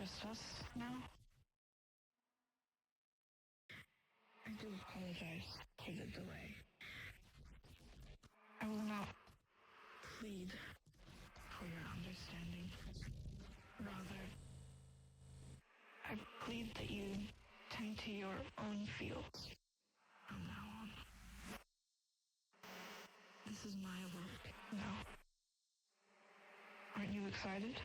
just us now? I do apologize for the delay. I will not plead for your understanding. Rather, I plead that you tend to your own fields from now on. This is my work now. Aren't you excited?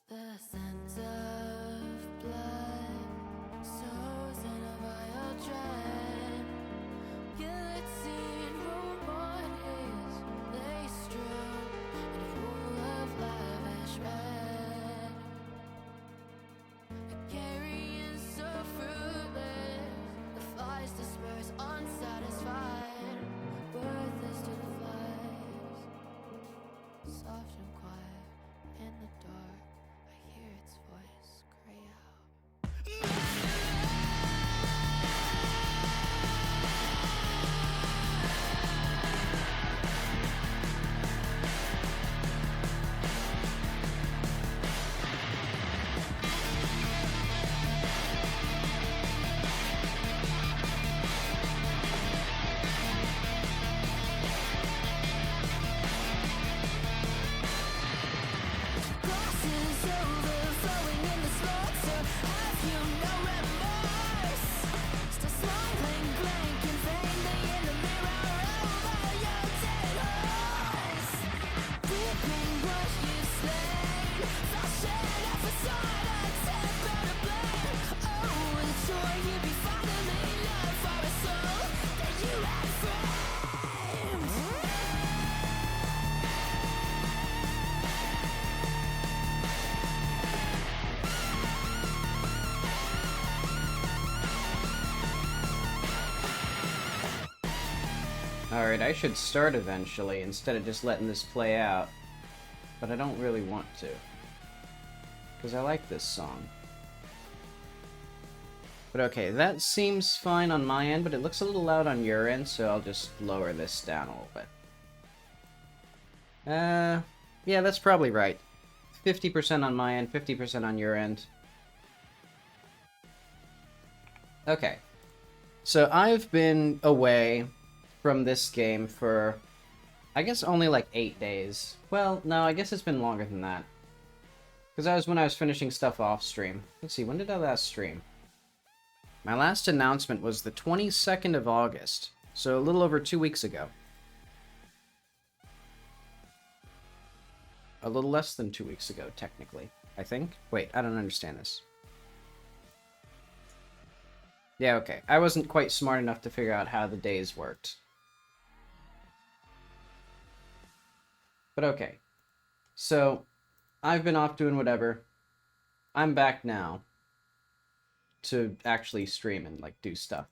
The scent of blood sows in a vile dread. Guillotine room bodies lay strewn in a pool of lavish red. A carrion so fruitless, the flies disperse unsatisfied, worthless to the flies. Soft and quiet in the dark, I hear its voice cry out. Glasses overflowing in the smoke, so have you no remorse? Still smiling blank and vainly in the mirror over your dead horse. Dipping what you've slain, flashing a facade, a temper to blame. Oh, the joy you'd be finally loved for a soul that you had framed. Alright, I should start eventually, instead of just letting this play out. But I don't really want to. Because I like this song. But okay, that seems fine on my end, but it looks a little loud on your end, so I'll just lower this down a little bit. Yeah, that's probably right. 50% on my end, 50% on your end. Okay. So I've been away from this game for, I guess, only like 8 days. Well, no, I guess it's been longer than that. Because that was when I was finishing stuff off stream. Let's see, when did I last stream? My last announcement was the 22nd of August, so a little over 2 weeks ago. A little less than 2 weeks ago, technically, I think. Wait, I don't understand this. Yeah, okay. I wasn't quite smart enough to figure out how the days worked. But okay. So, I've been off doing whatever. I'm back now to actually stream and, like, do stuff.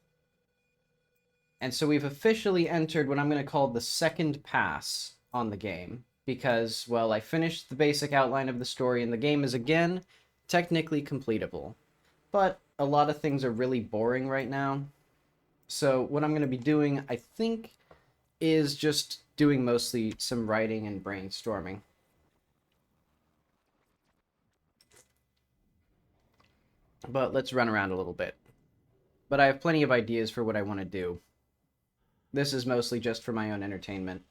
And so we've officially entered what I'm going to call the second pass on the game. Because, well, I finished the basic outline of the story, and the game is, again, technically completable. But a lot of things are really boring right now. So what I'm going to be doing, I think, is just doing mostly some writing and brainstorming. But let's run around a little bit. But I have plenty of ideas for what I want to do. This is mostly just for my own entertainment.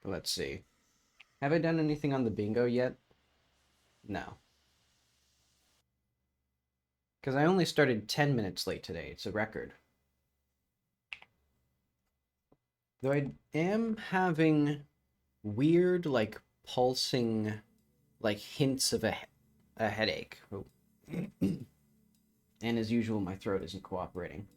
Let's see. Have I done anything on the bingo yet? No. Because I only started 10 minutes late today. It's a record. Though I am having weird, like, pulsing, like, hints of a headache. Oh. And as usual, my throat isn't cooperating.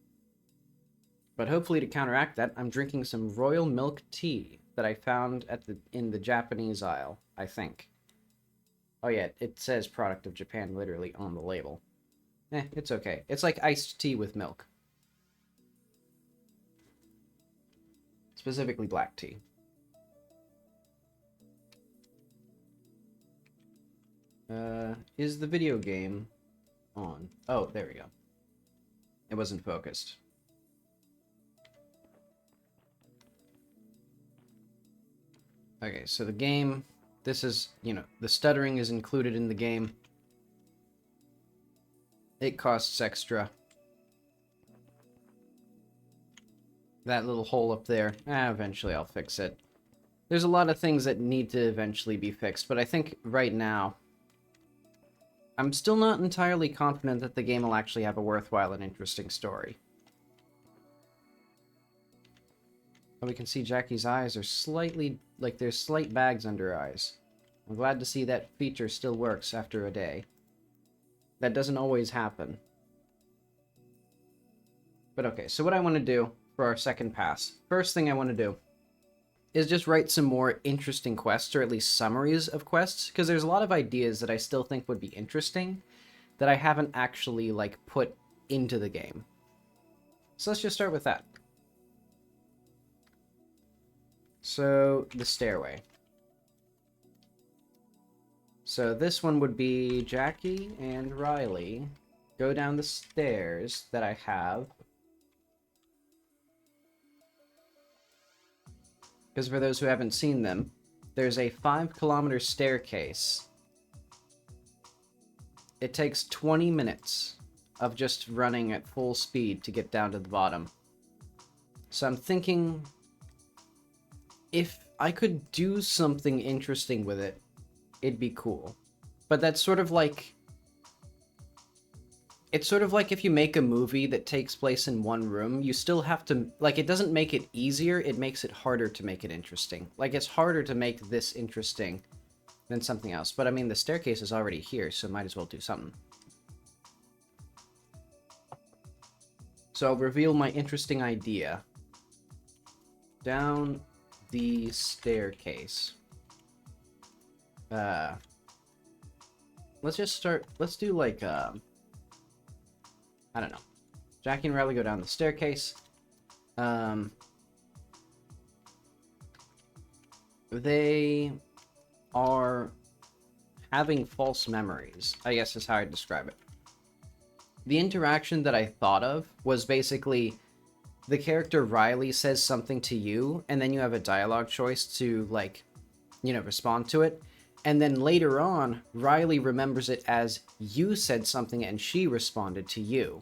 But hopefully to counteract that, I'm drinking some royal milk tea that I found in the Japanese aisle, I think. Oh yeah, it says product of Japan literally on the label. It's okay. It's like iced tea with milk. Specifically black tea. Is the video game on? Oh, there we go. It wasn't focused. Okay, so the game, this is, the stuttering is included in the game. It costs extra. That little hole up there, eventually I'll fix it. There's a lot of things that need to eventually be fixed, but I think right now, I'm still not entirely confident that the game will actually have a worthwhile and interesting story. We can see Jackie's eyes are slightly, like there's slight bags under her eyes. I'm glad to see that feature still works after a day. That doesn't always happen. But okay, so what I want to do for our second pass, first thing I want to do is just write some more interesting quests, or at least summaries of quests, because there's a lot of ideas that I still think would be interesting that I haven't actually, like, put into the game. So let's just start with that. So, the stairway. So this one would be Jackie and Riley go down the stairs that I have. Because for those who haven't seen them, there's a 5-kilometer staircase. It takes 20 minutes of just running at full speed to get down to the bottom. So I'm thinking, if I could do something interesting with it, it'd be cool. But that's sort of like... It's sort of like if you make a movie that takes place in one room, you still have to... Like, it doesn't make it easier, it makes it harder to make it interesting. Like, it's harder to make this interesting than something else. But, I mean, the staircase is already here, so might as well do something. So I'll reveal my interesting idea. Down the staircase. Let's just start... Let's do, like, I don't know. Jackie and Riley go down the staircase. They are having false memories, I guess is how I describe it. The interaction that I thought of was basically the character Riley says something to you, and then you have a dialogue choice to, like, you know, respond to it. And then later on, Riley remembers it as you said something and she responded to you.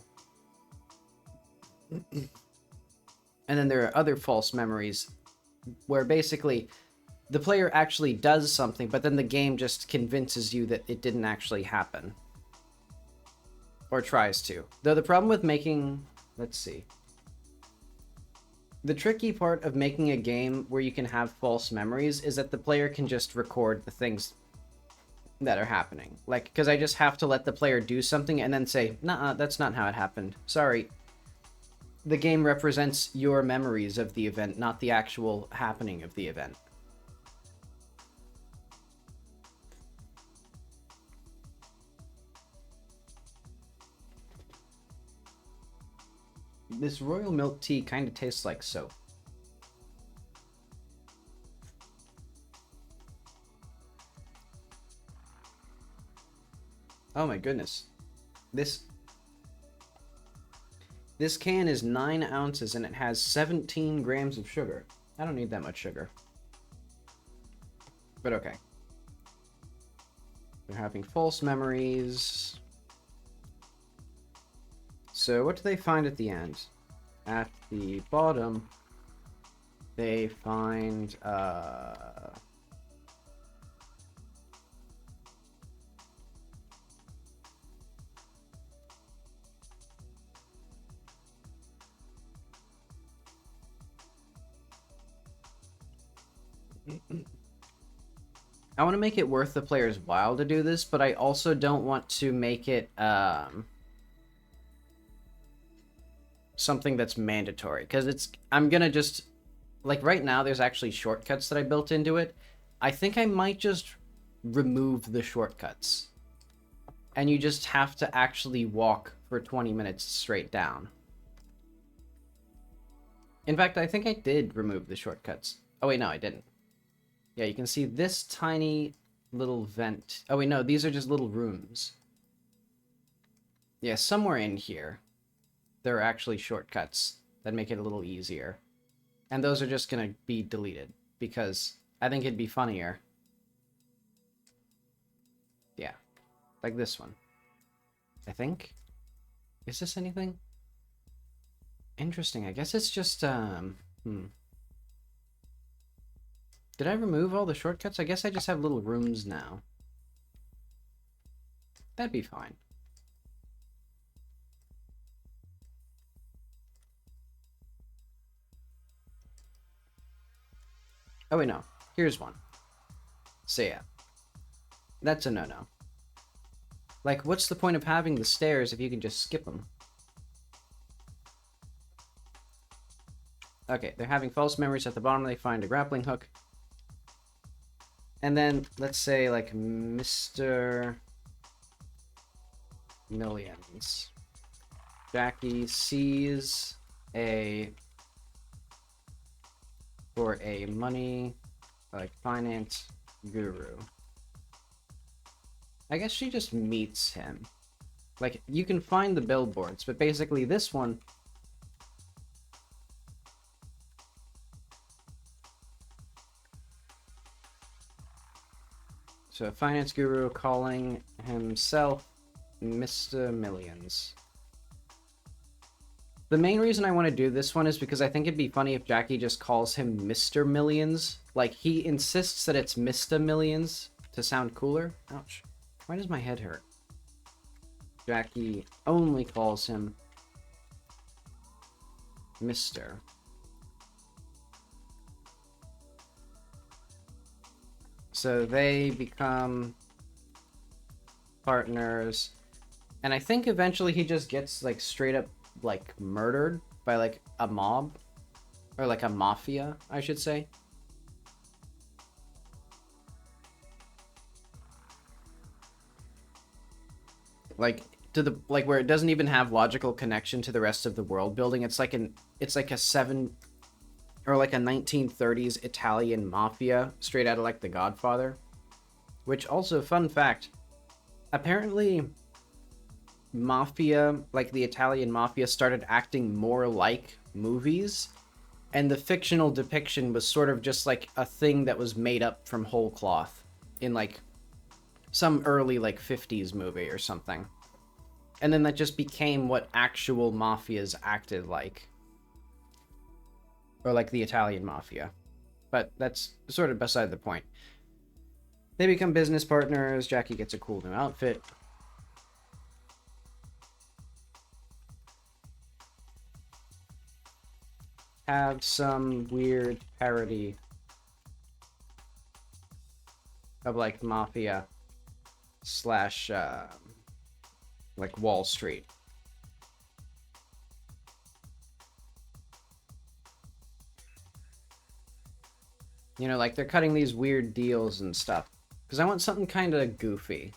And then there are other false memories where basically the player actually does something, but then the game just convinces you that it didn't actually happen. Or tries to. Though the problem with making... Let's see. The tricky part of making a game where you can have false memories is that the player can just record the things that are happening. Like, because I just have to let the player do something and then say, nah, that's not how it happened. Sorry. The game represents your memories of the event, not the actual happening of the event. This royal milk tea kind of tastes like soap. Oh my goodness. This can is 9 ounces and it has 17 grams of sugar. I don't need that much sugar. But okay. They're having false memories. So what do they find at the end? At the bottom, they find, I want to make it worth the player's while to do this, but I also don't want to make it something that's mandatory, because I'm gonna just, like, right now there's actually shortcuts that I built into it. I think I might just remove the shortcuts, and you just have to actually walk for 20 minutes straight down. In fact, I think I did remove the shortcuts. Oh wait, no, I didn't. Yeah, you can see this tiny little vent. Oh wait, no, these are just little rooms. Yeah, somewhere in here, there are actually shortcuts that make it a little easier. And those are just gonna be deleted, because I think it'd be funnier. Yeah, like this one. I think? Is this anything? Interesting, I guess it's just, Did I remove all the shortcuts? I guess I just have little rooms now. That'd be fine. Oh wait, no. Here's one. So yeah. That's a no-no. Like, what's the point of having the stairs if you can just skip them? Okay, they're having false memories. At the bottom, they find a grappling hook. And then, let's say, like, Mr. Millions. Jackie sees for a money, like, finance guru. I guess she just meets him. Like, you can find the billboards, but basically this one... So, a finance guru calling himself Mr. Millions. The main reason I want to do this one is because I think it'd be funny if Jackie just calls him Mr. Millions. Like, he insists that it's Mr. Millions to sound cooler. Ouch. Why does my head hurt? Jackie only calls him Mr. So they become partners. And I think eventually he just gets, like, straight up, like, murdered by, like, a mob. Or, like, a mafia, I should say. Like, to the, like, where it doesn't even have logical connection to the rest of the world building. It's like a 1930s Italian mafia straight out of, like, The Godfather. Which also, fun fact, apparently mafia, like the Italian mafia, started acting more like movies, and the fictional depiction was sort of just like a thing that was made up from whole cloth in, like, some early, like, 50s movie or something. And then that just became what actual mafias acted like. Or like the Italian mafia. But that's sort of beside the point. They become business partners. Jackie gets a cool new outfit. Have some weird parody of, like, mafia slash like Wall Street. You know, like, they're cutting these weird deals and stuff. Because I want something kind of goofy.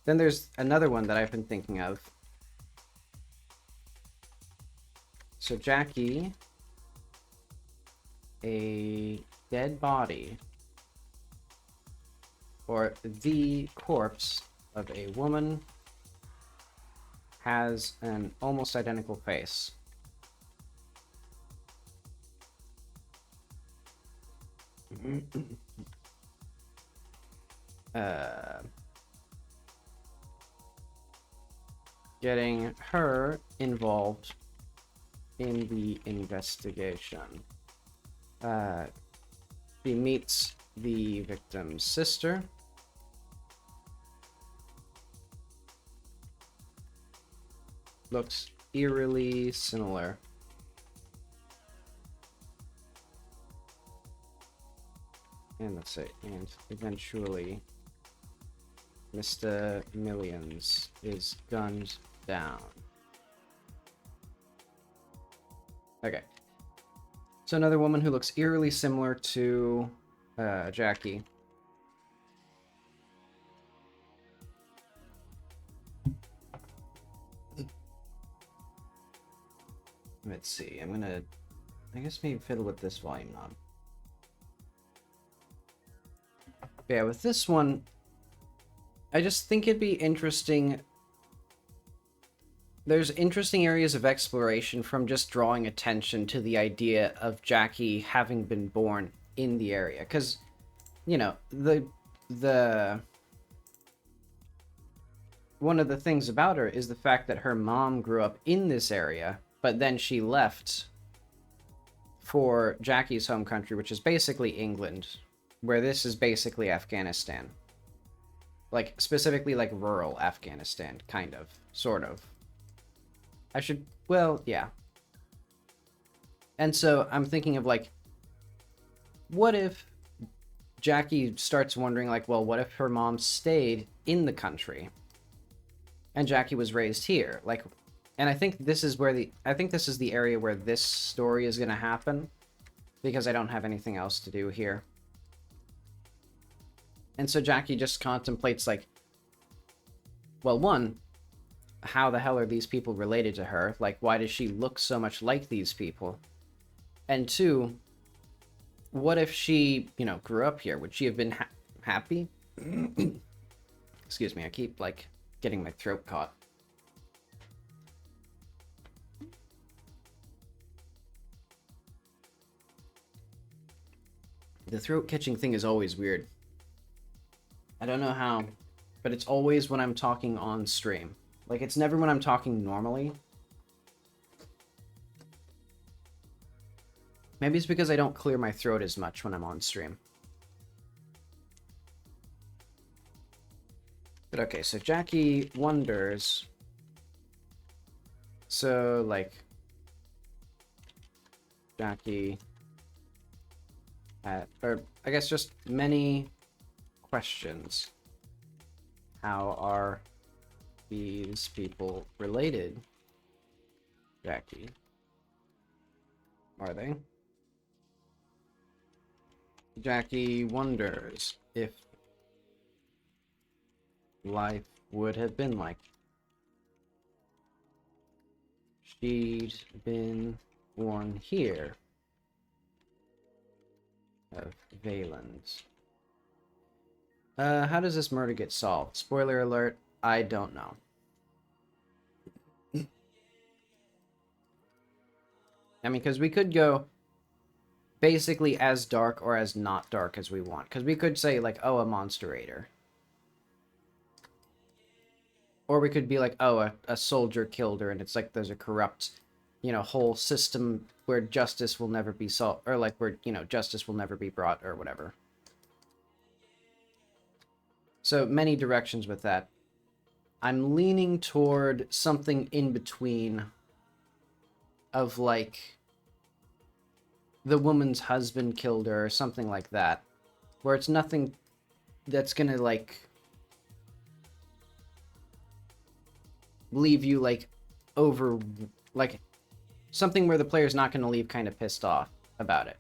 Then there's another one that I've been thinking of. So Jackie, a dead body, or the corpse of a woman has an almost identical face. Getting her involved in the investigation. He meets the victim's sister. Looks eerily similar. And let's say, and eventually Mr. Millions is gunned down. Okay. So another woman who looks eerily similar to Jackie. Let's see, I'm gonna, I guess maybe fiddle with this volume knob. Yeah, with this one, I just think it'd be interesting. There's interesting areas of exploration from just drawing attention to the idea of Jackie having been born in the area. Because, you know, one of the things about her is the fact that her mom grew up in this area, but then she left for Jackie's home country, which is basically England, where this is basically Afghanistan. Like, specifically, like, rural Afghanistan, kind of, sort of. Well, yeah. And so I'm thinking of, like, what if Jackie starts wondering, like, well, what if her mom stayed in the country and Jackie was raised here? Like, and I think this is the area where this story is going to happen, because I don't have anything else to do here. And so Jackie just contemplates, like, well, one, how the hell are these people related to her? Like, why does she look so much like these people? And two, what if she, you know, grew up here? Would she have been happy? Excuse me, I keep, like, getting my throat caught. The throat catching thing is always weird. I don't know how, but it's always when I'm talking on stream. Like, it's never when I'm talking normally. Maybe it's because I don't clear my throat as much when I'm on stream. But okay, so Jackie wonders... So, like... Jackie... or, I guess just many questions. How are these people related, Jackie? Are they? Jackie wonders if life would have been like she'd been born here of Valens. How does this murder get solved? Spoiler alert, I don't know. I mean, because we could go basically as dark or as not dark as we want. Because we could say, like, oh, a monsterator. Or we could be like, oh, a soldier killed her, and it's like there's a corrupt, you know, whole system where justice will never be solved, or like where, you know, justice will never be brought, or whatever. So many directions with that. I'm leaning toward something in between of, like, the woman's husband killed her, or something like that, where it's nothing that's gonna, like, leave you, like, over, like, something where the player's not gonna leave kind of pissed off about it.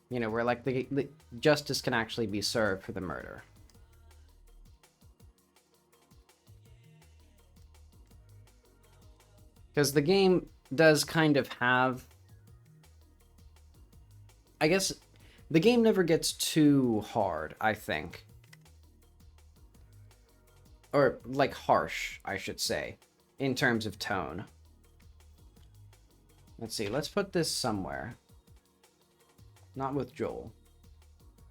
You know, where, like, the justice can actually be served for the murder. Because the game does kind of have... I guess the game never gets too hard, I think. Or, like, harsh, I should say, in terms of tone. Let's see, let's put this somewhere. Not with Joel.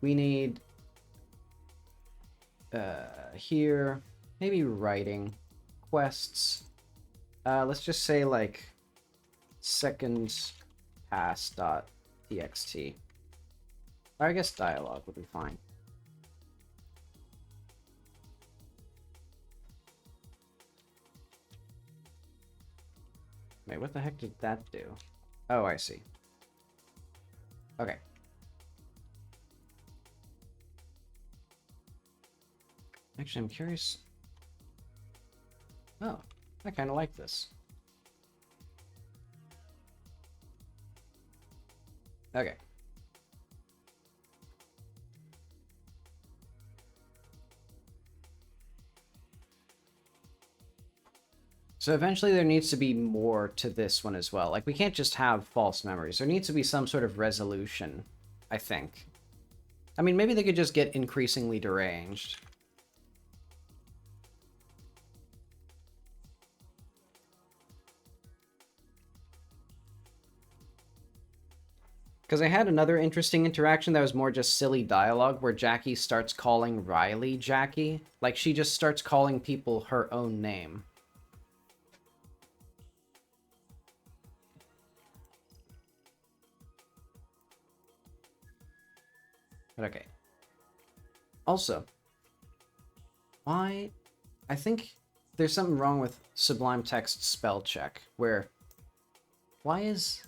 We need... here, maybe writing, quests. Let's just say, like, second pass.txt. Or I guess dialogue would be fine. Wait, what the heck did that do? Oh, I see. Okay. Actually, I'm curious. Oh, I kind of like this. Okay. So eventually there needs to be more to this one as well. Like, we can't just have false memories. There needs to be some sort of resolution, I think. I mean, maybe they could just get increasingly deranged. Because I had another interesting interaction that was more just silly dialogue, where Jackie starts calling Riley Jackie. Like, she just starts calling people her own name. But okay. Also, why... I think there's something wrong with Sublime Text spell check, where... Why is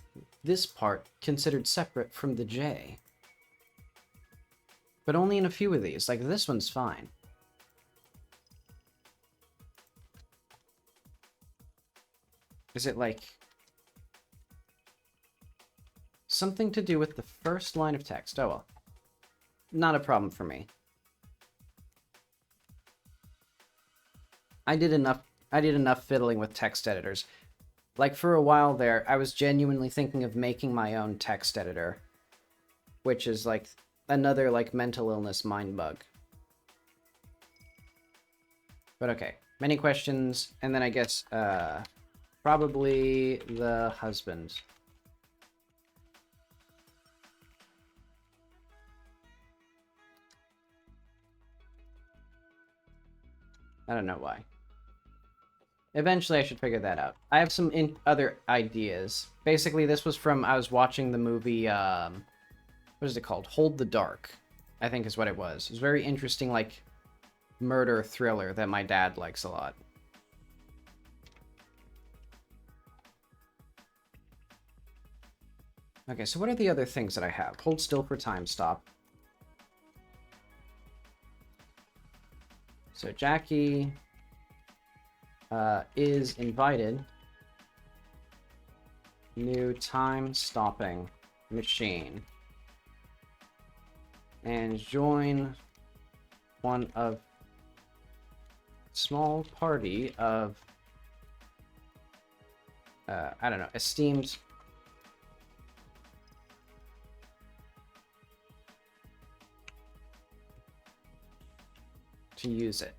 this part considered separate from the J? But only in a few of these. Like, this one's fine. Is it, like... something to do with the first line of text? Oh well. Not a problem for me. I did enough fiddling with text editors. Like, for a while there, I was genuinely thinking of making my own text editor. Which is, like, another, like, mental illness mind bug. But okay. Many questions, and then I guess, probably the husband. I don't know why. Eventually I should figure that out. I have some other ideas. Basically, this was from, I was watching the movie, what is it called? Hold the Dark, I think is what it was. It was a very interesting, like, murder thriller that my dad likes a lot. Okay, so what are the other things that I have? Hold still for time stop. So Jackie is invited. New time-stopping machine. And join one of small party of I don't know, esteemed to use it.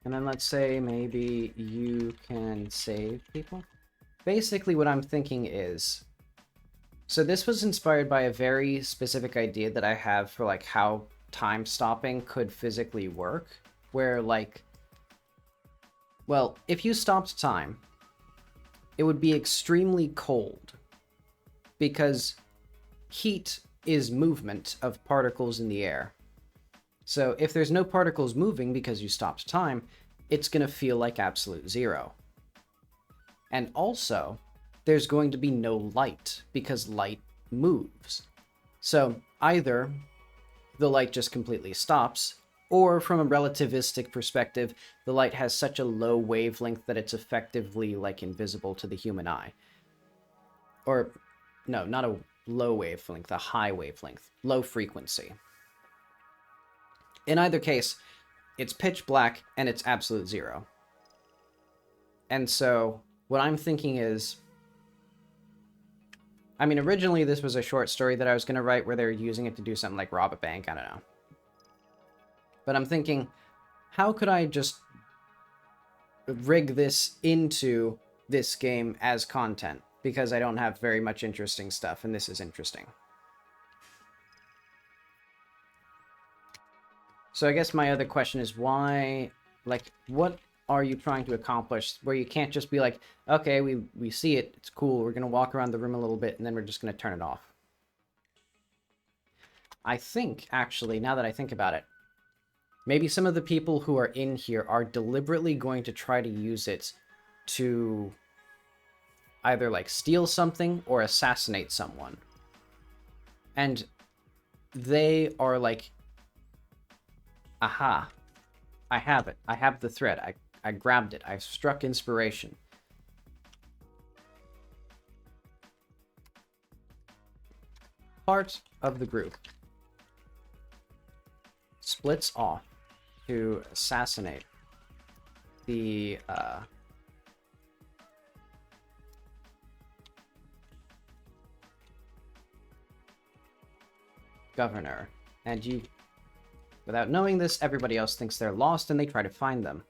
And then let's say maybe you can save people. Basically what I'm thinking is, so this was inspired by a very specific idea that I have for, like, how time stopping could physically work, where, like, well, if you stopped time, it would be extremely cold, because heat is movement of particles in the air. So if there's no particles moving because you stopped time, it's going to feel like absolute zero. And also, there's going to be no light, because light moves. So either the light just completely stops, or from a relativistic perspective, the light has such a low wavelength that it's effectively, like, invisible to the human eye. Or, no, not a low wavelength, a high wavelength, low frequency. In either case, it's pitch black and it's absolute zero. And so what I'm thinking is, I mean, originally this was a short story that I was going to write where they're using it to do something like rob a bank, I don't know. But I'm thinking, how could I just rig this into this game as content? Because I don't have very much interesting stuff, and this is interesting. So I guess my other question is why, like, what are you trying to accomplish where you can't just be like, okay, we see it, it's cool, we're going to walk around the room a little bit, and then we're just going to turn it off. I think, actually, now that I think about it, maybe some of the people who are in here are deliberately going to try to use it to either, like, steal something or assassinate someone. And they are like, aha, I have it. I have the thread. I grabbed it. I struck inspiration. Part of the group splits off to assassinate the governor. And you, without knowing this, everybody else thinks they're lost and they try to find them.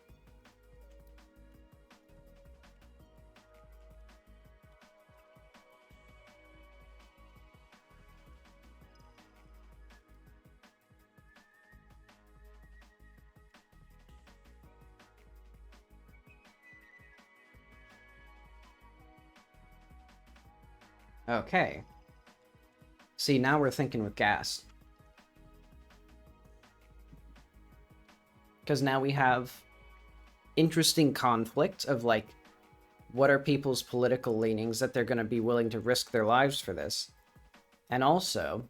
Okay. See, now we're thinking with gas. Because now we have interesting conflict of, like, what are people's political leanings that they're going to be willing to risk their lives for this. And also,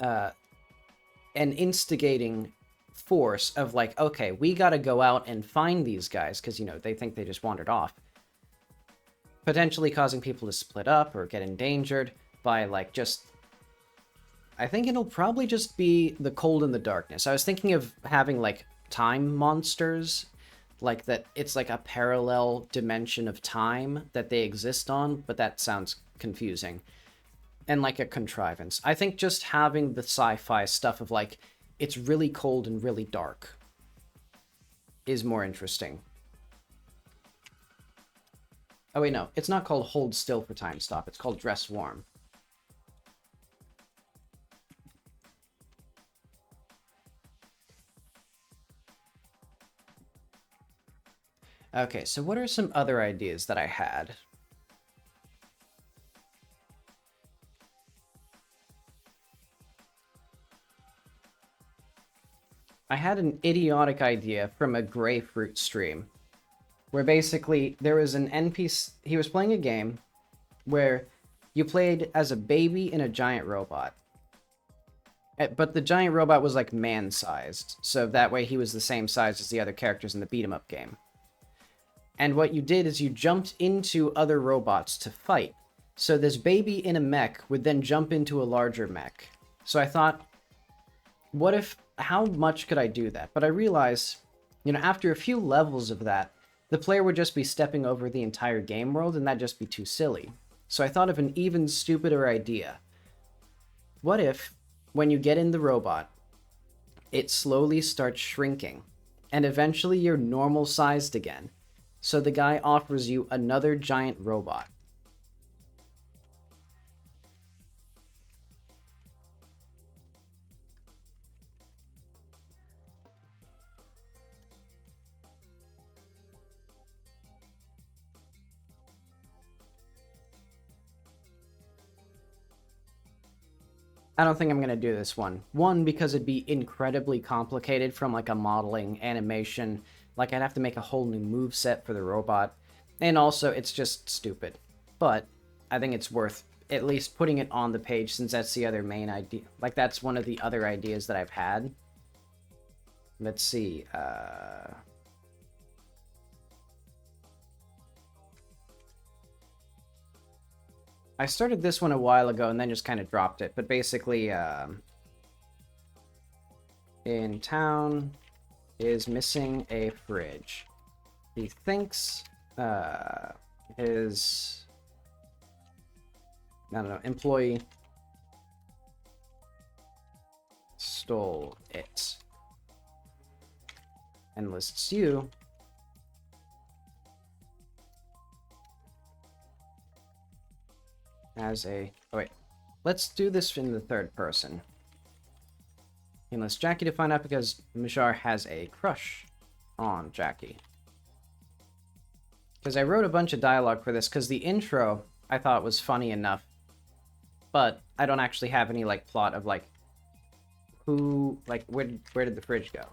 an instigating force of, like, okay, we got to go out and find these guys because, you know, they think they just wandered off. Potentially causing people to split up or get endangered by, like, just... I think it'll probably just be the cold and the darkness. I was thinking of having, like, time monsters, like that it's like a parallel dimension of time that they exist on, but that sounds confusing. And, like, a contrivance. I think just having the sci-fi stuff of, like, it's really cold and really dark is more interesting. Oh, wait, no. It's not called Hold Still for Time Stop. It's called Dress Warm. Okay, so what are some other ideas that I had? I had an idiotic idea from a Grapefruit stream, where basically there was an NPC, he was playing a game where you played as a baby and a giant robot. But the giant robot was like man-sized, so that way he was the same size as the other characters in the beat-em-up game. And what you did is you jumped into other robots to fight. So this baby in a mech would then jump into a larger mech. So I thought, what if, how much could I do that? But I realized, you know, after a few levels of that, the player would just be stepping over the entire game world, and that'd just be too silly. So I thought of an even stupider idea. What if, when you get in the robot, it slowly starts shrinking, and eventually you're normal-sized again? So the guy offers you another giant robot. I don't think I'm going to do this one. One, because it'd be incredibly complicated from, like, a modeling, animation. Like, I'd have to make a whole new moveset for the robot. And also, it's just stupid. But I think it's worth at least putting it on the page, since that's the other main idea. Like, that's one of the other ideas that I've had. Let's see. I started this one a while ago and then just kind of dropped it. But basically, in town is missing a fridge. He thinks his, I don't know, employee stole it. And lists you as a... Oh, wait. Let's do this in the third person. He enlists Jackie to find out because Mishar has a crush on Jackie. Because I wrote a bunch of dialogue for this, because the intro I thought was funny enough, but I don't actually have any, like, plot of, like, who, like, where did the fridge go?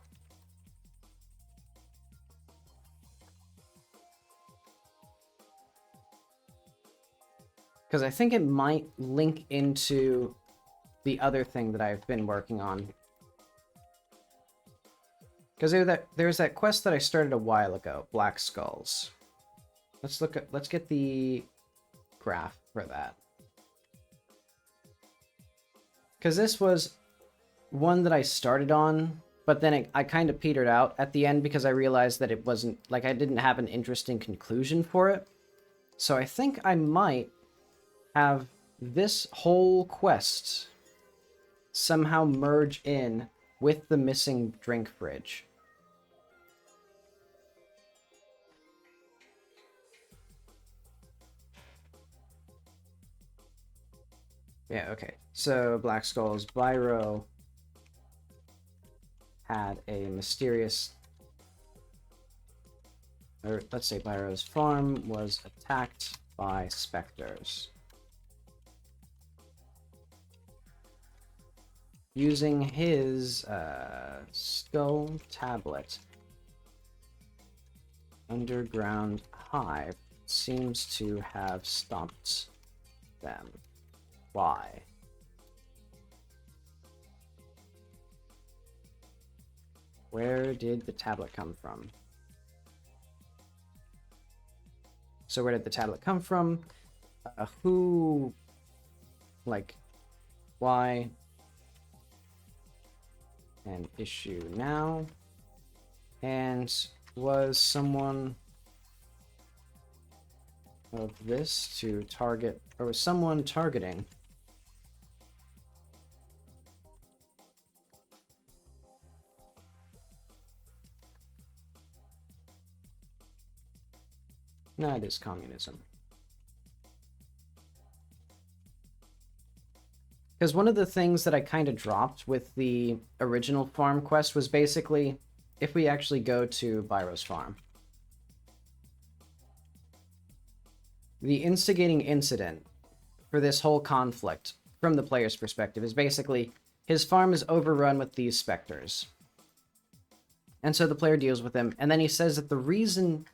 Because I think it might link into the other thing that I've been working on. Because there's that quest that I started a while ago, Black Skulls. Let's get the graph for that. Because this was one that I started on, but then I kind of petered out at the end because I realized that it wasn't, like, I didn't have an interesting conclusion for it. So I think I might have this whole quest somehow merge in with the missing drink fridge. Yeah, okay. So, Black Skull's Byro had a mysterious... Or, let's say Byro's farm was attacked by specters. Using his skull tablet, underground hive seems to have stopped them. Why? Where did the tablet come from? So where did the tablet come from? Who? Like, why? An issue now. And was someone of this to target, or was someone targeting? No, it is communism. Because one of the things that I kind of dropped with the original farm quest was basically, if we actually go to Byro's farm, the instigating incident for this whole conflict, from the player's perspective, is basically his farm is overrun with these specters. And so the player deals with them, and then he says that the reason...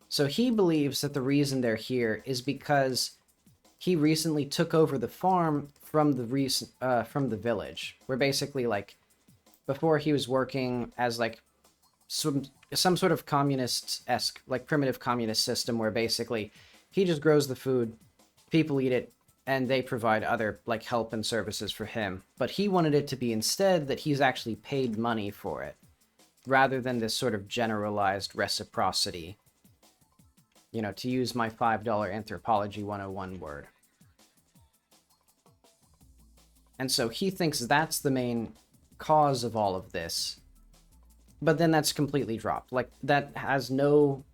So he believes that the reason they're here is because he recently took over the farm from the village, where basically, like, before he was working as, like, some sort of communist-esque, like, primitive communist system where basically he just grows the food, people eat it, and they provide other, like, help and services for him. But he wanted it to be instead that he's actually paid money for it, rather than this sort of generalized reciprocity. You know, to use my $5 Anthropology 101 word. And so he thinks that's the main cause of all of this. But then that's completely dropped. Like, that has no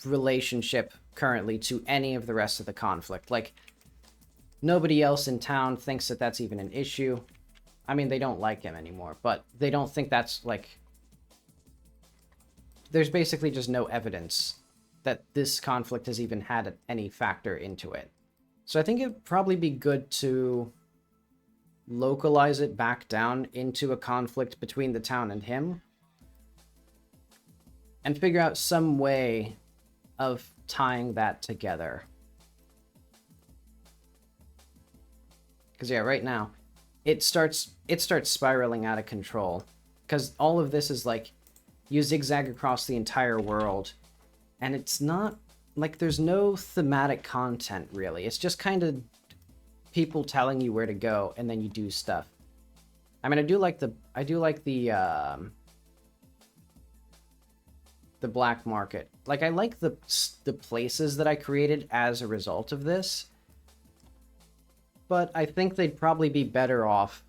relationship currently to any of the rest of the conflict. Like, nobody else in town thinks that that's even an issue. I mean, they don't like him anymore, but they don't think that's, like... There's basically just no evidence that this conflict has even had any factor into it. So I think it'd probably be good to localize it back down into a conflict between the town and him, and figure out some way of tying that together. Because yeah, right now, it starts spiraling out of control. Because all of this is like, you zigzag across the entire world, and it's not, like, there's no thematic content, really. It's just kind of people telling you where to go, and then you do stuff. I mean, I do like the the black market. Like, I like the places that I created as a result of this, but I think they'd probably be better off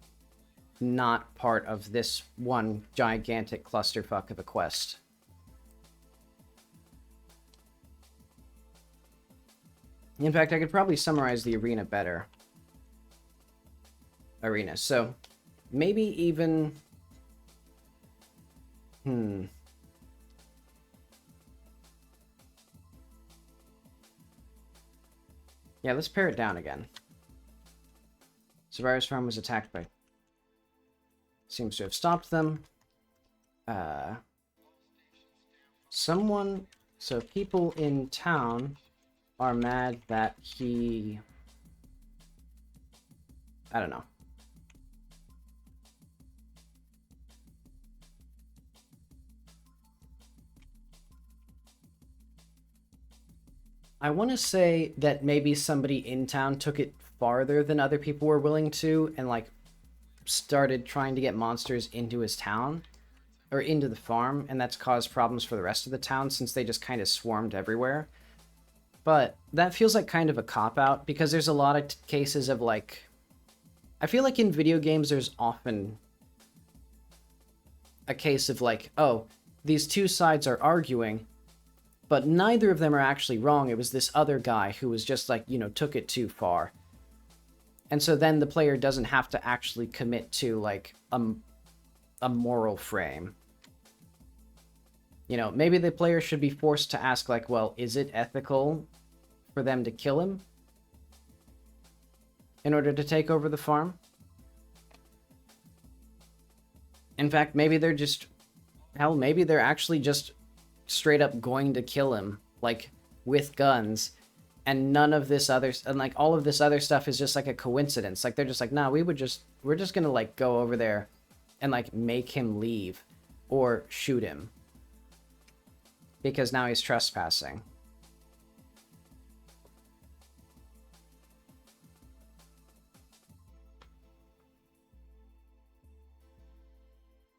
not part of this one gigantic clusterfuck of a quest. In fact, I could probably summarize the arena better. So maybe even... Yeah, let's pare it down again. Survivor's Farm was attacked by... Seems to have stopped them. Someone... So people in town are mad that he... I don't know. I want to say that maybe somebody in town took it farther than other people were willing to, and like started trying to get monsters into his town or into the farm, and that's caused problems for the rest of the town since they just kind of swarmed everywhere. But that feels like kind of a cop-out, because there's a lot of cases of like... I feel like in video games there's often a case of like, oh, these two sides are arguing, but neither of them are actually wrong. It was this other guy who was just like, you know, took it too far. And so then the player doesn't have to actually commit to like a moral frame. You know, maybe the player should be forced to ask like, well, is it ethical for them to kill him in order to take over the farm? In fact, maybe they're just... Hell, maybe they're actually just straight up going to kill him, like, with guns, and none of this other... And, like, all of this other stuff is just, like, a coincidence. Like, they're just like, nah, we're just gonna, like, go over there and, like, make him leave. Or shoot him. Because now he's trespassing.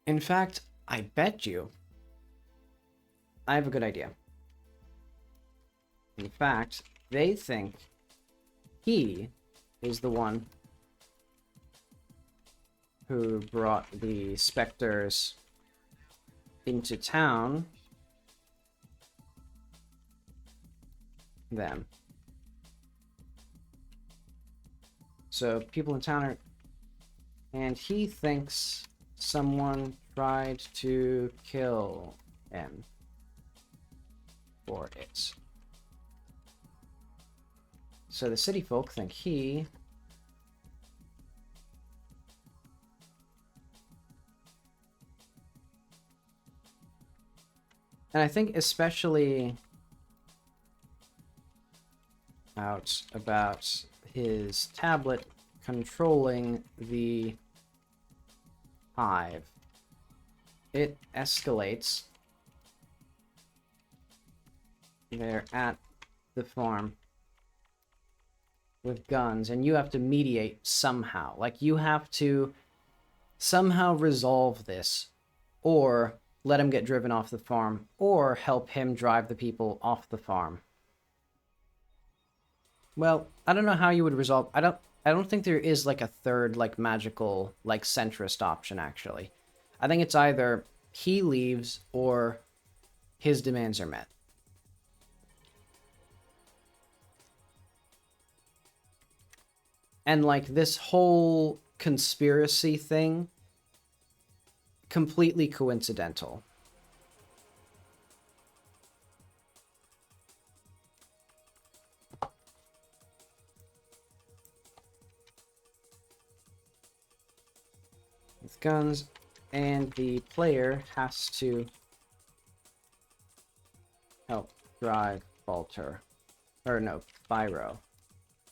In fact, I bet you... I have a good idea. In fact, they think he is the one who brought the specters into town. Them. So people in town are... And he thinks someone tried to kill him for it. So the city folk think he... And I think especially out about his tablet controlling the hive. It escalates. They're at the farm with guns, and you have to mediate somehow. Like, you have to somehow resolve this, or let him get driven off the farm, or help him drive the people off the farm. Well, I don't know how you would resolve... I don't think there is, like, a third, like, magical, like, centrist option, actually. I think it's either he leaves, or his demands are met. And, like, this whole conspiracy thing, completely coincidental. With guns, and the player has to help drive Balter, or no, Pyro,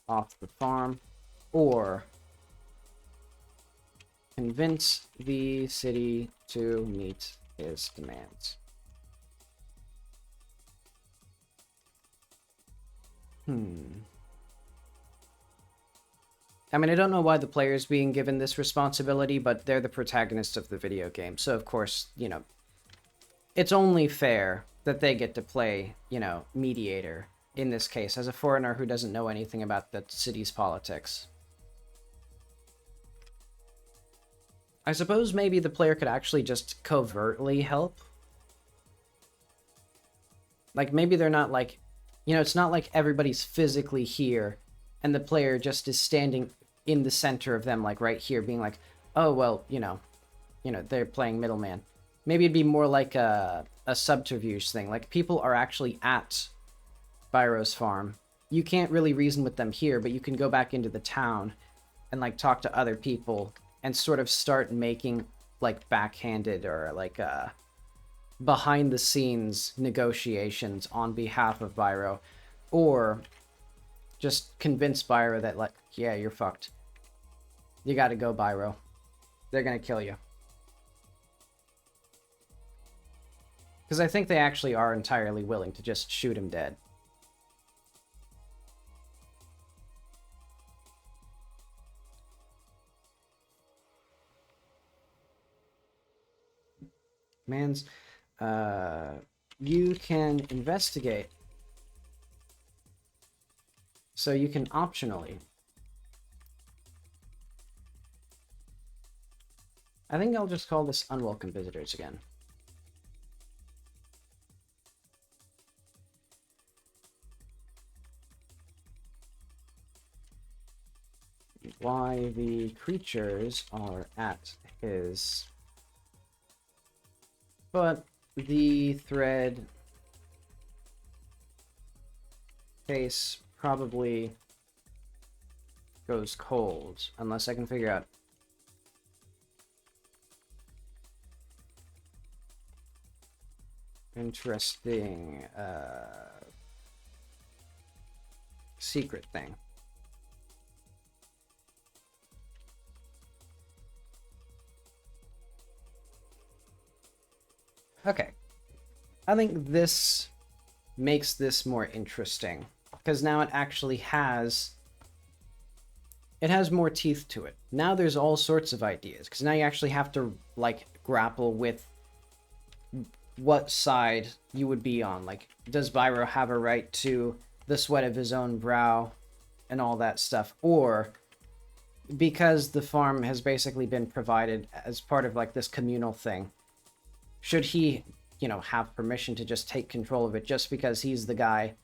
off the farm, or convince the city to meet his demands. I mean, I don't know why the player is being given this responsibility, but they're the protagonists of the video game. So, of course, you know, it's only fair that they get to play, mediator in this case, as a foreigner who doesn't know anything about the city's politics. I suppose maybe the player could actually just covertly help. Like, maybe they're not like, it's not like everybody's physically here and the player just is standing in the center of them, like right here, being like, oh, well, they're playing middleman. Maybe it'd be more like a subterfuge thing. Like, people are actually at Byro's farm. You can't really reason with them here, but you can go back into the town and, like, talk to other people and sort of start making, like, backhanded or, like, behind-the-scenes negotiations on behalf of Byro. Or just convince Byro that, like, yeah, you're fucked. You gotta go, Byro. They're gonna kill you. Because I think they actually are entirely willing to just shoot him dead. Mans, you can investigate. So you can optionally. I think I'll just call this unwelcome visitors again. Why the creatures are at his... But the thread case probably goes cold, unless I can figure out. Interesting secret thing. Okay. I think this makes this more interesting, because now it actually has... It has more teeth to it. Now there's all sorts of ideas, because now you actually have to, like, grapple with what side you would be on. Like, does Byro have a right to the sweat of his own brow and all that stuff? Or, because the farm has basically been provided as part of, like, this communal thing, should he, have permission to just take control of it just because he's the guy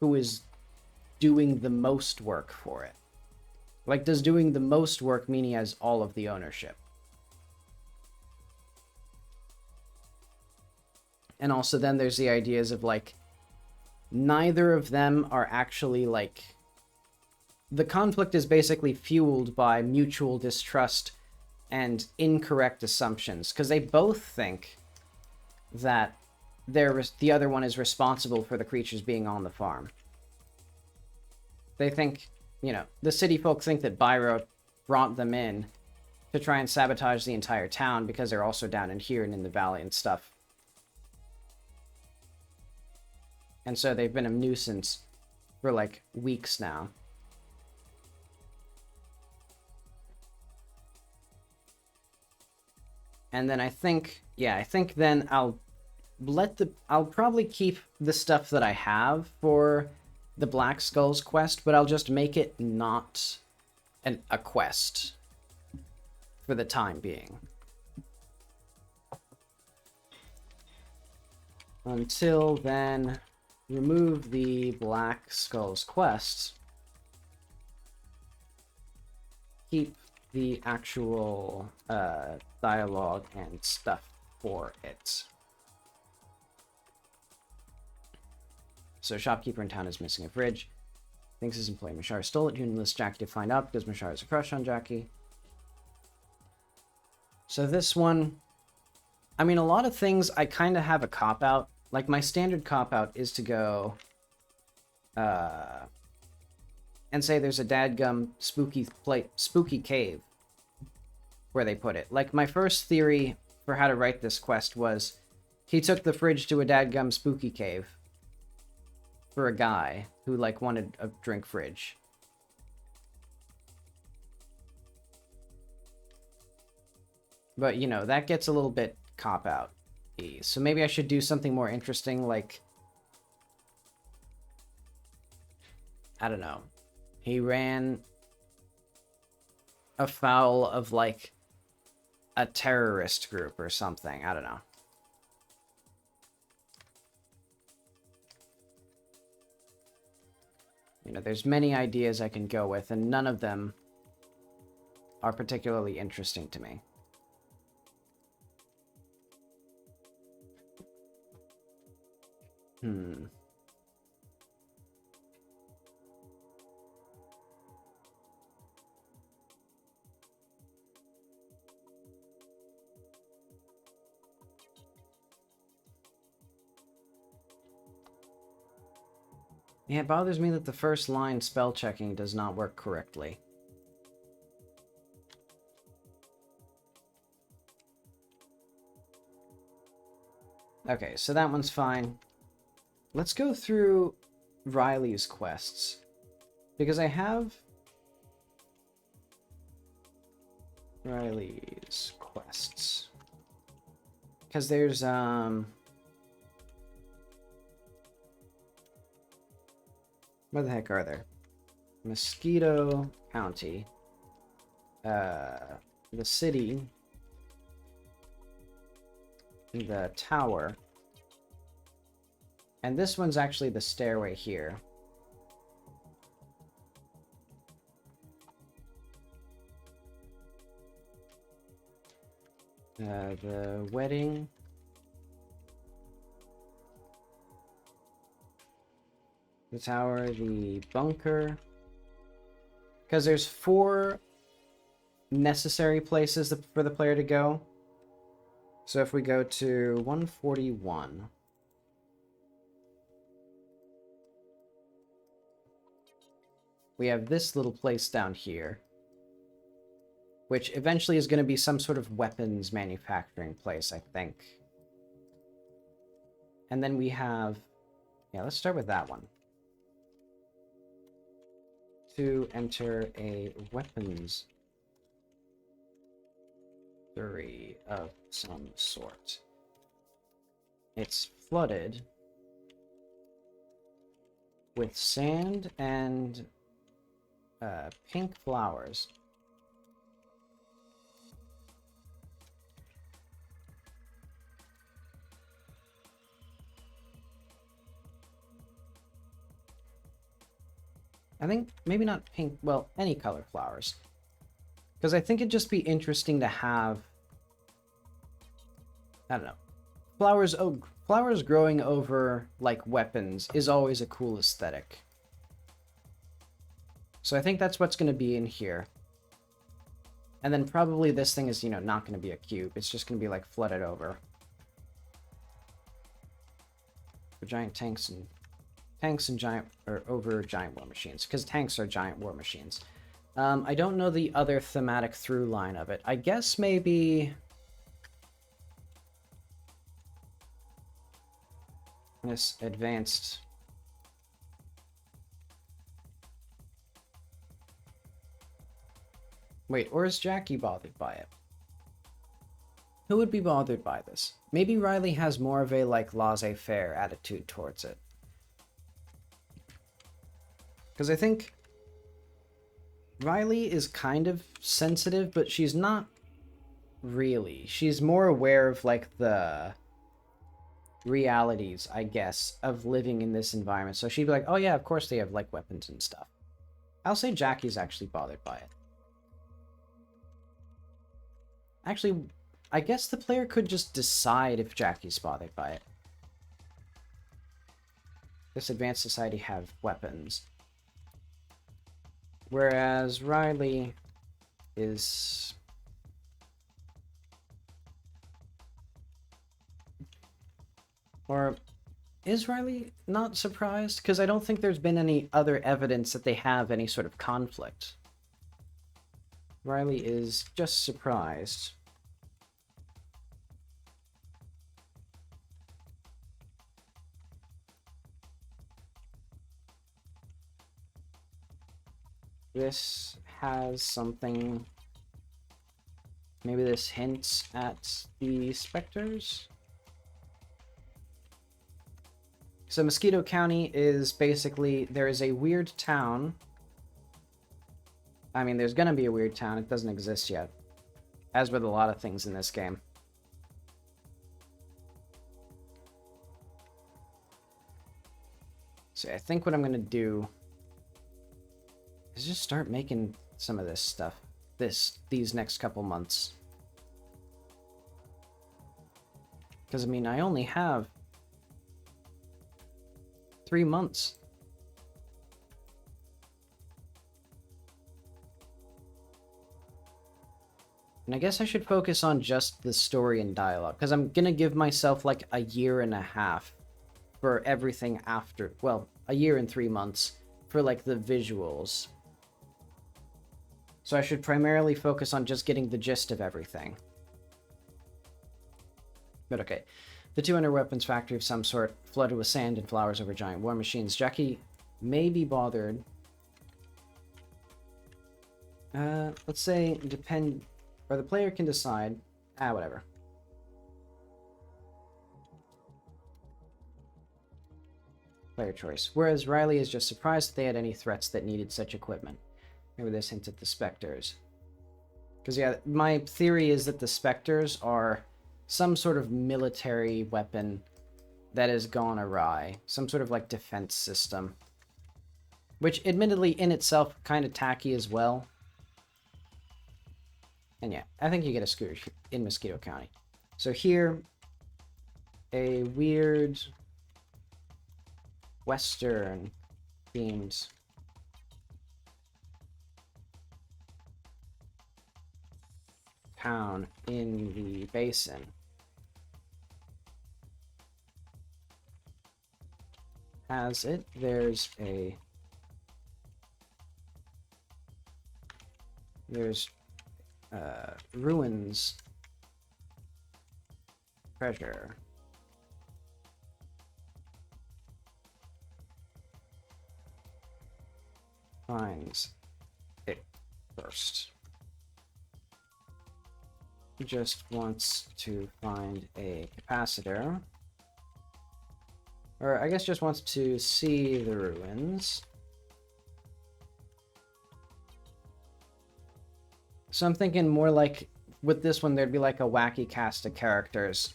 who is doing the most work for it? Like, does doing the most work mean he has all of the ownership? And also then there's the ideas of, like, neither of them are actually, like... The conflict is basically fueled by mutual distrust and incorrect assumptions, because they both think that the other one is responsible for the creatures being on the farm. They think, the city folk think that Byro brought them in to try and sabotage the entire town because they're also down in here and in the valley and stuff. And so they've been a nuisance for, like, weeks now. And then I think then I'll probably keep the stuff that I have for the Black Skulls quest, but I'll just make it not a quest for the time being. Until then, remove the Black Skulls quest. Keep the actual dialogue and stuff for it. So, shopkeeper in town is missing a fridge. Thinks his employee Mashar stole it. You enlist Jackie to find out because Mashar has a crush on Jackie. So this one, I mean, a lot of things I kind of have a cop-out. Like, my standard cop-out is to go and say there's a dadgum spooky cave where they put it. Like, my first theory for how to write this quest was he took the fridge to a dadgum spooky cave for a guy who, like, wanted a drink fridge. But, that gets a little bit cop-out. So maybe I should do something more interesting, like, I don't know. He ran afoul of, like, a terrorist group or something. I don't know. You know, there's many ideas I can go with, and none of them are particularly interesting to me. Yeah, it bothers me that the first line spell checking does not work correctly. Okay, so that one's fine. Let's go through Riley's quests. Because I have Riley's quests. Because there's, where the heck are there? Mosquito County. The city. The tower. And this one's actually the stairway here. The wedding. The tower, the bunker. Because there's 4 necessary places for the player to go. So if we go to 141... we have this little place down here, which eventually is going to be some sort of weapons manufacturing place, I think. And then we have... yeah, let's start with that one. To enter a weapons factory of some sort. It's flooded with sand and pink flowers. I think maybe not pink, well, any color flowers. Because I think it'd just be interesting to have, I don't know, flowers. Oh, flowers growing over like weapons is always a cool aesthetic. So I think that's what's going to be in here. And then probably this thing is, you know, not going to be a cube. It's just going to be like flooded over. For giant tanks and giant, or over giant war machines, because tanks are giant war machines. I don't know the other thematic through line of it. I guess maybe this advanced. Wait, or is Jackie bothered by it? Who would be bothered by this? Maybe Riley has more of a, like, laissez-faire attitude towards it. Because I think Riley is kind of sensitive, but she's not really. She's more aware of, like, the realities, I guess, of living in this environment. So she'd be like, oh yeah, of course they have, like, weapons and stuff. I'll say Jackie's actually bothered by it. Actually, I guess the player could just decide if Jackie's bothered by it. This advanced society have weapons. Whereas Riley is... or is Riley not surprised? Because I don't think there's been any other evidence that they have any sort of conflict. Riley is just surprised. This has something... maybe this hints at the specters? So Mosquito County is basically, there is a weird town. I mean, there's gonna be a weird town. It doesn't exist yet. As with a lot of things in this game. So I think what I'm gonna do is just start making some of this stuff. These next couple months. Because, I mean, I only have 3 months. And I guess I should focus on just the story and dialogue, because I'm gonna give myself like a year and a half for everything after, well, a year and 3 months for like the visuals. So I should primarily focus on just getting the gist of everything. But okay. The 200 weapons factory of some sort, flooded with sand and flowers over giant war machines. Jackie may be bothered. Let's say or the player can decide. Whatever. Player choice. Whereas Riley is just surprised that they had any threats that needed such equipment. Maybe this hints at the Spectres. Because, yeah, my theory is that the Spectres are some sort of military weapon that has gone awry. Some sort of, like, defense system. Which, admittedly, in itself, kind of tacky as well. And yeah, I think you get a scooter in Mosquito County. So here, a weird Western-themed town in the basin. Has it? There's ruins treasure. Finds it first. He just wants to find a capacitor. Or I guess just wants to see the ruins. So I'm thinking more like, with this one, there'd be like a wacky cast of characters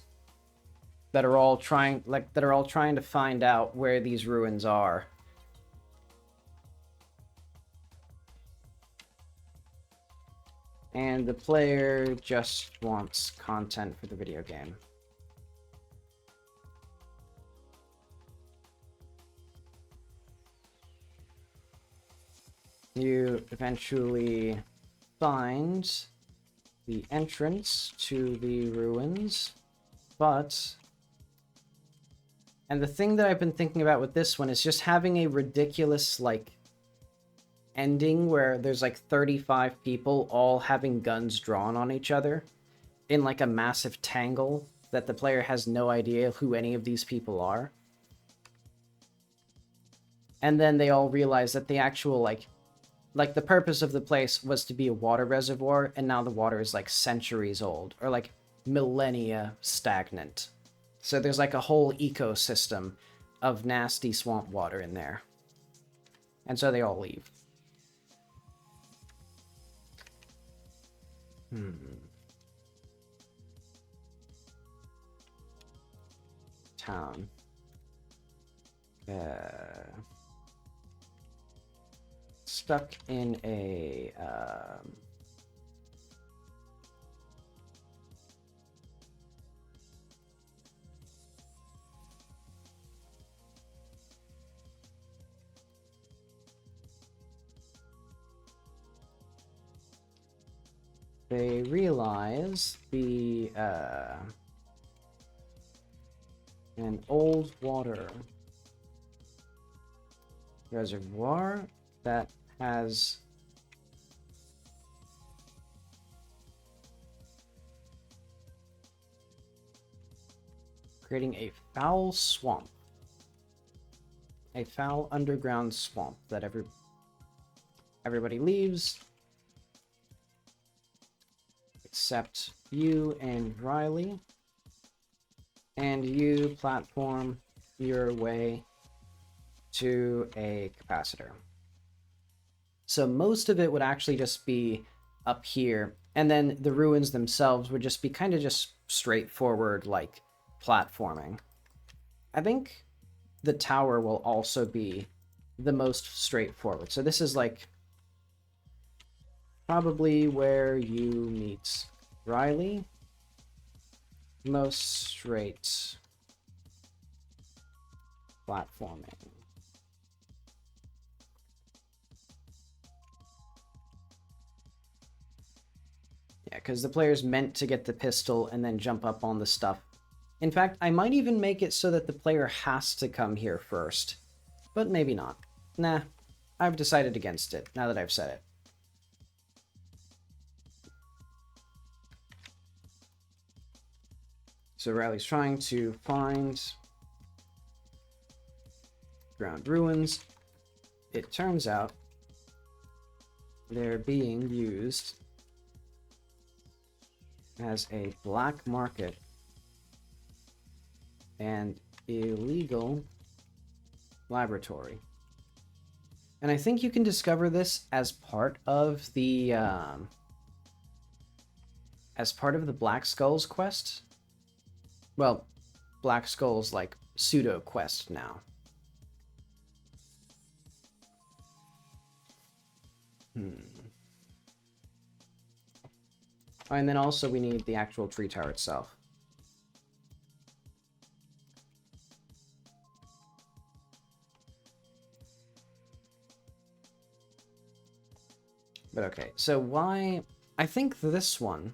that are all trying to find out where these ruins are. And the player just wants content for the video game. You eventually find the entrance to the ruins, and the thing that I've been thinking about with this one is just having a ridiculous, like, ending where there's like 35 people all having guns drawn on each other in like a massive tangle that the player has no idea who any of these people are. And then they all realize that the actual, like the purpose of the place was to be a water reservoir, and now the water is like centuries old, or like millennia stagnant. So there's like a whole ecosystem of nasty swamp water in there. And so they all leave. Town. Stuck in a they realize an old water reservoir that has creating a foul swamp, a foul underground swamp that everybody leaves except you and Riley, and you platform your way to a capacitor. So most of it would actually just be up here, and then the ruins themselves would just be kind of just straightforward, like, platforming. I think the tower will also be the most straightforward. So this is, like, probably where you meet Riley. Most straight platforming. Yeah, because the player's meant to get the pistol and then jump up on the stuff. In fact, I might even make it so that the player has to come here first. But maybe not. Nah, I've decided against it, now that I've said it. So Riley's trying to find ground ruins. It turns out they're being used as a black market and illegal laboratory. And I think you can discover this as part of the Black Skulls quest. Well, Black Skull's like pseudo quest now. Oh, and then also we need the actual tree tower itself. But okay, so why... I think this one...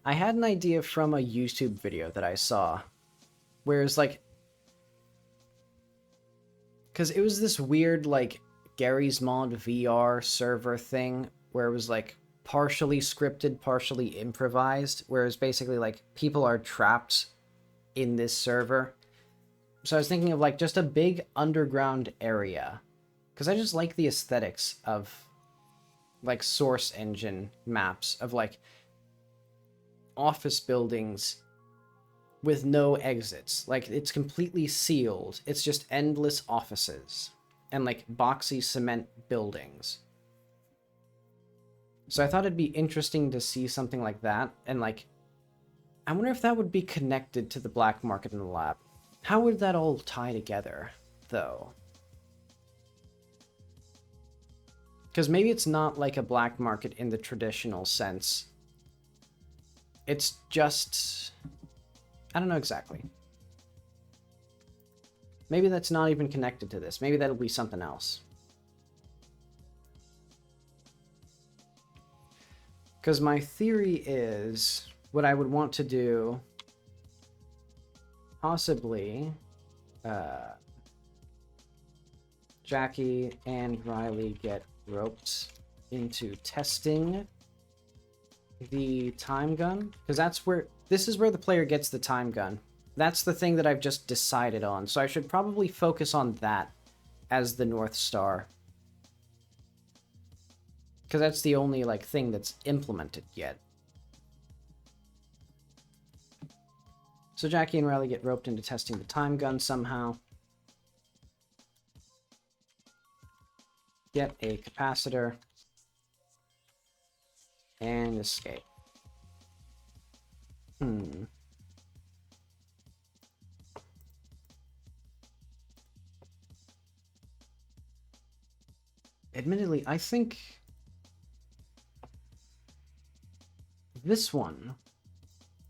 I had an idea from a YouTube video that I saw. Whereas, like... Because it was this weird, like, Gary's Mod VR server thing, where it was, like, partially scripted, partially improvised, whereas basically, like, people are trapped in this server. So I was thinking of, like, just a big underground area. Because I just like the aesthetics of, like, Source Engine maps of, like, office buildings with no exits. Like, it's completely sealed. It's just endless offices and, like, boxy cement buildings. So I thought it'd be interesting to see something like that, and, like, I wonder if that would be connected to the black market in the lab. How would that all tie together, though? Because maybe it's not like a black market in the traditional sense. It's just... I don't know exactly. Maybe that's not even connected to this. Maybe that'll be something else. Because my theory is what I would want to do, possibly, Jackie and Riley get roped into testing the time gun, because this is where the player gets the time gun. That's the thing that I've just decided on, so I should probably focus on that as the North Star. Because that's the only, like, thing that's implemented yet. So Jackie and Riley get roped into testing the time gun somehow. Get a capacitor. And escape. Admittedly, I think this one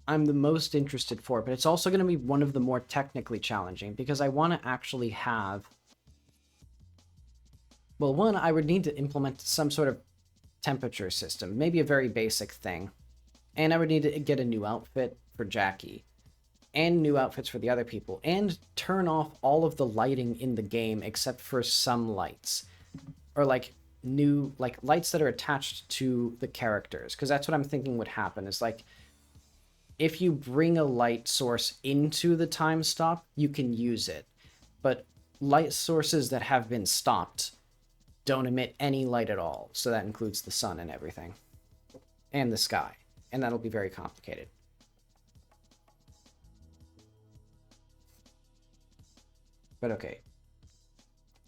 I'm the most interested for, but it's also going to be one of the more technically challenging, because I want to actually have... Well, one, I would need to implement some sort of temperature system, maybe a very basic thing. And I would need to get a new outfit for Jackie, and new outfits for the other people, and turn off all of the lighting in the game except for some lights. Or, like, new, like, lights that are attached to the characters, because that's what I'm thinking would happen, is, like, if you bring a light source into the time stop, you can use it. But light sources that have been stopped don't emit any light at all, so that includes the sun and everything. And the sky. And that'll be very complicated. But okay.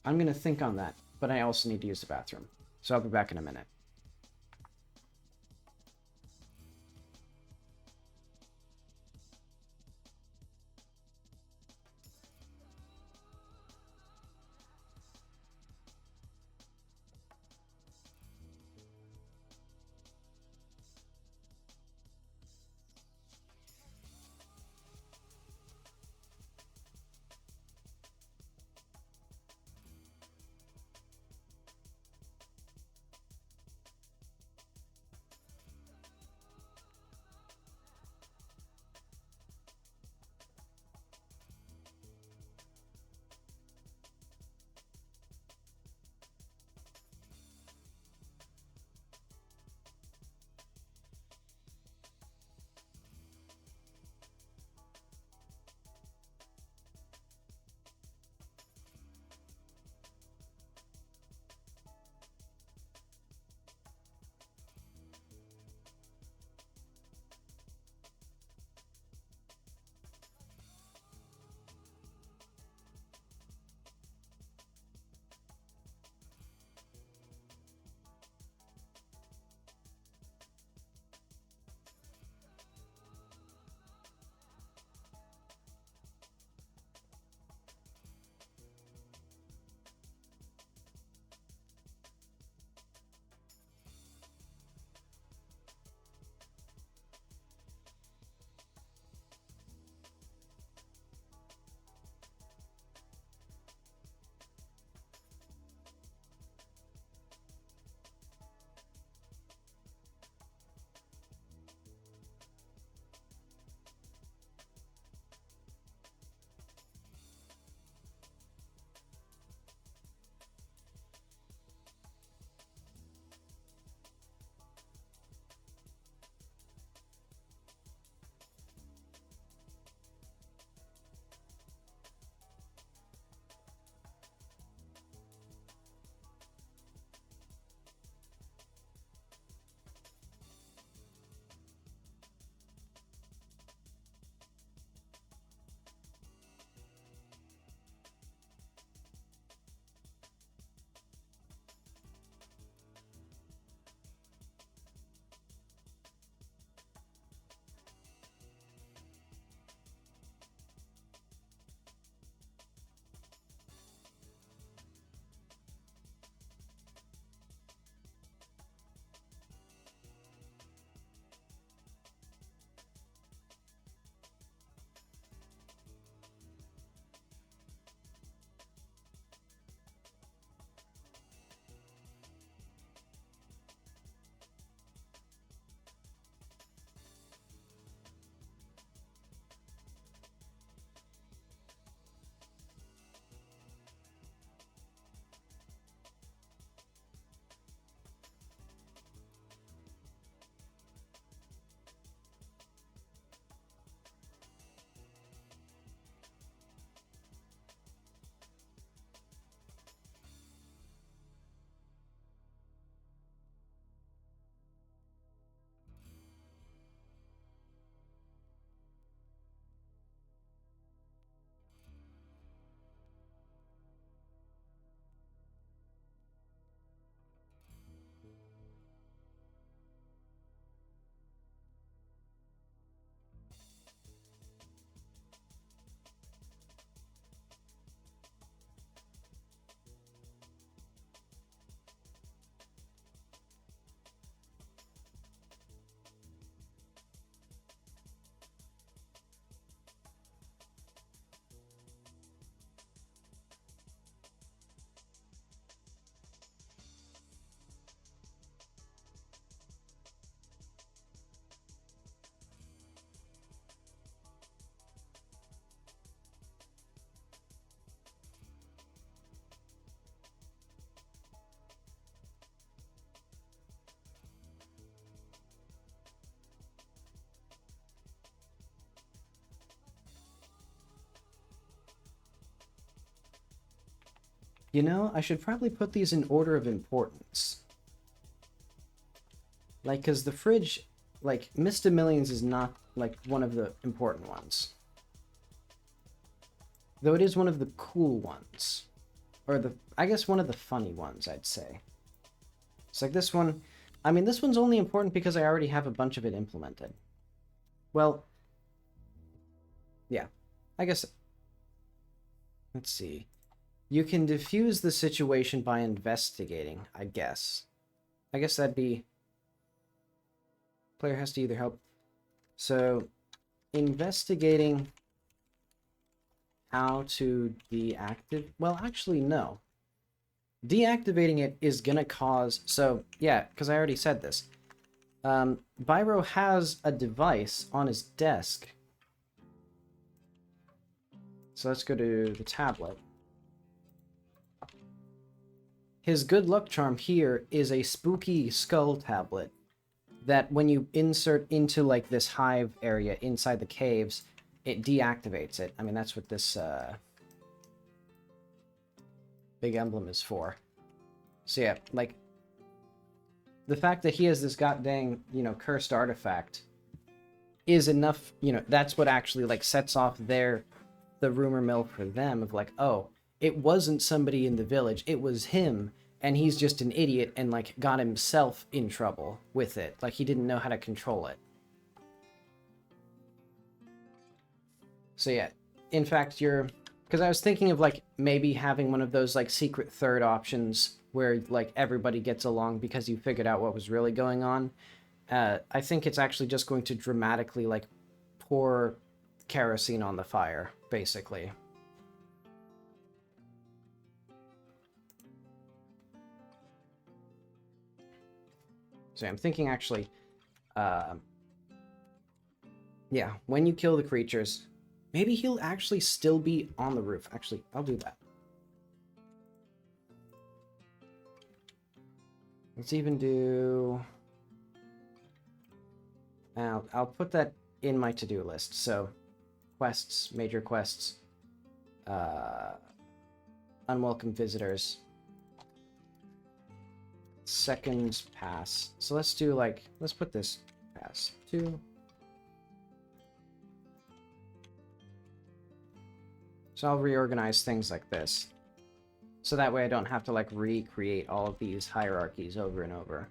I'm gonna think on that, but I also need to use the bathroom. So I'll be back in a minute. You know, I should probably put these in order of importance. Like, because the fridge, like, Mist of Millions is not, like, one of the important ones. Though it is one of the cool ones. or I guess one of the funny ones, I'd say. It's like this one, I mean, this one's only important because I already have a bunch of it implemented. Well, yeah, I guess, let's see. You can diffuse the situation by investigating, I guess. I guess that'd be, player has to either help. So, investigating how to deactivate, well, actually, no. Deactivating it is gonna cause, so, yeah, because I already said this. Byro has a device on his desk. So let's go to the tablet. His good luck charm here is a spooky skull tablet that when you insert into like this hive area inside the caves, it deactivates it. I mean, that's what this big emblem is for. So yeah, like, the fact that he has this goddamn, you know, cursed artifact is enough, you know, that's what actually, like, sets off the rumor mill for them of, like, oh, it wasn't somebody in the village, it was him, and he's just an idiot and, like, got himself in trouble with it. Like, he didn't know how to control it. So yeah, in fact, because I was thinking of, like, maybe having one of those, like, secret third options where, like, everybody gets along because you figured out what was really going on. I think it's actually just going to dramatically, like, pour kerosene on the fire, basically. So I'm thinking, actually, yeah, when you kill the creatures, maybe he'll actually still be on the roof. Actually, I'll do that. Let's even do... I'll put that in my to-do list. So, quests, major quests, unwelcome visitors, second pass. So let's do, like, let's put this pass 2. So I'll reorganize things like this. So that way I don't have to, like, recreate all of these hierarchies over and over.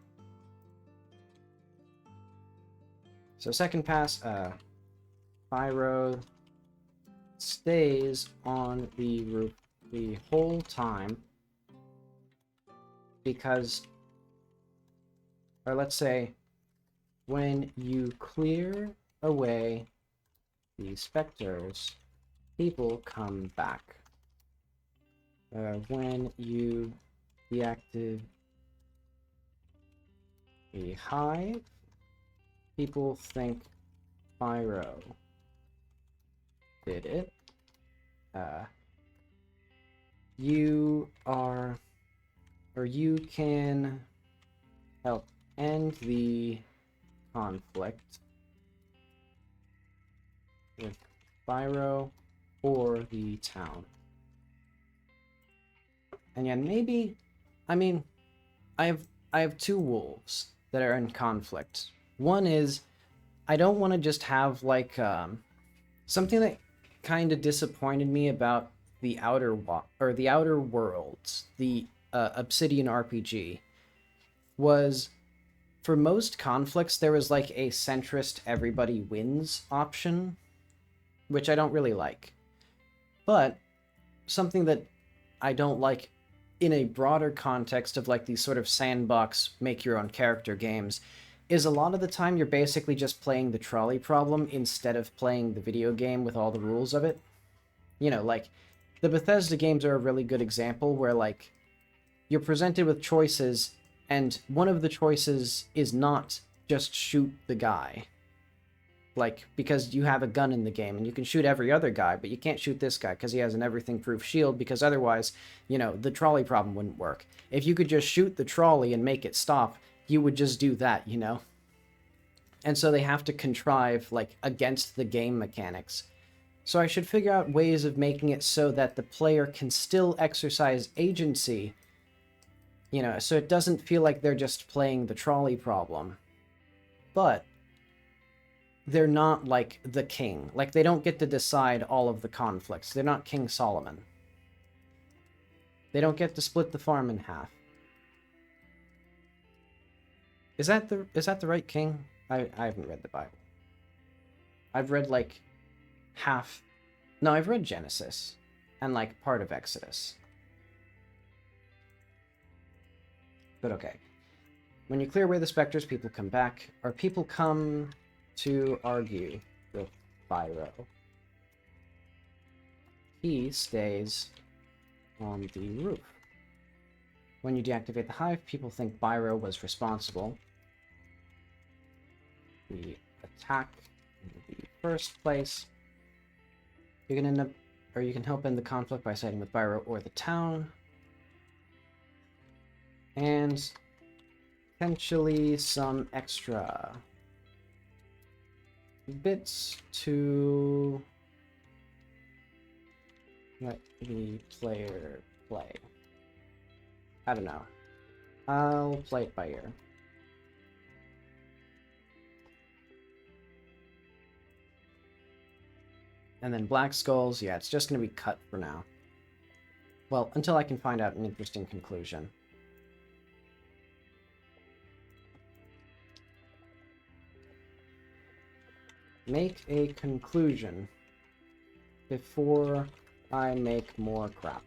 So second pass, Pyro stays on the roof the whole time because, or let's say, when you clear away the specters, people come back. When you deactivate a hive, people think Pyro did it. You can help end the conflict with Pyro or the town. And yeah, maybe, I mean, I have 2 wolves that are in conflict. One is, I don't want to just have, like, something that kind of disappointed me about the Outer Worlds, the Obsidian RPG, was, for most conflicts, there was, like, a centrist everybody wins option, which I don't really like. But something that I don't like in a broader context of, like, these sort of sandbox make your own character games is a lot of the time you're basically just playing the trolley problem instead of playing the video game with all the rules of it. You know, like, the Bethesda games are a really good example where, like, you're presented with choices and one of the choices is not just shoot the guy. Like, because you have a gun in the game, and you can shoot every other guy, but you can't shoot this guy because he has an everything-proof shield, because otherwise, you know, the trolley problem wouldn't work. If you could just shoot the trolley and make it stop, you would just do that, you know? And so they have to contrive, like, against the game mechanics. So I should figure out ways of making it so that the player can still exercise agency, you know, so it doesn't feel like they're just playing the trolley problem. But they're not, like, the king. Like, they don't get to decide all of the conflicts. They're not King Solomon. They don't get to split the farm in half. Is that the right king? I haven't read the Bible. I've read like half. No, I've read Genesis and like part of Exodus. But okay. When you clear away the specters, people come back, or people come to argue with Pyro. He stays on the roof. When you deactivate the hive, people think Pyro was responsible. We attack in the first place. You can end up, or you can help end the conflict by siding with Pyro or the town. And potentially some extra bits to let the player play. I don't know. I'll play it by ear. And then Black Skulls, yeah, it's just going to be cut for now. Well, until I can find out an interesting conclusion. Make a conclusion before I make more crap.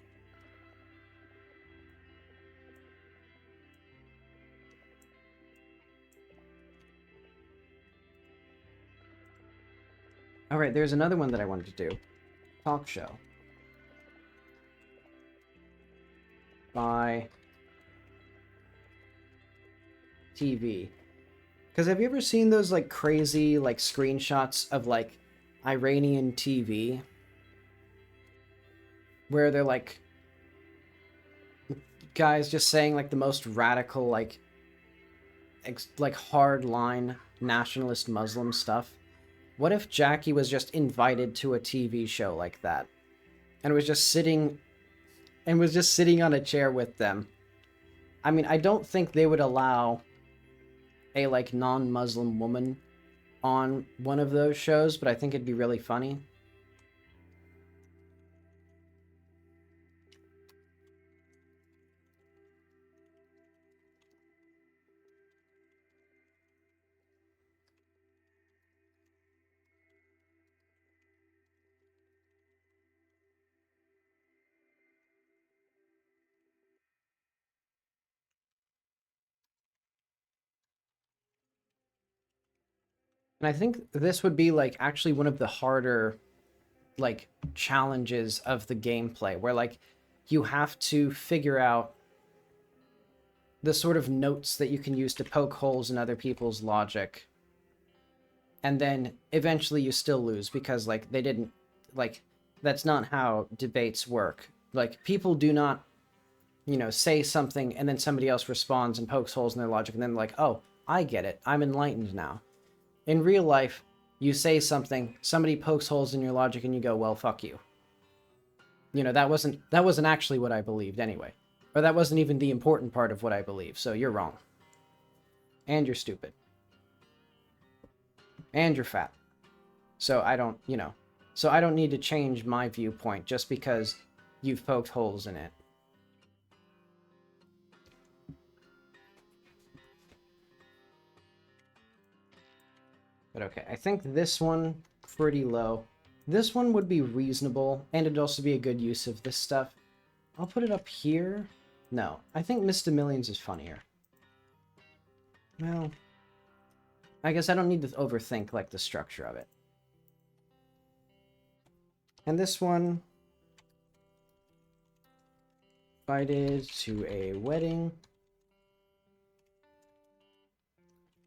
Alright, there's another one that I wanted to do. Talk show. By TV. Because have you ever seen those like crazy like screenshots of like Iranian TV? Where they're like guys just saying like the most radical like hard-line nationalist Muslim stuff. What if Jackie was just invited to a TV show like that and was just sitting on a chair with them? I mean, I don't think they would allow a like non-Muslim woman on one of those shows, but I think it'd be really funny. And I think this would be like actually one of the harder like challenges of the gameplay, where like you have to figure out the sort of notes that you can use to poke holes in other people's logic. And then eventually you still lose because like they didn't like that's not how debates work. Like people do not, you know, say something and then somebody else responds and pokes holes in their logic and then like, "Oh, I get it. I'm enlightened now." In real life, you say something, somebody pokes holes in your logic, and you go, "Well, fuck you." You know, that wasn't actually what I believed anyway. Or that wasn't even the important part of what I believe, so you're wrong. And you're stupid. And you're fat. So I don't, you know, so I don't need to change my viewpoint just because you've poked holes in it. But okay, I think this one, pretty low. This one would be reasonable, and it'd also be a good use of this stuff. I'll put it up here. No, I think Mr. Millions is funnier. Well, I guess I don't need to overthink, like, the structure of it. And this one... invited to a wedding.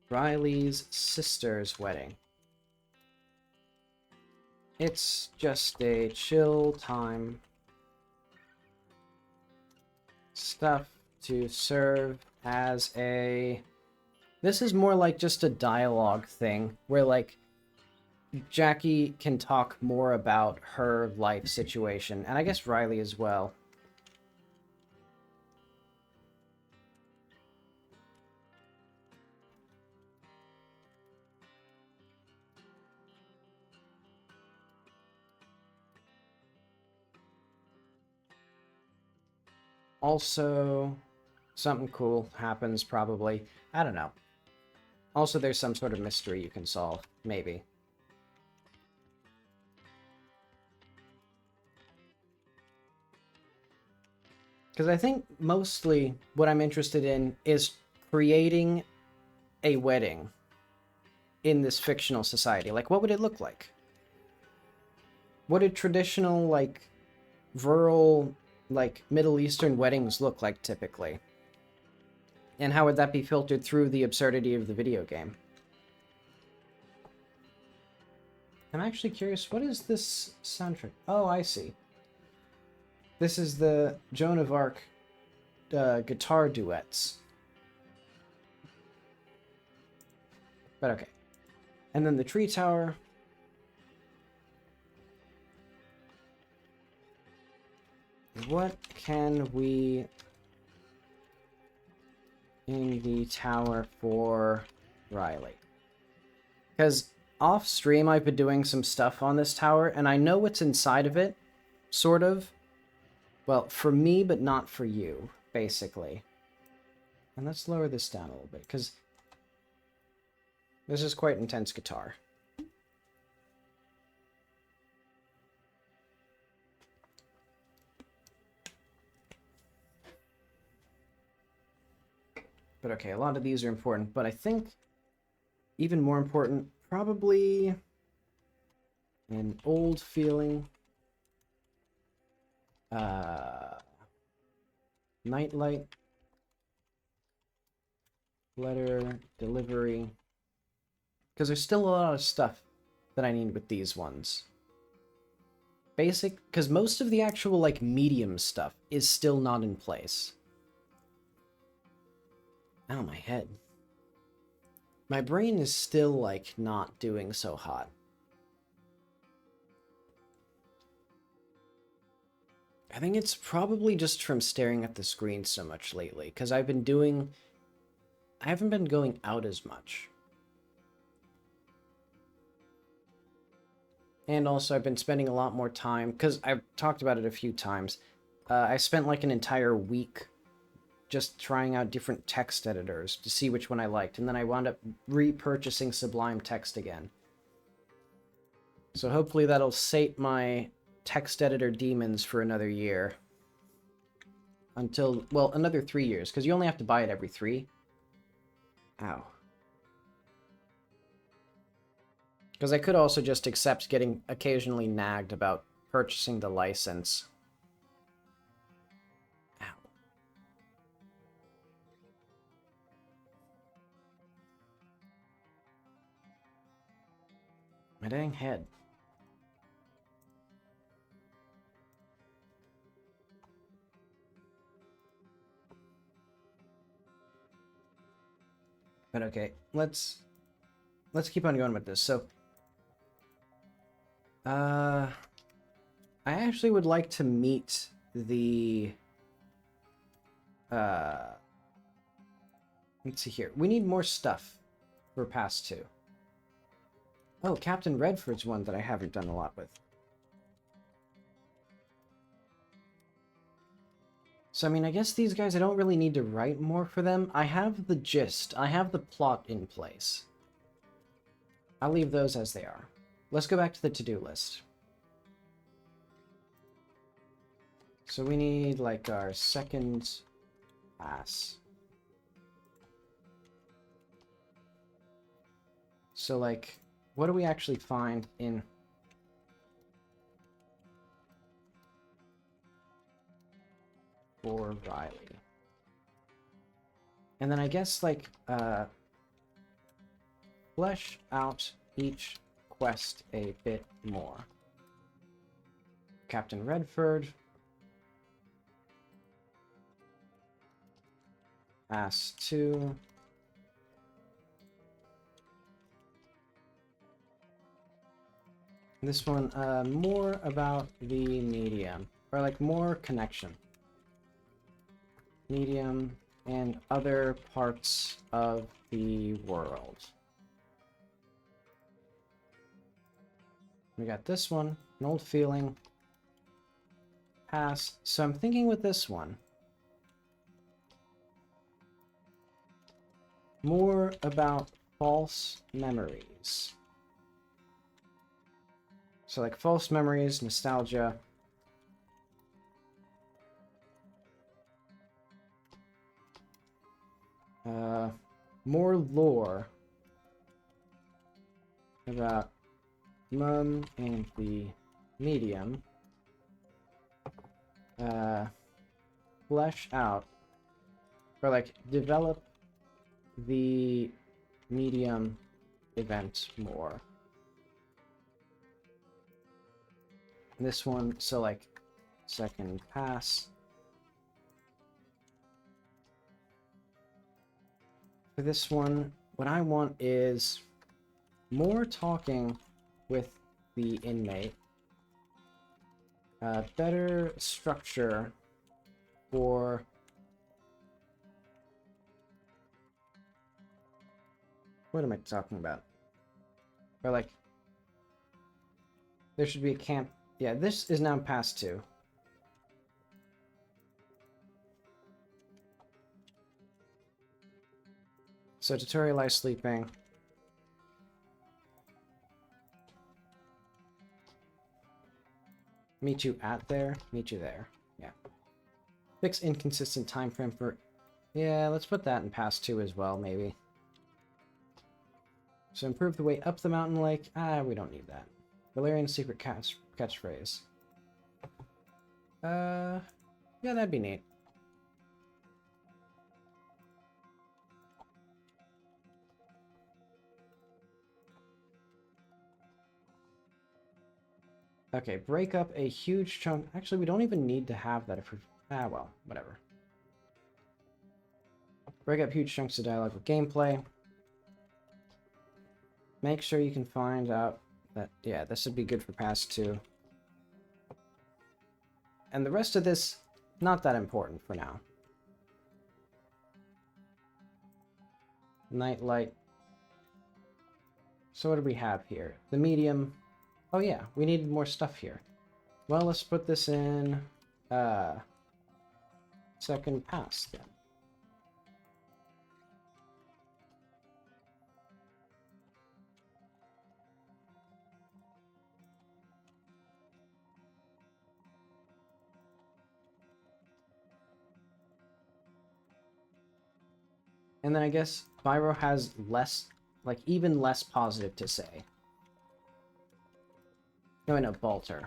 Riley's sister's wedding. It's just a chill time. Stuff to serve as a... This is more like just a dialogue thing, where, like, Jackie can talk more about her life situation, and I guess Riley as well. Also, something cool happens, probably. I don't know. Also, there's some sort of mystery you can solve, maybe. Because I think mostly what I'm interested in is creating a wedding in this fictional society. Like, what would it look like? What did traditional, like, rural, like, Middle Eastern weddings look like typically? And how would that be filtered through the absurdity of the video game? I'm actually curious, what is this soundtrack? Oh, I see. This is the Joan of Arc guitar duets. But okay. And then the tree tower. What can we in the tower for Riley? Because off stream I've been doing some stuff on this tower, and I know what's inside of it, sort of. Well, for me, but not for you, basically. And let's lower this down a little bit, because this is quite intense guitar. But okay, a lot of these are important, but I think even more important, probably an old feeling. Nightlight. Letter, delivery. Because there's still a lot of stuff that I need with these ones. Basic, because most of the actual, like, medium stuff is still not in place. Ow, my head. My brain is still, like, not doing so hot. I think it's probably just from staring at the screen so much lately, because I haven't been going out as much. And also I've been spending a lot more time, because I've talked about it a few times, I spent like an entire week just trying out different text editors to see which one I liked, and then I wound up repurchasing Sublime Text again. So hopefully that'll sate my text editor demons for another year. Until, well, another 3 years, because you only have to buy it every 3. Ow. Because I could also just accept getting occasionally nagged about purchasing the license. Ow. My dang head. But okay, let's keep on going with this. So, I actually would like to meet the, let's see here. We need more stuff for Pass 2. Oh, Captain Redford's one that I haven't done a lot with. So, I mean, I guess these guys, I don't really need to write more for them. I have the gist. I have the plot in place. I'll leave those as they are. Let's go back to the to-do list. So we need, like, our second pass. So, like, what do we actually find in... for Riley? And then I guess, like, flesh out each quest a bit more. Captain Redford. Pass 2. This one, more about the medium. Or, like, more connection. Medium and other parts of the world. We got this one, an old feeling. Pass. So I'm thinking with this one, more about false memories. So like false memories, nostalgia. More lore about Mum and the medium. Flesh out, or like develop the medium event more. This one, so like second pass. For this one, what I want is more talking with the inmate. Better structure for what am I talking about? Or like there should be a camp. Yeah, this is now past 2. So tutorialize sleeping. Meet you at there. Meet you there. Yeah. Fix inconsistent time frame for... Yeah, let's put that in past 2 as well, maybe. So improve the way up the mountain lake. We don't need that. Valerian's secret catchphrase. Yeah, that'd be neat. Okay, break up a huge chunk. Actually, we don't even need to have that if we... well, whatever. Break up huge chunks of dialogue with gameplay. Make sure you can find out that... Yeah, this would be good for past 2. And the rest of this, not that important for now. Nightlight. So what do we have here? The medium... Oh yeah, we need more stuff here. Well, let's put this in second pass then. And then I guess Byro has less, like even less positive to say. No, no, Balter.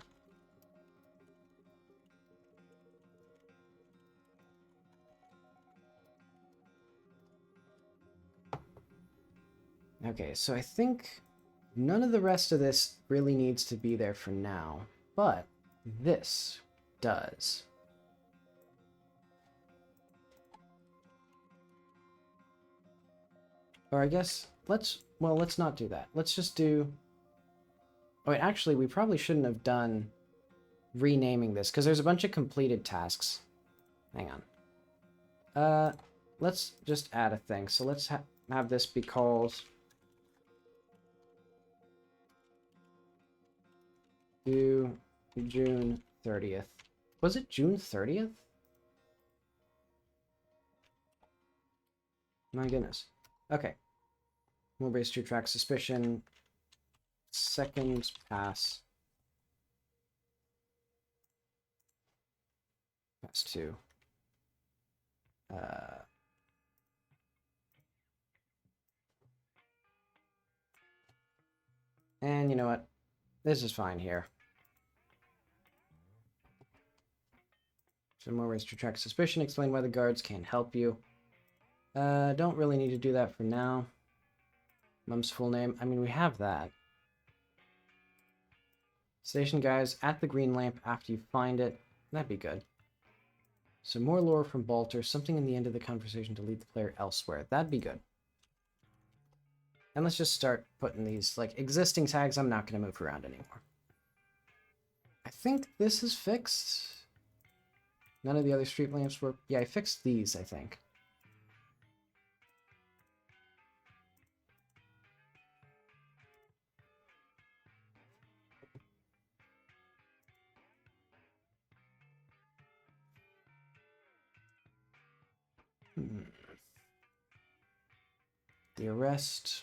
Okay, so I think none of the rest of this really needs to be there for now, but this does. Or I guess, let's not do that. Let's just do... Oh, wait, actually, we probably shouldn't have done renaming this, because there's a bunch of completed tasks. Hang on. Let's just add a thing. So let's have this be called... due June 30th. Was it June 30th? My goodness. Okay. More base 2 track suspicion. Second pass. Pass 2. And you know what? This is fine here. Some more ways to track suspicion. Explain why the guards can't help you. Don't really need to do that for now. Mum's full name. I mean, we have that. Station guys at the green lamp after you find it. That'd be good. Some more lore from Balter. Something in the end of the conversation to lead the player elsewhere. That'd be good. And let's just start putting these, like, existing tags I'm not going to move around anymore. I think this is fixed. None of the other street lamps were... Yeah, I fixed these, I think. the arrest.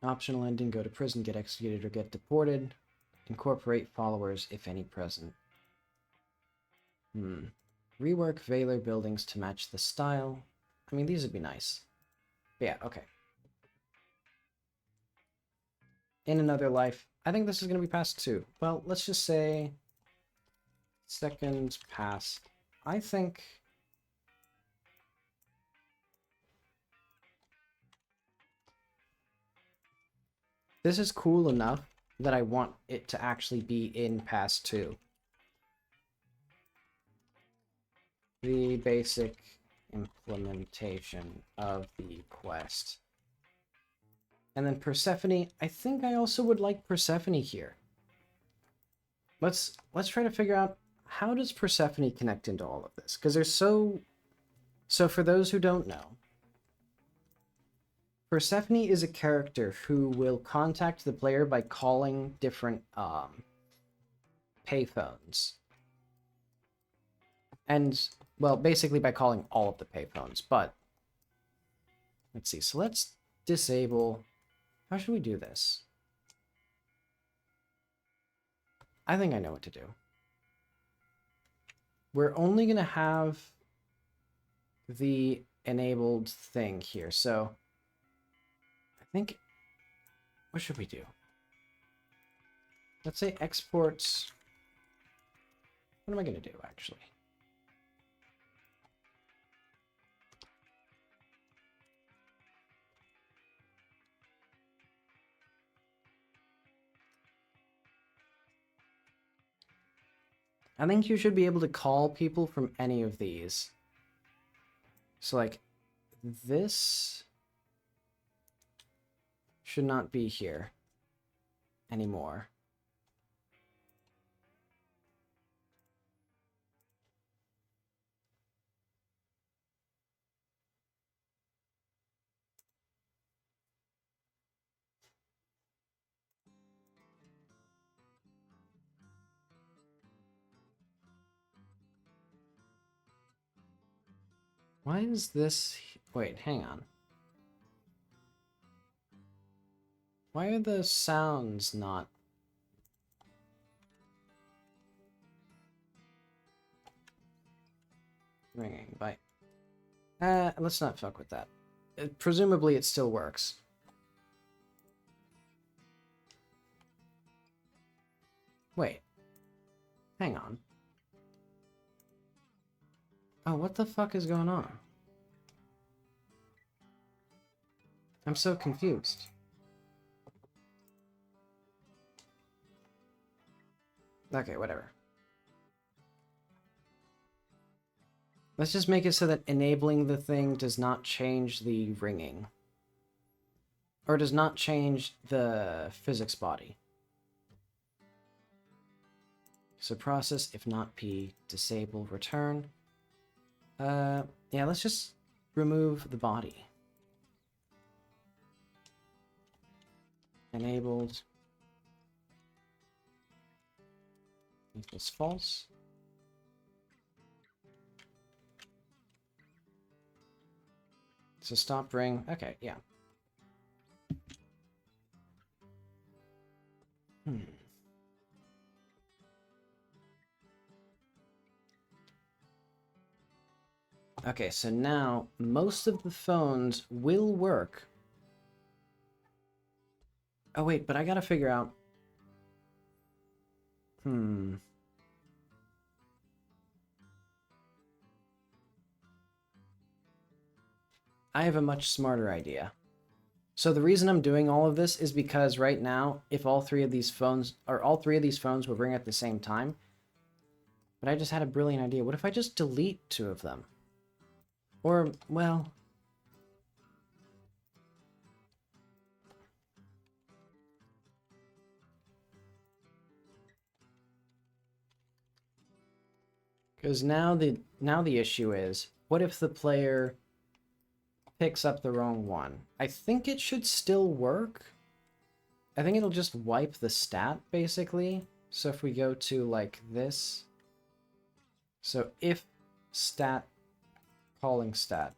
Optional ending, go to prison, get executed, or get deported. Incorporate followers, if any present. Rework Valor buildings to match the style. I mean, these would be nice. But yeah, okay. In another life, I think this is going to be past 2. Well, let's just say second past. I think this is cool enough that I want it to actually be in past 2. The basic implementation of the quest. And then Persephone, I think I also would like Persephone here. Let's try to figure out, how does Persephone connect into all of this? Because there's so for those who don't know, Persephone is a character who will contact the player by calling different payphones. And, well, basically by calling all of the payphones, but let's see. So let's disable. How should we do this? I think I know what to do. We're only going to have the enabled thing here, so I think, what should we do? Let's say exports. What am I going to do, actually? I think you should be able to call people from any of these. So, like, this should not be here anymore. Why is this... Wait, hang on. Why are the sounds not... ringing? Bye. Let's not fuck with that. Presumably it still works. Wait. Hang on. Oh, what the fuck is going on? I'm so confused. Okay, whatever. Let's just make it so that enabling the thing does not change the ringing. Or does not change the physics body. So process, if not P, disable, return. Yeah, let's just remove the body. Enabled. Equals false. So stop ring. Okay, yeah. Okay, so now most of the phones will work. Oh wait, but I gotta figure out... I have a much smarter idea. So the reason I'm doing all of this is because right now, if all three of these phones would ring at the same time, but I just had a brilliant idea. What if I just delete 2 of them? Or, well... Because now the issue is, what if the player picks up the wrong one? I think it should still work. I think it'll just wipe the stat, basically. So if we go to, like, this... So if stat, calling stat,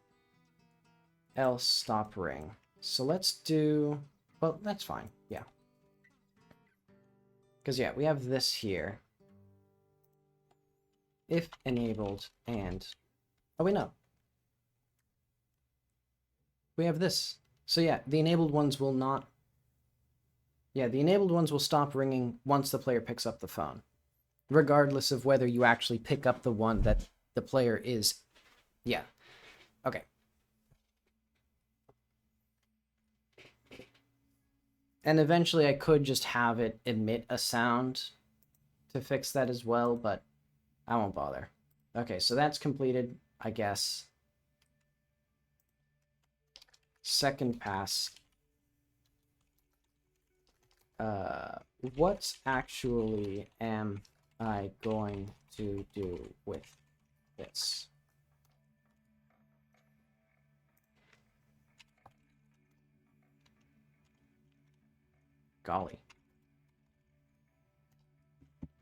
else stop ring. So let's do, well, that's fine, yeah. Because, yeah, we have this here. If enabled and, oh wait, no. We have this. So yeah, the enabled ones will not, yeah, the enabled ones will stop ringing once the player picks up the phone, regardless of whether you actually pick up the one that the player is, yeah. Okay. And eventually I could just have it emit a sound to fix that as well, but I won't bother. Okay, so that's completed, I guess. Second pass. What actually am I going to do with this? Golly.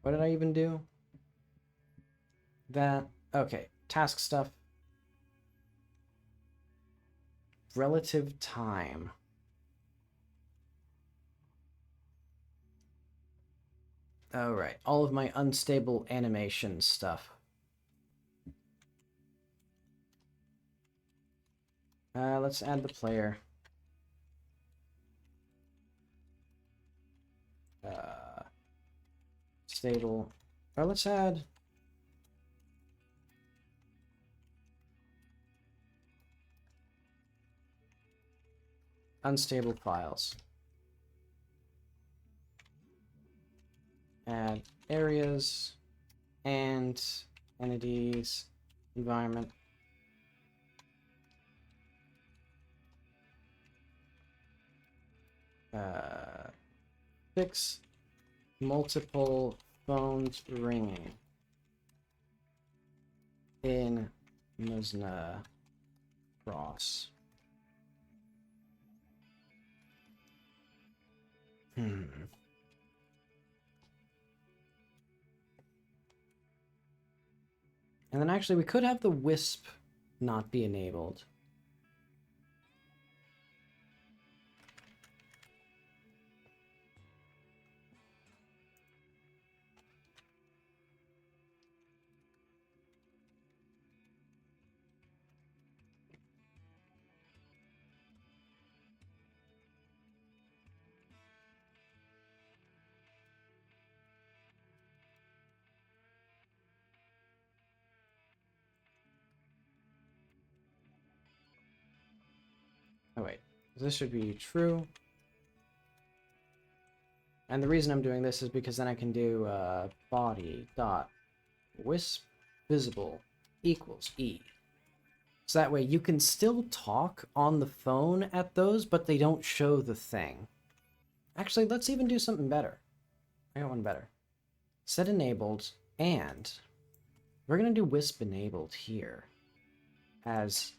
What did I even do? That, okay, task stuff. Relative time. Oh, right. All of my unstable animation stuff. Let's add the player. Stable. Or let's add... unstable files. Add areas and entities, environment. Fix multiple phones ringing in Muzna Cross. And then actually we could have the Wisp not be enabled. Oh wait, this should be true. And the reason I'm doing this is because then I can do body dot wisp visible equals E. So that way you can still talk on the phone at those, but they don't show the thing. Actually, let's even do something better. I got one better. Set enabled, and we're going to do wisp enabled here as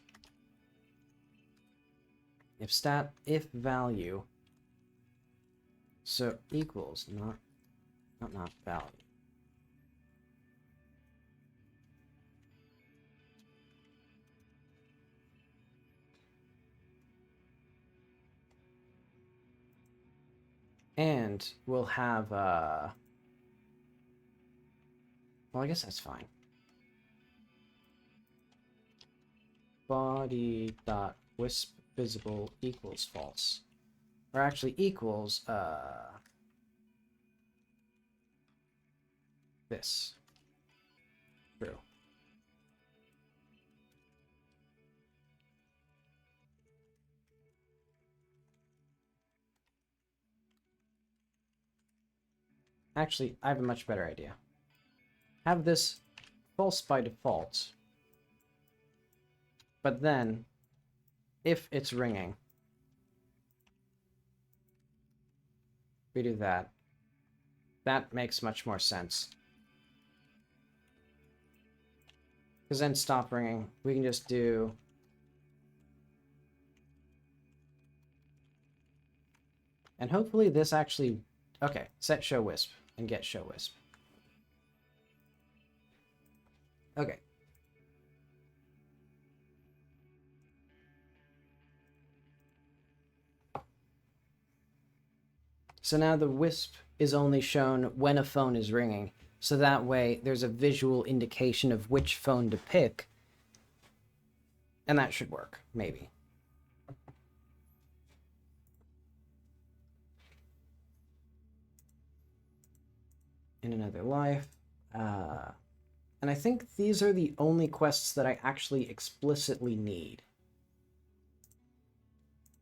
if stat if value, so equals not value. And we'll have well, I guess that's fine. Body dot wisp visible equals false, or actually equals this true. Actually, I have a much better idea. Have this false by default, but then if it's ringing, we do that. That makes much more sense. Because then stop ringing, we can just do and hopefully this actually, okay, set show wisp and get show wisp. Okay. So now the wisp is only shown when a phone is ringing. So that way there's a visual indication of which phone to pick. And that should work, maybe. In another life. And I think these are the only quests that I actually explicitly need.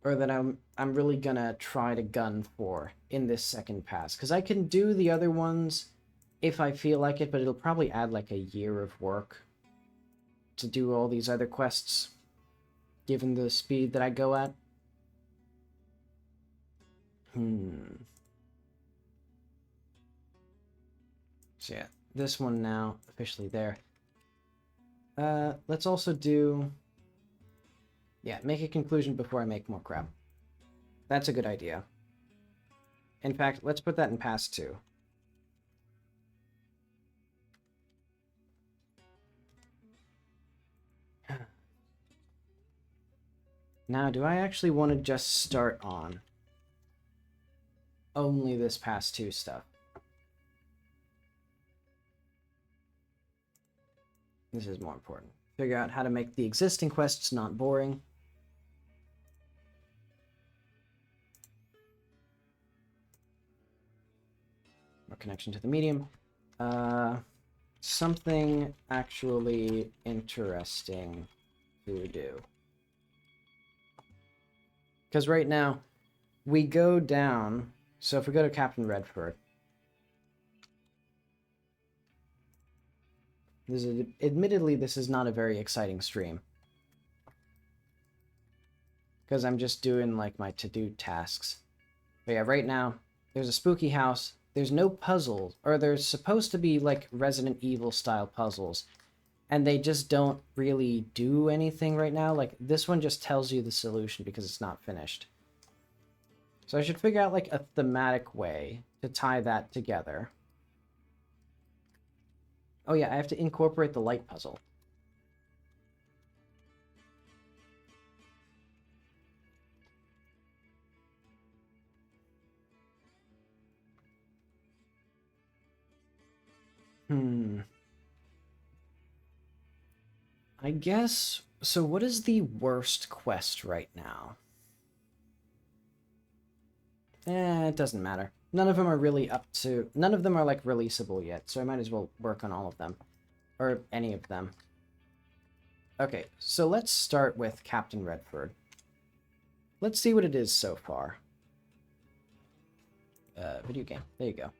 Or that I'm really gonna try to gun for in this second pass. Because I can do the other ones if I feel like it, but it'll probably add like a year of work to do all these other quests, given the speed that I go at. So yeah, this one now officially there. Let's also do... Yeah, make a conclusion before I make more crap. That's a good idea. In fact, let's put that in pass 2. Now, do I actually want to just start on only this pass 2 stuff? This is more important. Figure out how to make the existing quests not boring. More connection to the medium. Something actually interesting to do. Because right now, we go down... So if we go to Captain Redford... Admittedly, this is not a very exciting stream. Because I'm just doing, like, my to-do tasks. But yeah, right now, there's a spooky house. There's no puzzles. Or there's supposed to be, like, Resident Evil-style puzzles. And they just don't really do anything right now. Like, this one just tells you the solution because it's not finished. So I should figure out, like, a thematic way to tie that together. Oh yeah, I have to incorporate the light puzzle. I guess... So what is the worst quest right now? It doesn't matter. None of them are really up to... None of them are, like, releasable yet, so I might as well work on all of them. Or any of them. Okay, so let's start with Captain Redford. Let's see what it is so far. Video game. There you go.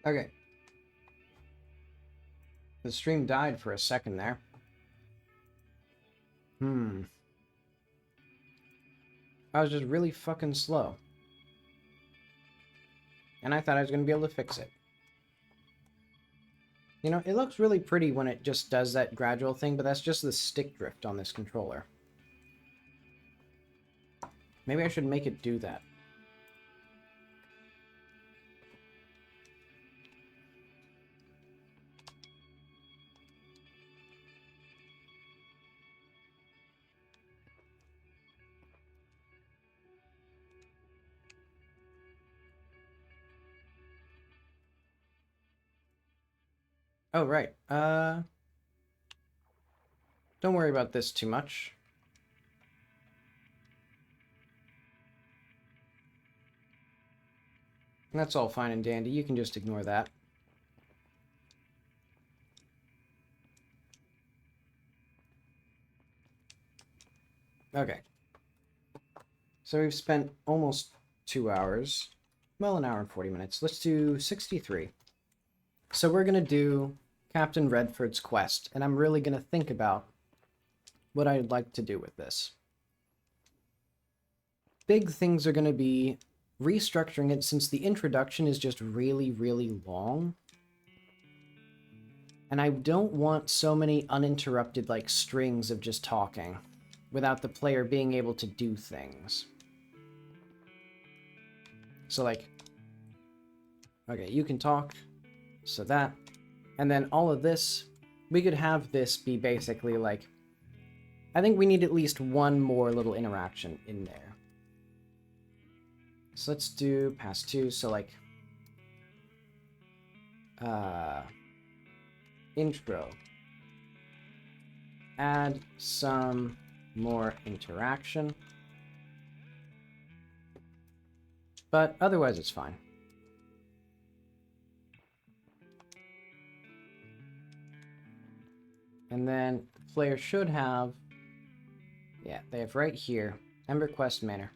Okay. The stream died for a second there. I was just really fucking slow. And I thought I was going to be able to fix it. You know, it looks really pretty when it just does that gradual thing, but that's just the stick drift on this controller. Maybe I should make it do that. Oh, right. Don't worry about this too much. That's all fine and dandy. You can just ignore that. Okay. So we've spent almost 2 hours. Well, an hour and 40 minutes. Let's do 63. So we're going to do Captain Redford's quest, and I'm really going to think about what I'd like to do with this. Big things are going to be restructuring it, since the introduction is just really, really long. And I don't want so many uninterrupted, like, strings of just talking without the player being able to do things. So, like, okay, you can talk, so that, and then all of this, we could have this be basically like, I think we need at least one more little interaction in there. So let's do past 2, so like, intro. Add some more interaction. But otherwise it's fine. And then the player should have, yeah, they have right here, Ember Quest Manor.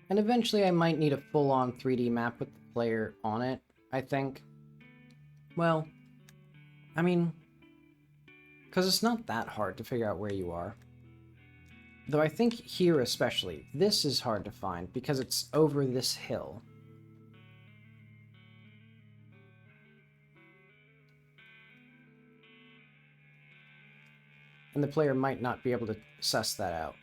And eventually I might need a full-on 3D map with the player on it, I think. Well, I mean, because it's not that hard to figure out where you are. Though I think here especially, this is hard to find because it's over this hill. And the player might not be able to suss that out.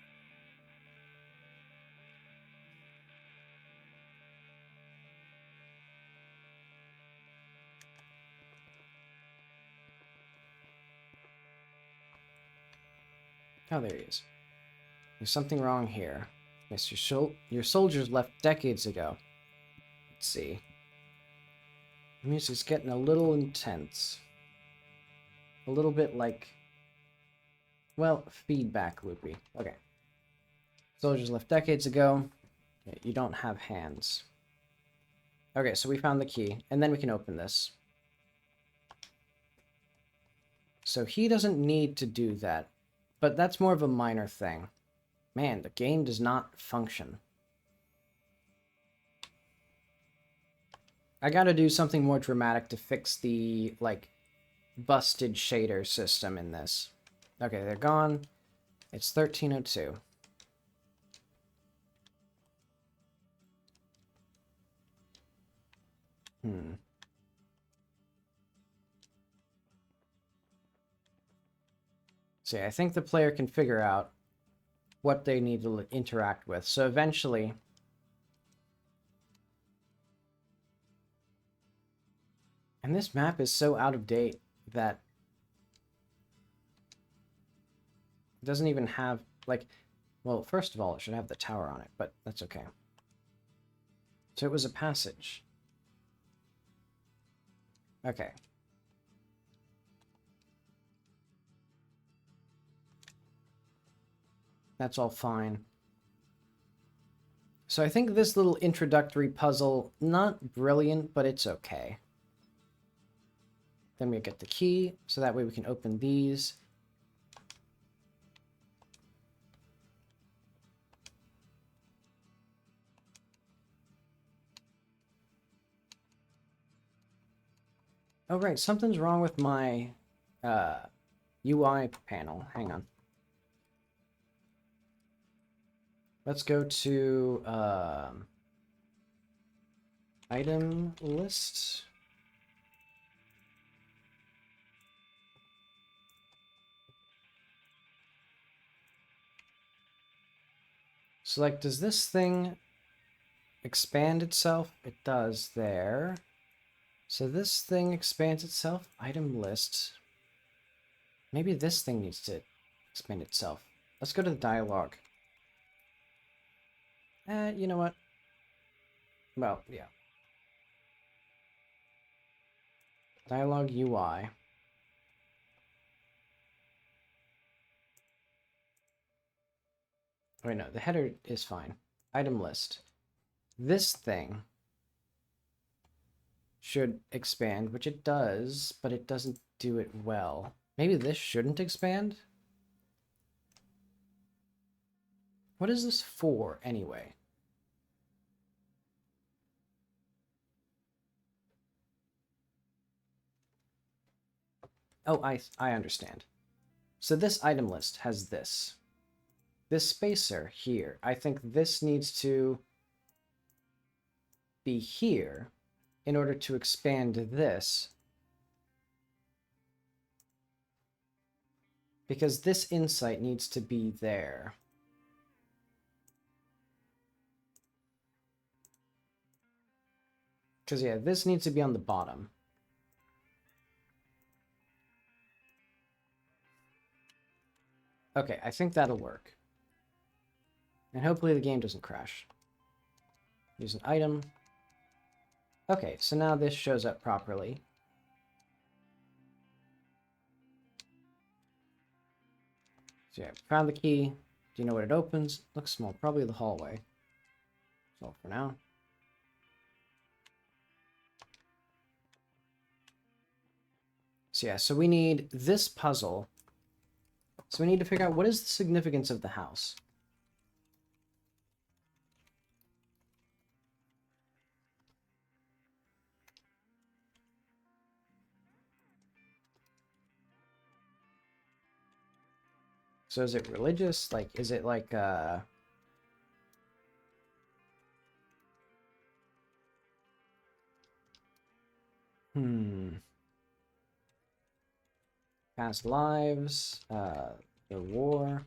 Oh, there he is. There's something wrong here. Yes, your soldiers left decades ago. Let's see. The music's getting a little intense. A little bit like, well, feedback loopy. Okay. Soldiers left decades ago. Okay, you don't have hands. Okay, so we found the key, and then we can open this. So he doesn't need to do that, but that's more of a minor thing. Man, the game does not function. I gotta do something more dramatic to fix the, like, busted shader system in this. Okay, they're gone. It's 1302. See, I think the player can figure out what they need to interact with. So eventually, and this map is so out of date that it doesn't even have, like, well, first of all, it should have the tower on it, but that's okay. So it was a passage. Okay. That's all fine. So I think this little introductory puzzle, not brilliant, but it's okay. Then we get the key, so that way we can open these. Oh, right, something's wrong with my UI panel. Hang on. Let's go to item list. So, like, does this thing expand itself? It does there. So this thing expands itself. Item list. Maybe this thing needs to expand itself. Let's go to the dialogue. You know what? Well, yeah. Dialogue UI. Wait, no, the header is fine. Item list. This thing should expand, which it does, but it doesn't do it well. Maybe this shouldn't expand? What is this for, anyway? Oh, I understand. So this item list has this. This spacer here. I think this needs to be here in order to expand this. Because this insight needs to be there. Because, yeah, this needs to be on the bottom. Okay, I think that'll work. And hopefully the game doesn't crash. Use an item. Okay, so now this shows up properly. So yeah, found the key. Do you know what it opens? Looks small, probably the hallway. That's all for now. So yeah, so we need this puzzle. So we need to figure out what is the significance of the house. So is it religious? Like, is it like, past lives, the war.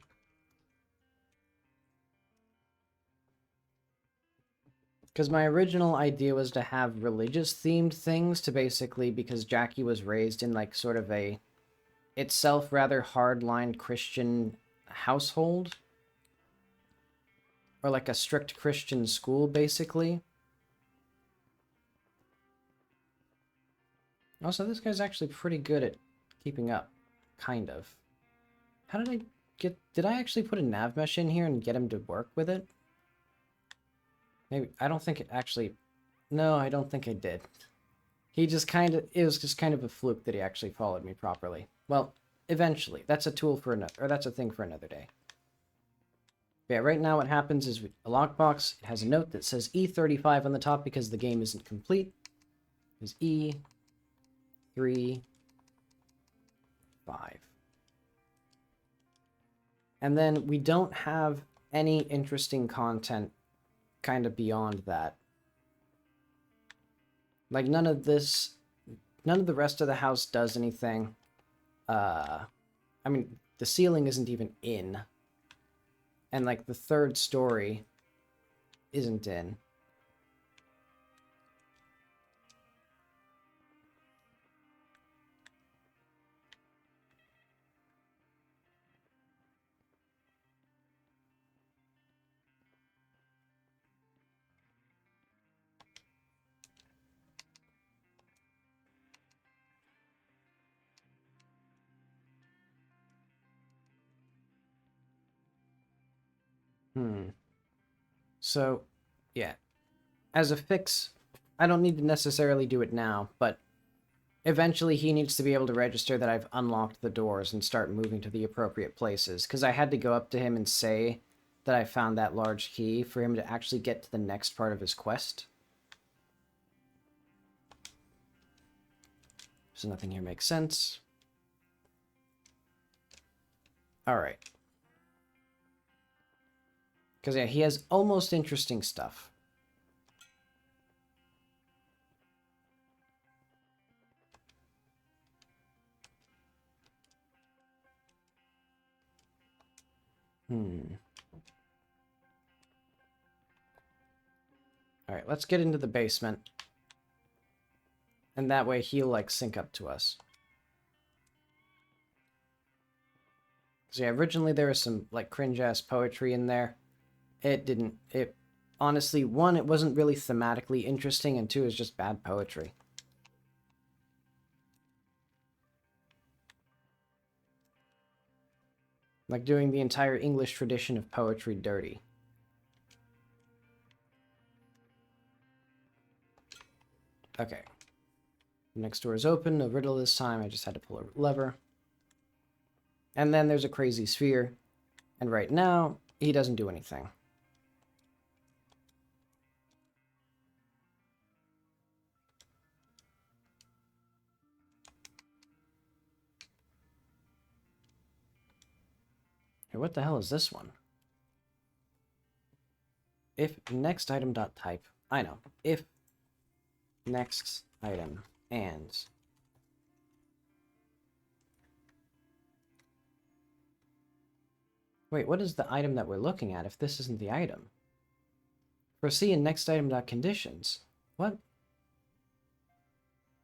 Because my original idea was to have religious-themed things to basically, because Jackie was raised in, like, sort of a itself rather hard-lined Christian household. Or like a strict Christian school, basically. Also, this guy's actually pretty good at keeping up. Kind of. How did I get... Did I actually put a nav mesh in here and get him to work with it? Maybe... I don't think it actually... No, I don't think I did. He just kind of... It was just kind of a fluke that he actually followed me properly. Well, eventually. That's a tool for another... Or that's a thing for another day. But yeah, right now what happens is a lockbox. It has a note that says E35 on the top because the game isn't complete. It's E35. And then we don't have any interesting content kind of beyond that. Like none of the rest of the house does anything. I mean, the ceiling isn't even in. And like the third story isn't in. So, yeah. As a fix, I don't need to necessarily do it now, but eventually he needs to be able to register that I've unlocked the doors and start moving to the appropriate places, because I had to go up to him and say that I found that large key for him to actually get to the next part of his quest. So nothing here makes sense. Alright. Because, yeah, he has almost interesting stuff. Alright, let's get into the basement. And that way he'll, like, sync up to us. So, yeah, originally there was some, like, cringe-ass poetry in there. It honestly, one, it wasn't really thematically interesting, and two, it's just bad poetry. Like doing the entire English tradition of poetry dirty. Okay. Next door is open. No riddle this time. I just had to pull a lever. And then there's a crazy sphere. And right now, he doesn't do anything. Hey, what the hell is this one? If next item dot type. I know. If next item and wait, what is the item that we're looking at if this isn't the item? Proceed in next item dot conditions. What?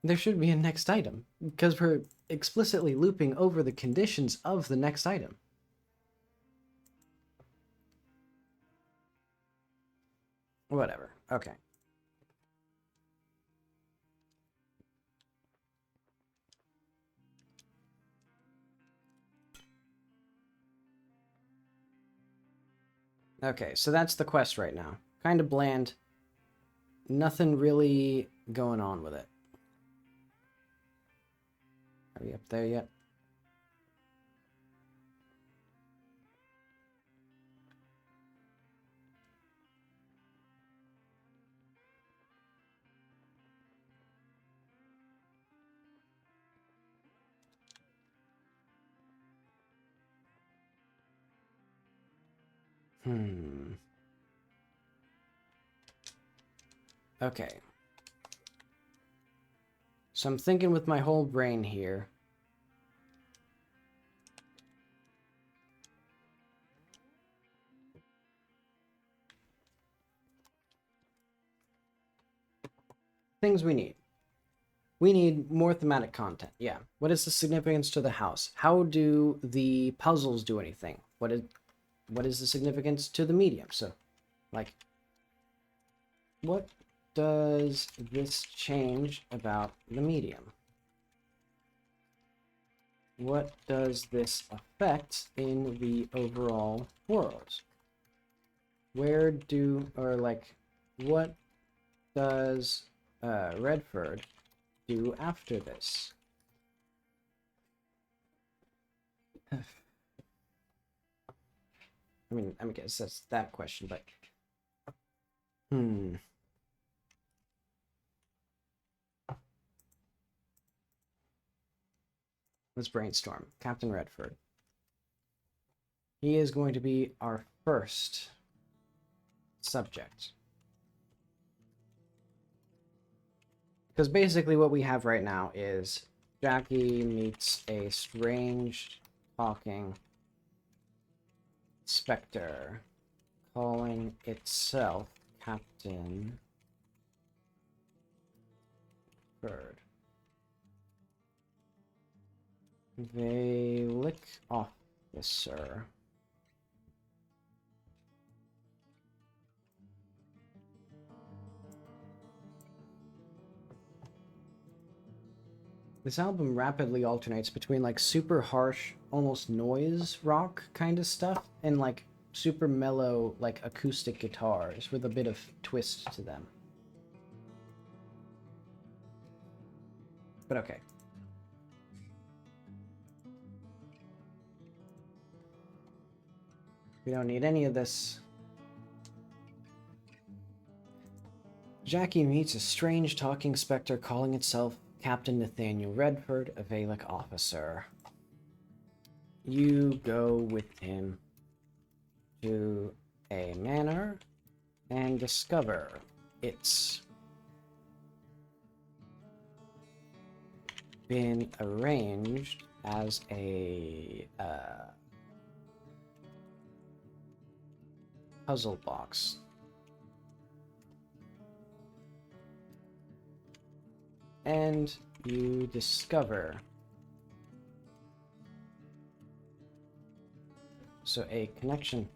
There should be a next item because we're explicitly looping over the conditions of the next item. Whatever. Okay. Okay, so that's the quest right now. Kind of bland. Nothing really going on with it. Are we up there yet? Okay. So I'm thinking with my whole brain here. Things we need. We need more thematic content. Yeah. What is the significance to the house? How do the puzzles do anything? What is the significance to the medium? So, like, what does this change about the medium? What does this affect in the overall world? Where do, or like, what does Redford do after this? I guess that's that question, but let's brainstorm. Captain Redford. He is going to be our first subject. Because basically what we have right now is Jackie meets a strange talking specter calling itself Captain Bird. Valic officer. This album rapidly alternates between like super harsh, almost noise rock kind of stuff and like super mellow, like acoustic guitars with a bit of twist to them. But okay. We don't need any of this. Jackie meets a strange talking specter calling itself Captain Nathaniel Redford, a Valic officer. You go with him to a manor and discover it's been arranged as a puzzle box. And you discover a connection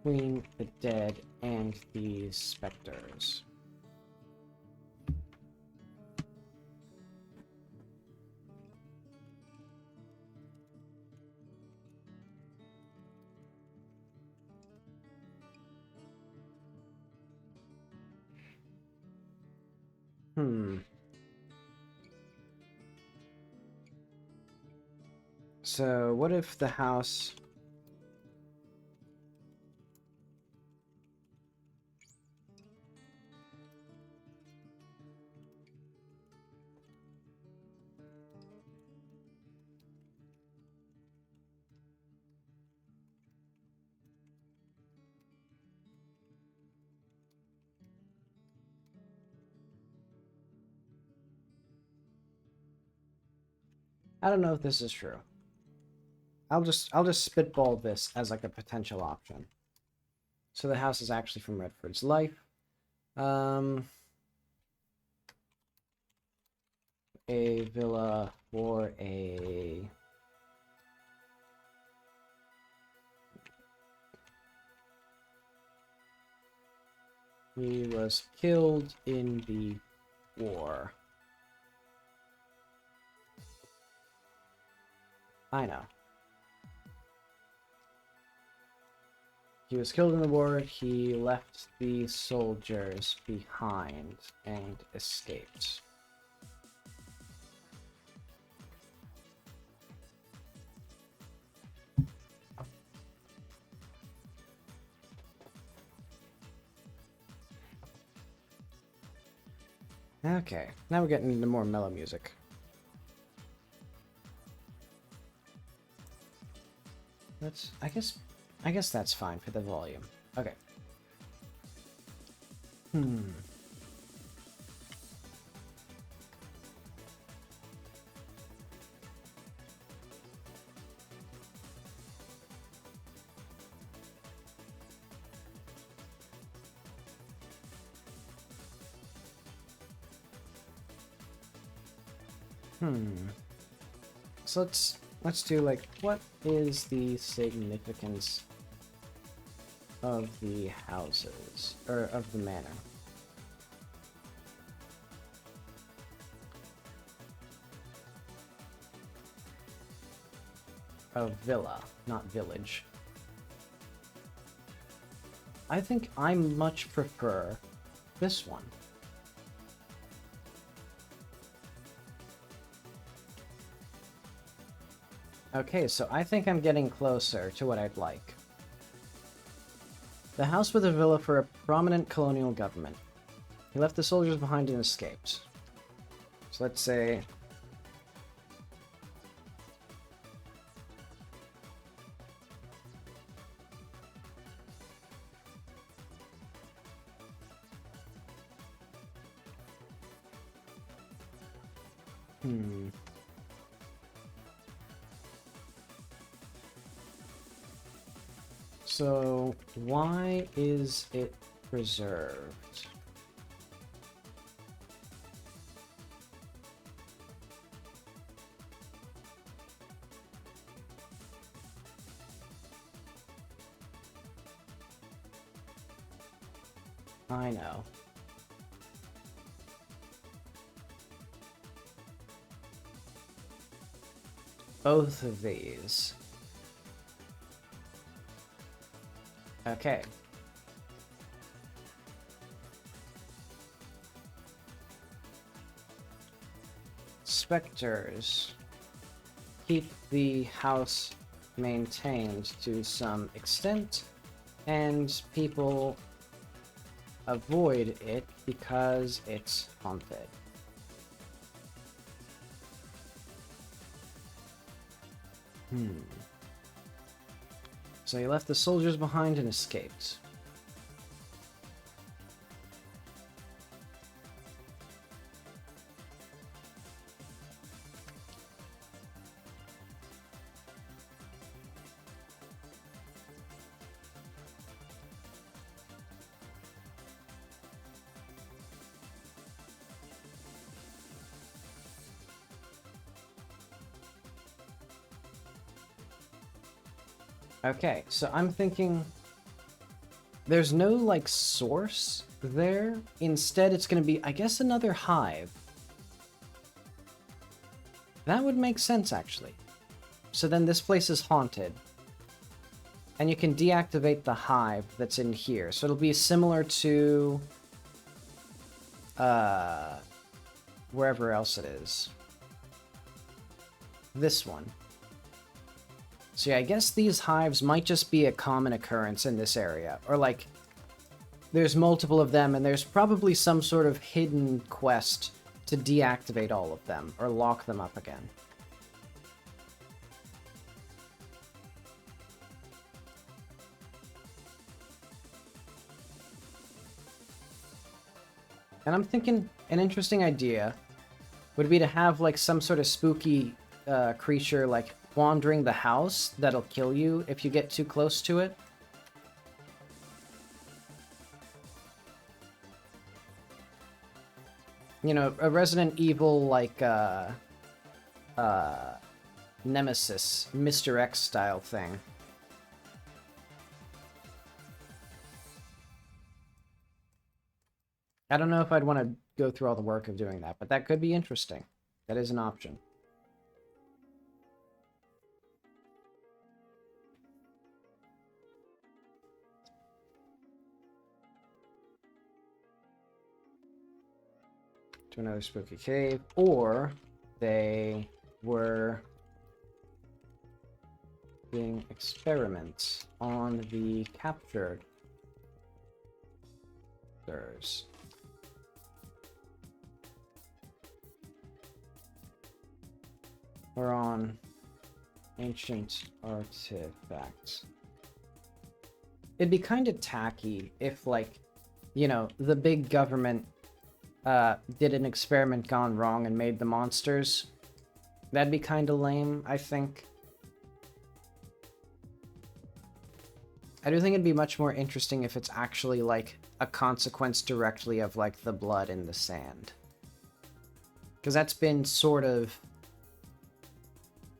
between the dead and these specters. So, what if the house... I don't know if this is true. I'll just spitball this as like a potential option. So the house is actually from Redford's life. A villa for a... He was killed in the war. I know. He was killed in the war. He left the soldiers behind and escaped. Okay, now we're getting into more mellow music. That's, I guess that's fine for the volume. Okay. So let's do like, what is the significance of the houses, or of the manor? A villa, not village. I think I much prefer this one. Okay, so I think I'm getting closer to what I'd like. The house with a villa for a prominent colonial government. He left the soldiers behind and escaped. So let's say... So, why is it preserved? I know. Both of these. Okay. Specters keep the house maintained to some extent, and people avoid it because it's haunted. So he left the soldiers behind and escaped. Okay, so I'm thinking there's no, like, source there. Instead, it's going to be, I guess, another hive. That would make sense, actually. So then this place is haunted. And you can deactivate the hive that's in here. So it'll be similar to wherever else it is. This one. So yeah, I guess these hives might just be a common occurrence in this area. Or like, there's multiple of them and there's probably some sort of hidden quest to deactivate all of them or lock them up again. And I'm thinking an interesting idea would be to have like some sort of spooky creature like wandering the house that'll kill you if you get too close to it. You know, a Resident Evil like Nemesis, Mr. X style thing. I don't know if I'd want to go through all the work of doing that, but that could be interesting. That is an option. To another spooky cave, or they were doing experiments on the captured others. Or on ancient artifacts. It'd be kind of tacky if, like, you know, the big government did an experiment gone wrong and made the monsters. That'd be kind of lame, I think. I do think it'd be much more interesting if it's actually, like, a consequence directly of, like, the blood in the sand. Because that's been sort of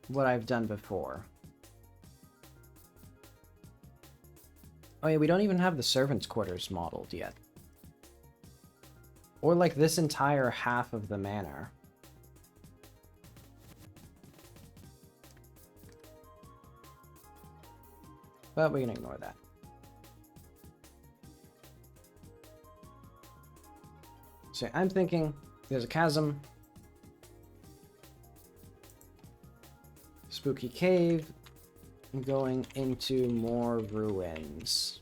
what I've done before. Oh yeah, we don't even have the servants' quarters modeled yet. Or like this entire half of the manor. But we can ignore that. So I'm thinking there's a chasm. Spooky cave, going into more ruins,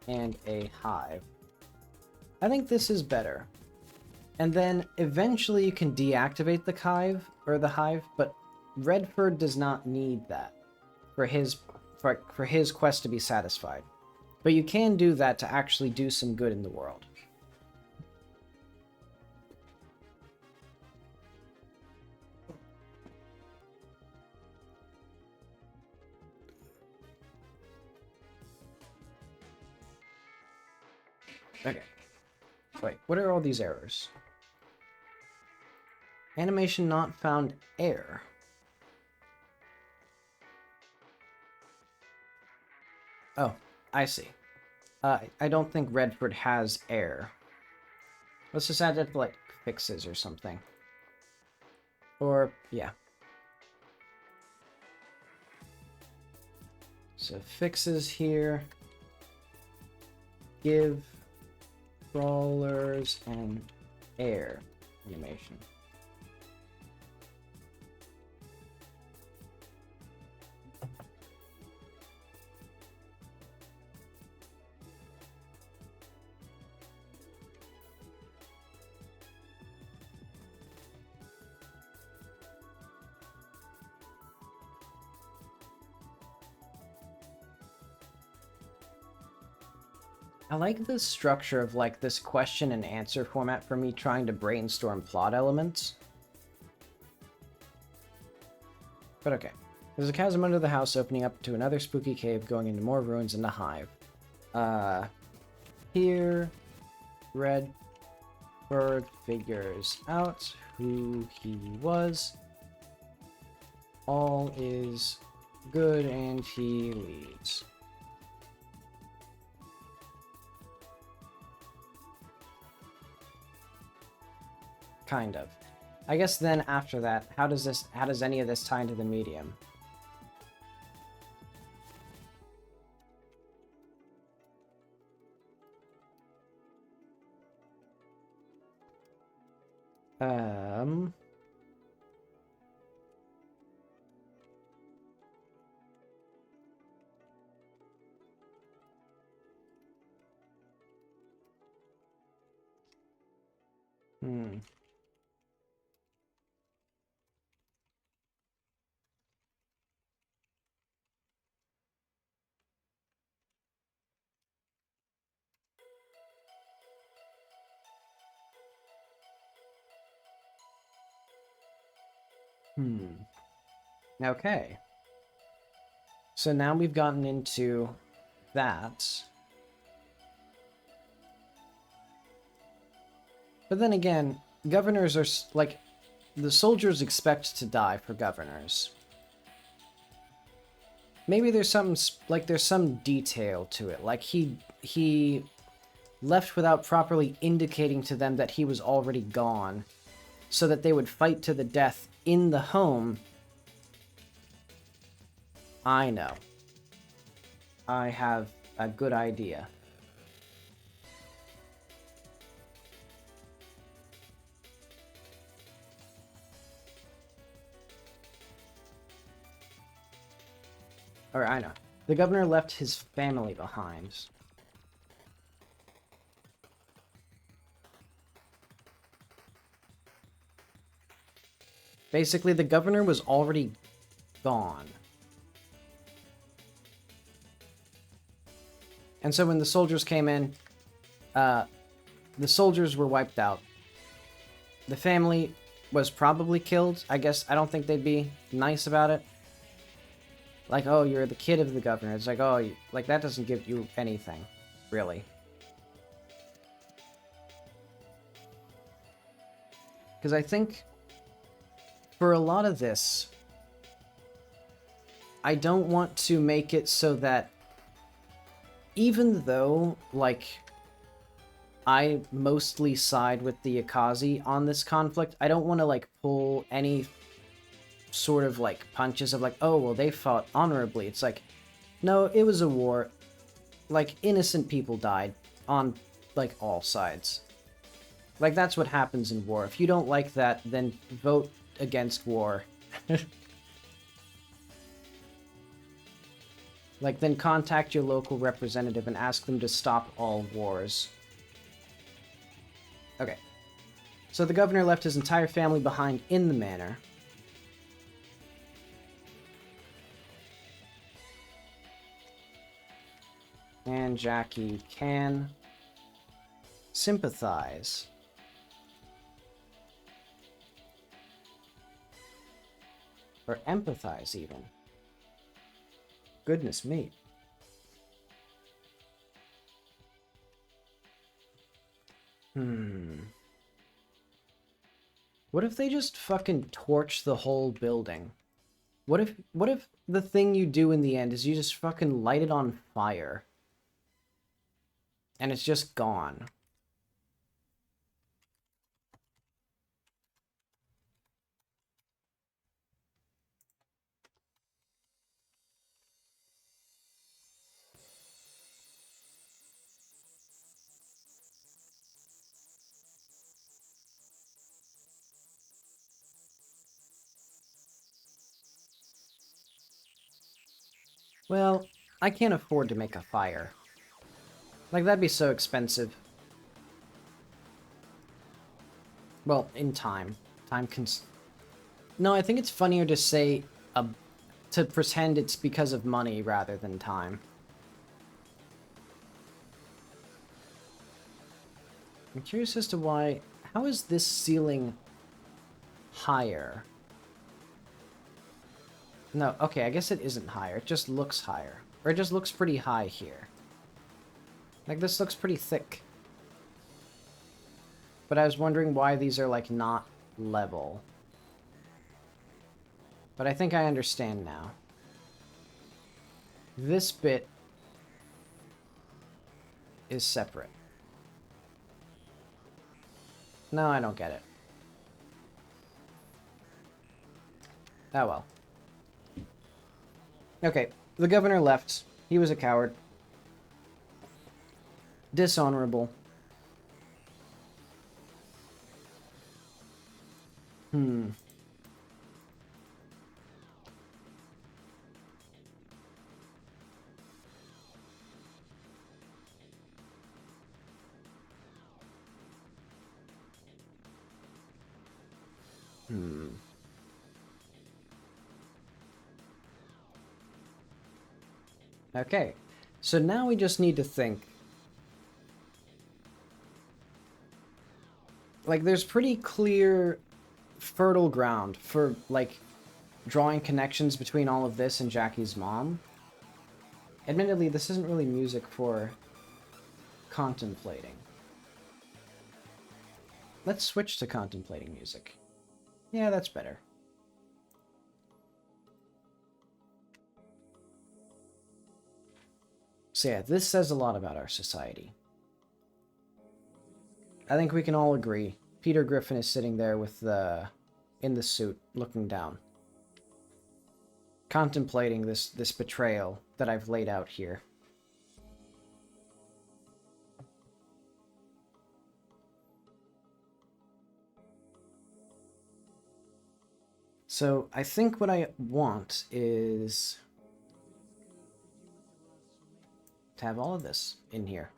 and a hive. I think this is better. And then eventually you can deactivate the hive, but Redford does not need that for his quest to be satisfied. But you can do that to actually do some good in the world. Okay. Wait, what are all these errors? Animation not found error. Oh, I see. I don't think Redford has air. Let's just add that to, like, fixes or something. Or, yeah. So, fixes here. Give crawlers and air animation. I like the structure of, like, this question and answer format for me trying to brainstorm plot elements. But okay. There's a chasm under the house opening up to another spooky cave going into more ruins and a hive. Here, Redford figures out who he was. All is good and he leaves. Kind of. I guess then after that, how does any of this tie into the medium? Um... Hmm. Okay. So now we've gotten into that. But then again, governors are like, the soldiers expect to die for governors. Maybe there's something like there's some detail to it. Like he left without properly indicating to them that he was already gone, so that they would fight to the death in the home. I know. I have a good idea. Or I know. The governor left his family behind. Basically, the governor was already gone. And so when the soldiers came in, the soldiers were wiped out. The family was probably killed. I guess I don't think they'd be nice about it. Like, oh, you're the kid of the governor. It's like, oh, like that doesn't give you anything, really. Because I think for a lot of this, I don't want to make it so that even though, like, I mostly side with the Akazi on this conflict, I don't want to, like, pull any sort of, like, punches of, like, oh, well, they fought honorably. It's like, no, it was a war. Like, innocent people died on, like, all sides. Like, that's what happens in war. If you don't like that, then vote against war. Like, then contact your local representative and ask them to stop all wars. Okay. So the governor left his entire family behind in the manor. And Jackie can sympathize. Or empathize, even. Goodness me. What if they just fucking torch the whole building? What if the thing you do in the end is you just fucking light it on fire? And it's just gone. Well, I can't afford to make a fire. Like, that'd be so expensive. Well, in time. No, I think it's funnier to say, to pretend it's because of money rather than time. I'm curious as to why... How is this ceiling higher? No, okay, I guess it isn't higher. It just looks higher. Or it just looks pretty high here. Like, this looks pretty thick. But I was wondering why these are, like, not level. But I think I understand now. This bit is separate. No, I don't get it. Oh well. Okay, the governor left. He was a coward. Dishonorable. Hmm. Hmm. Okay. So now we just need to think. Like, there's pretty clear fertile ground for, like, drawing connections between all of this and Jackie's mom. Admittedly, this isn't really music for contemplating. Let's switch to contemplating music. Yeah, that's better. So yeah, this says a lot about our society. I think we can all agree. Peter Griffin is sitting there with in the suit, looking down. Contemplating this betrayal that I've laid out here. So I think what I want is to have all of this in here.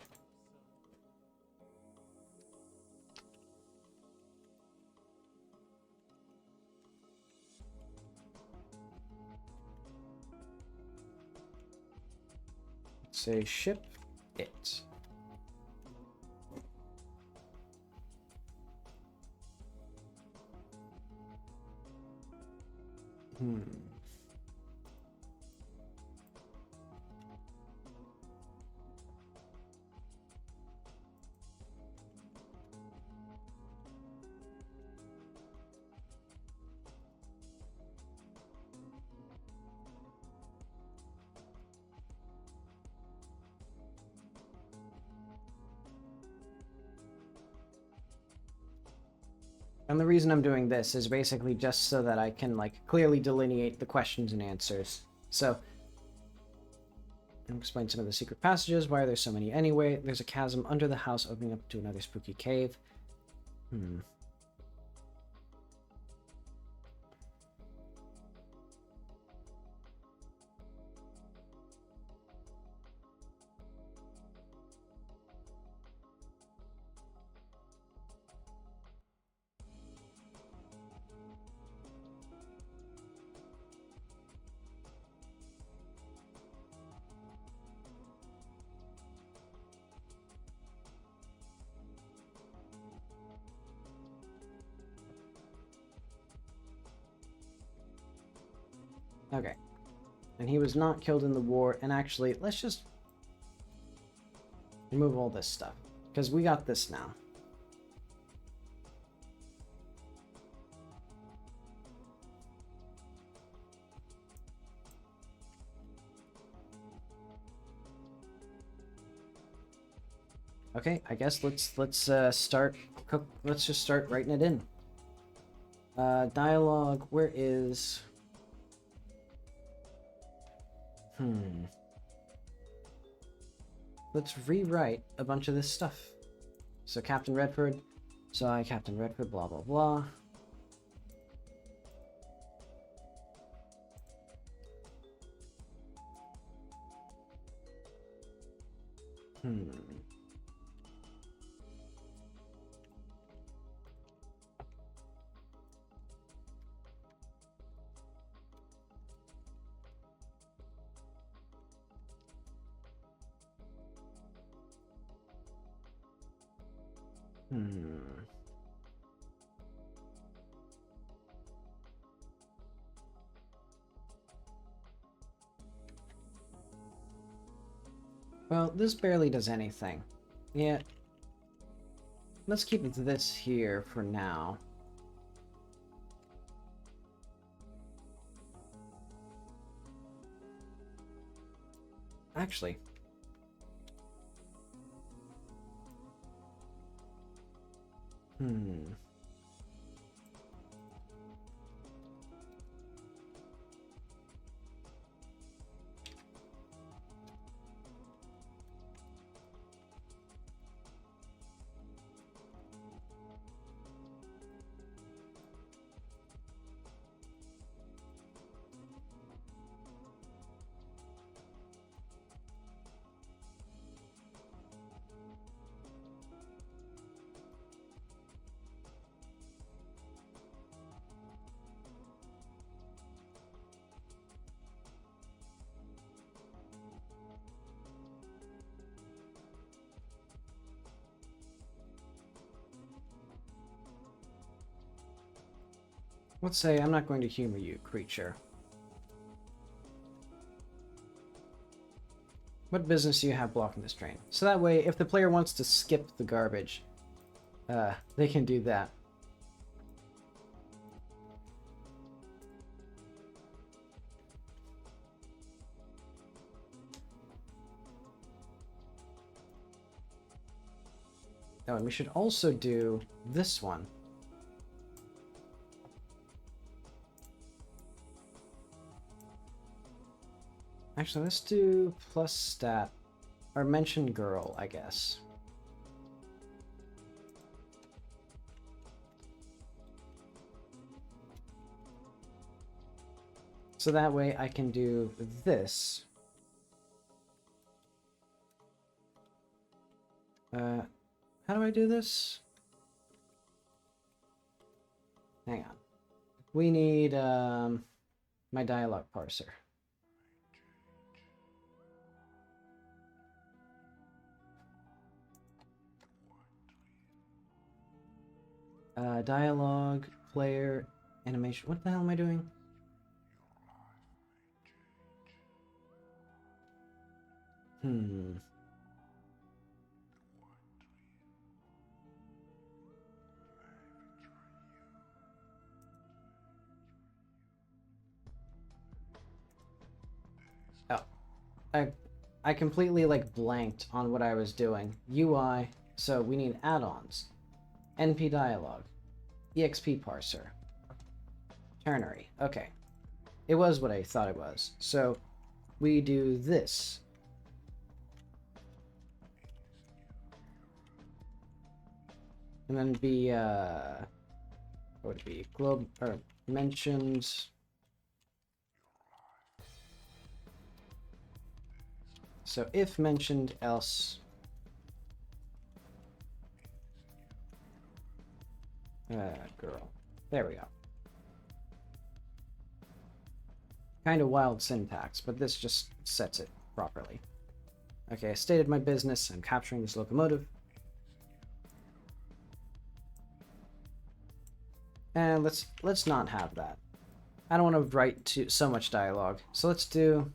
Say ship it. And the reason I'm doing this is basically just so that I can, like, clearly delineate the questions and answers. So, I'll explain some of the secret passages. Why are there so many anyway? There's a chasm under the house opening up to another spooky cave. Okay. And he was not killed in the war. And actually, let's just remove all this stuff. Because we got this now. Okay, I guess let's start. Let's just start writing it in. Dialogue. Where is? Let's rewrite a bunch of this stuff. So Captain Redford. So I, Captain Redford. Blah blah blah. Well, this barely does anything. Yeah. Let's keep this here for now. Actually. Let's say I'm not going to humor you, creature. What business do you have blocking this drain? So that way, if the player wants to skip the garbage, they can do that. Oh, and we should also do this one. Actually, let's do plus stat, or mention girl, I guess. So that way I can do this. How do I do this? Hang on. We need my dialogue parser. Dialogue, player, animation. What the hell am I doing? Oh. I completely like blanked on what I was doing. UI, so we need add-ons. NP dialogue. EXP parser. Ternary. Okay. It was what I thought it was. So we do this. And then be what would it be? Globe or mentioned. So if mentioned, else. Girl. There we go. Kind of wild syntax, but this just sets it properly. Okay, I stated my business. I'm capturing this locomotive. And let's not have that. I don't want to write so much dialogue. So let's do.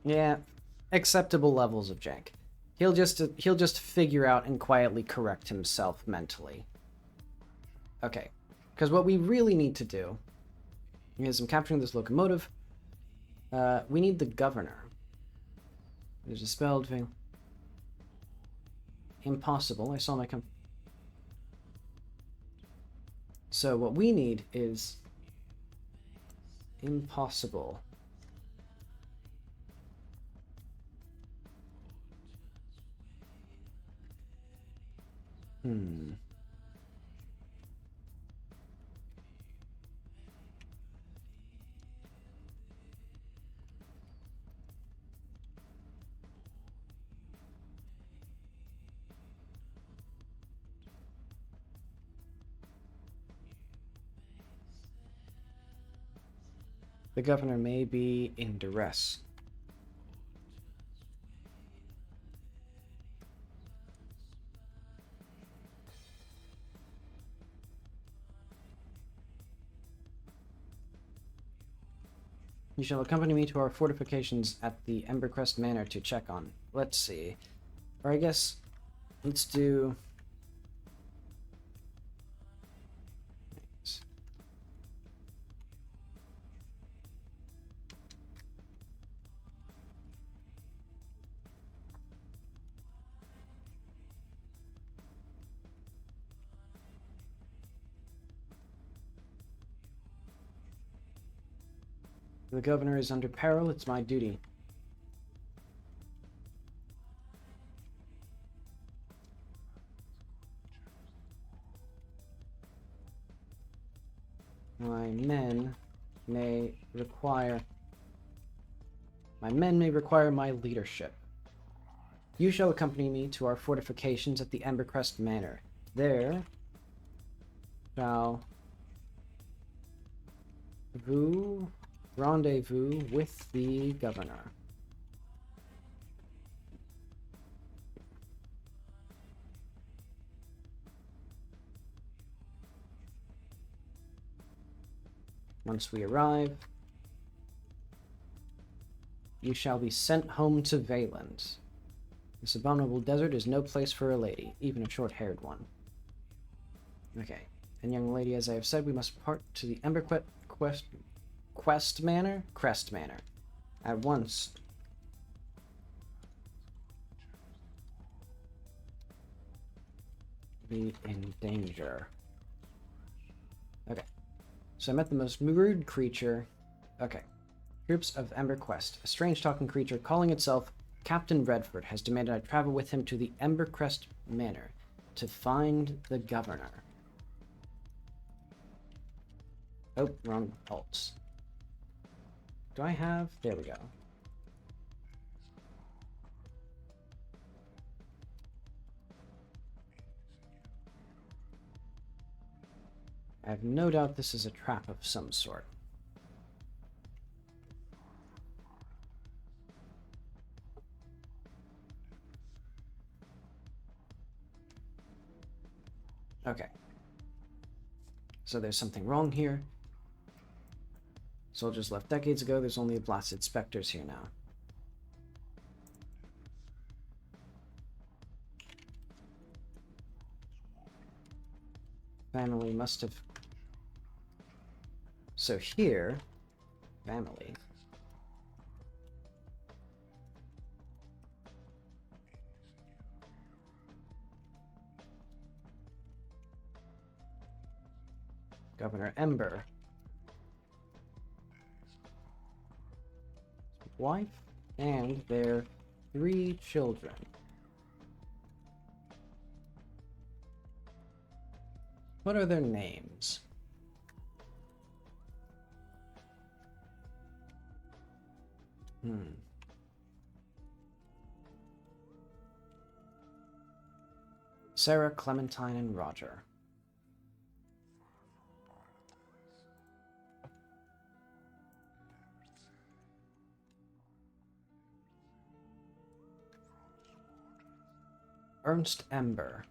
Yeah, acceptable levels of jank. He'll just figure out and quietly correct himself mentally. Okay, because what we really need to do is I'm capturing this locomotive. We need the governor. There's a spelled thing. Impossible. I saw my So what we need is impossible. The governor may be in duress. You shall accompany me to our fortifications at the Embercrest Manor to check on. Let's see. Or I guess, let's do... The governor is under peril. It's my duty. My men may require my leadership. You shall accompany me to our fortifications at the Embercrest Manor. There shall rendezvous with the governor. Once we arrive, you shall be sent home to Vayland. This abominable desert is no place for a lady, even a short-haired one. Okay. And young lady, as I have said, we must part to the Crest Manor at once. Be in danger. Okay. So I met the most rude creature. Okay. Troops of Embercrest. A strange talking creature calling itself Captain Redford has demanded I travel with him to the Embercrest Manor to find the governor. Oh, wrong alts. Do I have? There we go. I have no doubt this is a trap of some sort. Okay. So there's something wrong here. Soldiers left decades ago. There's only blasted specters here now. Family must have... So here... Family... Governor Ember. Wife and their 3 children. What are their names? Sarah, Clementine, and Roger. Ernst Ember.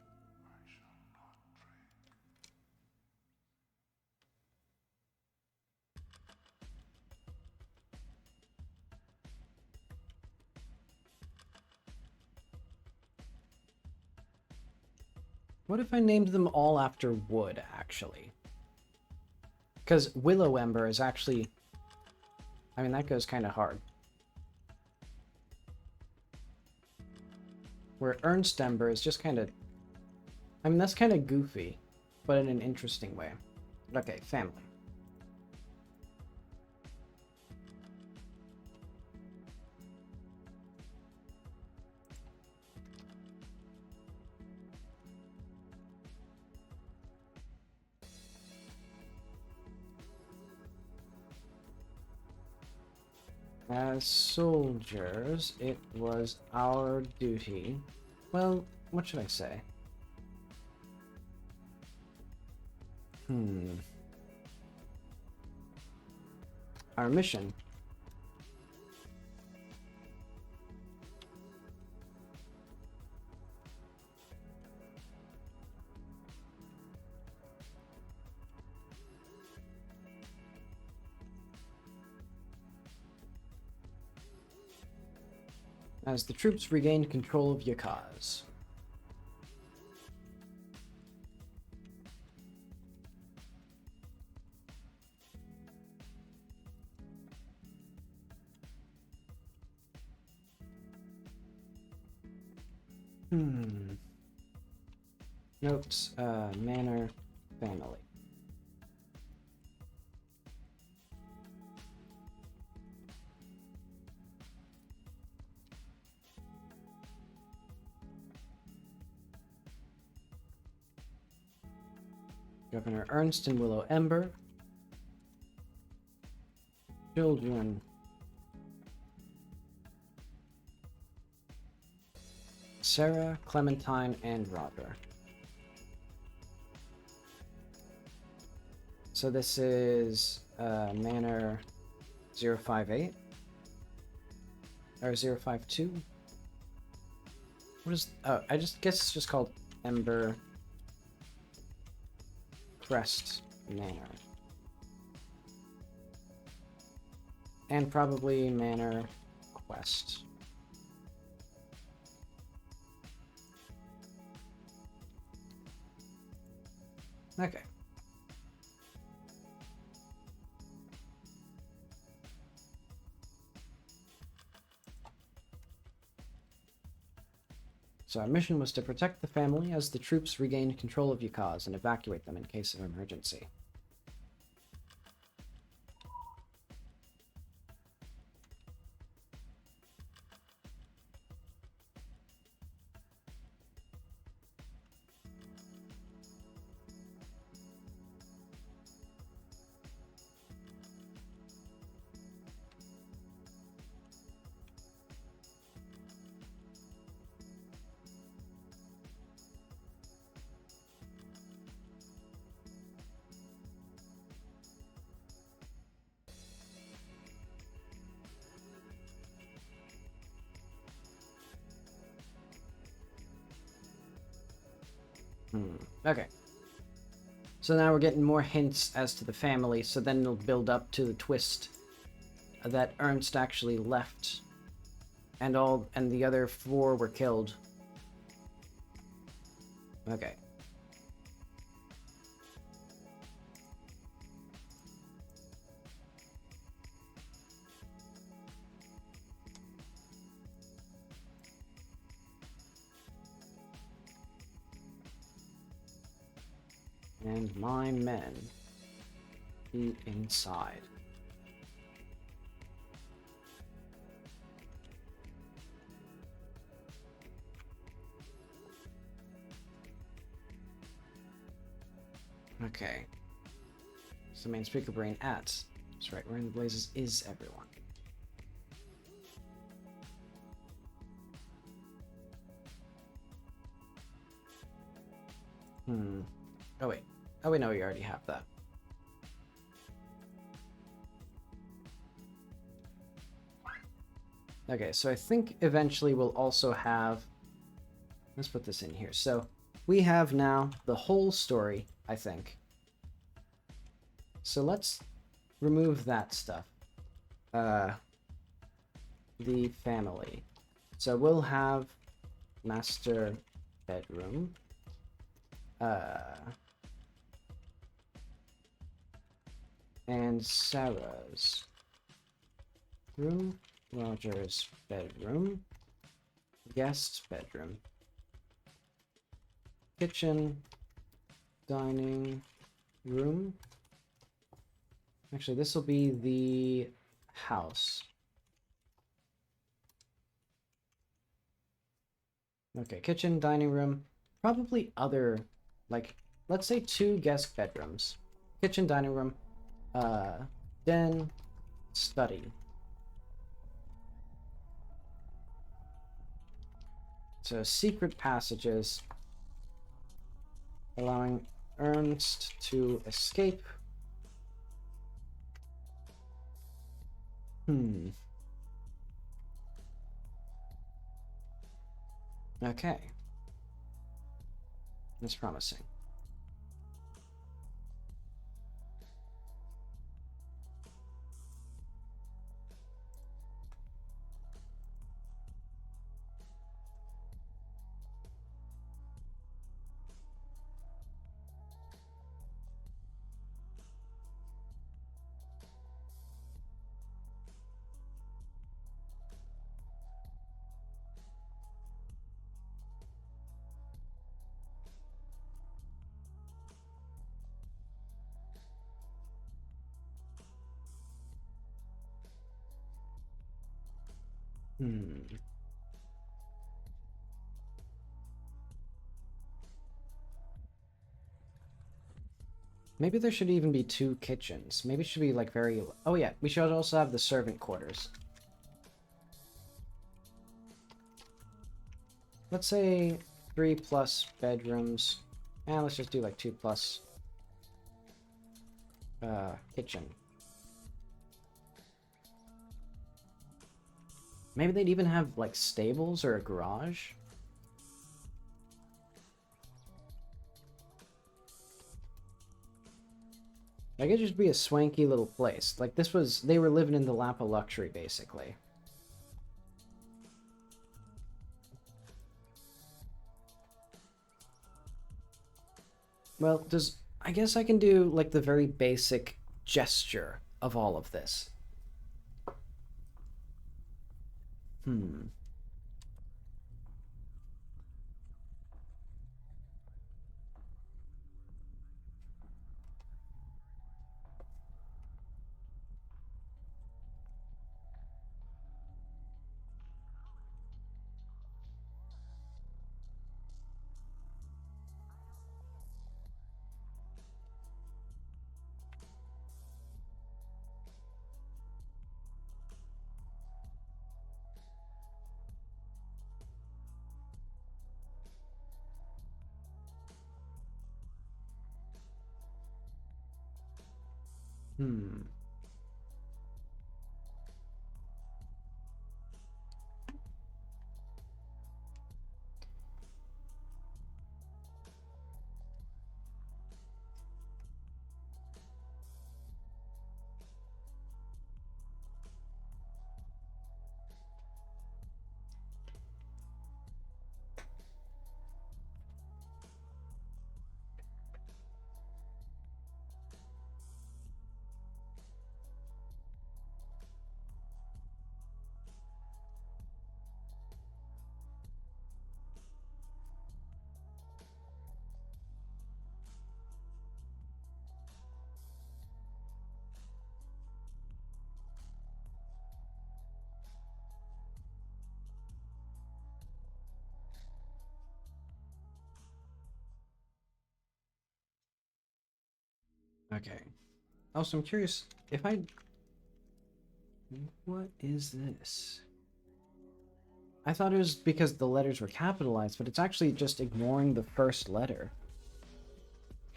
What if I named them all after wood, actually? Because Willow Ember is actually... I mean, that goes kind of hard. Where Ernst Ember is just kind of... I mean, that's kind of goofy, but in an interesting way. Okay, family. As soldiers, it was our duty. Well, what should I say? Our mission. As the troops regained control of Yakaz. Notes, manor, family. Governor Ernst and Willow Ember. Children. Sarah, Clementine, and Roger. So this is Manor 058 or 052. What is? Oh, I just guess it's just called Ember Crest Manor, and probably Manor Quest. Okay. So our mission was to protect the family as the troops regained control of Yukaz and evacuate them in case of emergency. Okay. So now we're getting more hints as to the family, so then it'll build up to the twist that Ernst actually left and the other 4 were killed. Okay. And my men be inside. Okay. So main speaker brain at. That's right, where in the blazes is everyone? Oh wait. Oh wait, no, we already have that. Okay, so I think eventually we'll also have... Let's put this in here. So we have now the whole story, I think. So let's remove that stuff. The family. So we'll have master bedroom. And Sarah's room, Roger's bedroom, guest bedroom, kitchen, dining room. Actually, this will be the house. Okay, kitchen, dining room, probably other, like, let's say 2 guest bedrooms. Kitchen, dining room, den, study. So secret passages, allowing Ernst to escape. Okay. That's promising. Maybe there should even be 2 kitchens. Maybe it should be like very... Oh yeah, we should also have the servant quarters. Let's say 3+ bedrooms. And let's just do like 2+. Kitchen. Maybe they'd even have, like, stables or a garage? Like, it'd just be a swanky little place. Like, this was... They were living in the lap of luxury, basically. Well, does... I guess I can do, like, the very basic gesture of all of this. Hmm. Hmm. Okay. Also, I'm curious if I... What is this? I thought it was because the letters were capitalized, but it's actually just ignoring the first letter.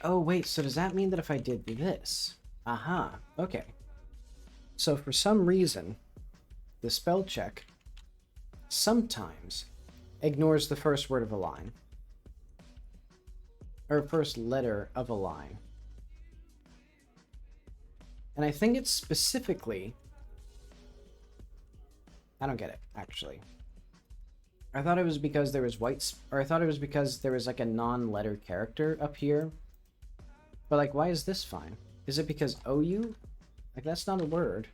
Oh, wait, so does that mean that if I did this? Aha, okay. So for some reason, the spell check sometimes ignores the first word of a line. Or first letter of a line. And I think it's specifically... I don't get it, actually. I thought it was because there was or I thought it was because there was like a non-letter character up here. But like, why is this fine? Is it because OU? Like, that's not a word.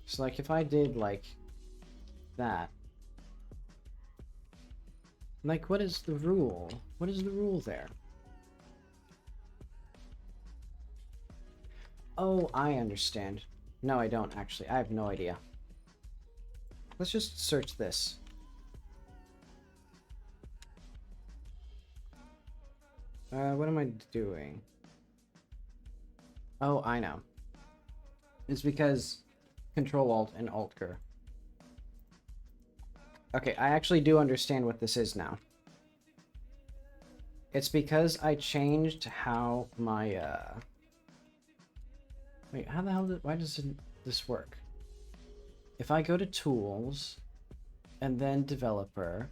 So like, if I did like that. Like, what is the rule? What is the rule there? Oh, I understand. No, I don't, actually. I have no idea. Let's just search this. What am I doing? Oh, I know. It's because Control-Alt and Alt-Ger. Okay, I actually do understand what this is now. It's because I changed how my, Wait, how the hell why does this work? If I go to Tools, and then Developer,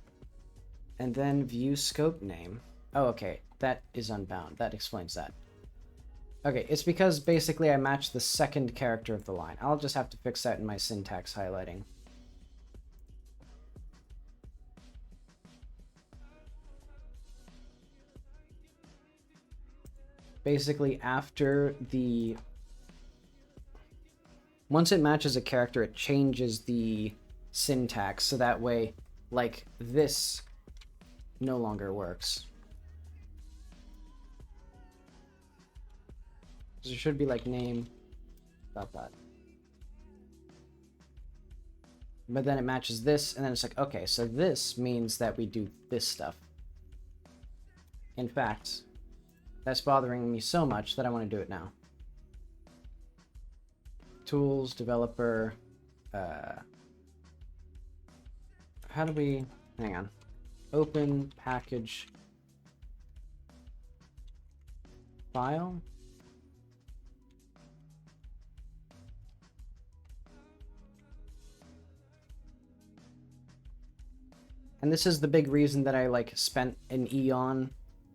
and then View Scope Name... Oh, okay, that is unbound. That explains that. Okay, it's because basically I matched the second character of the line. I'll just have to fix that in my syntax highlighting. Basically, after the... Once it matches a character, it changes the syntax, so that way, like, this no longer works. There should be, like, name, dot. But then it matches this, and then it's like, okay, so this means that we do this stuff. In fact, that's bothering me so much that I want to do it now. Tools, Developer, how do we... Hang on. Open, Package, file. And this is the big reason that I like spent an eon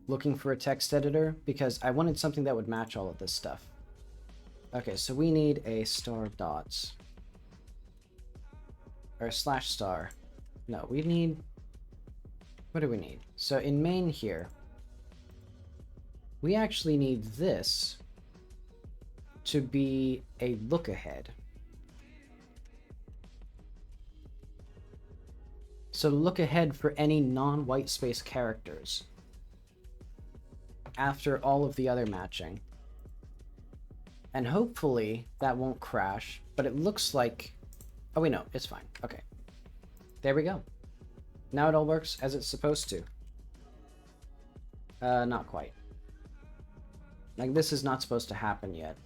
looking for a text editor, because I wanted something that would match all of this stuff. Okay, so we need a star dots. Or slash star. No, we need... What do we need? So in main here, we actually need this to be a look ahead. So look ahead for any non-white space characters after all of the other matching. And hopefully that won't crash, but it looks like... Oh wait, no, it's fine. Okay. There we go. Now it all works as it's supposed to. Not quite. Like, this is not supposed to happen yet.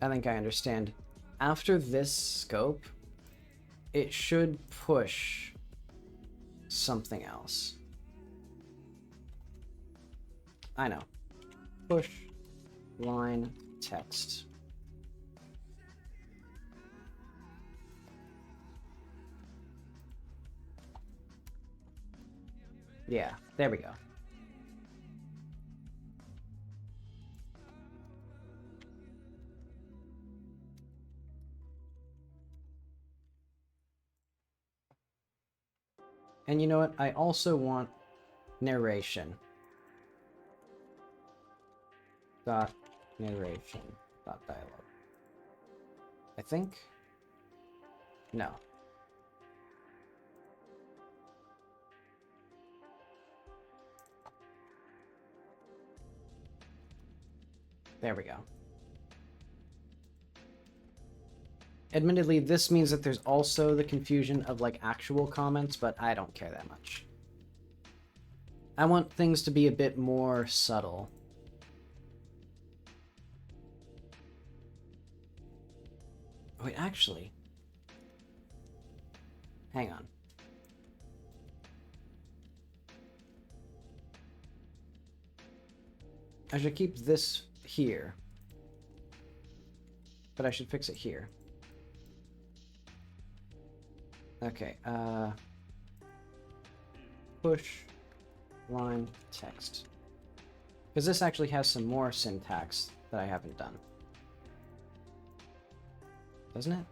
I think I understand. After this scope, it should push something else. I know. Push line text. Yeah, there we go. And you know what? I also want narration. Dot narration. Dot dialogue. I think? No. There we go. Admittedly, this means that there's also the confusion of like actual comments, but I don't care that much. I want things to be a bit more subtle. Wait, actually. Hang on. I should keep this here. But I should fix it here. Okay, push line text. Because this actually has some more syntax that I haven't done. Doesn't it?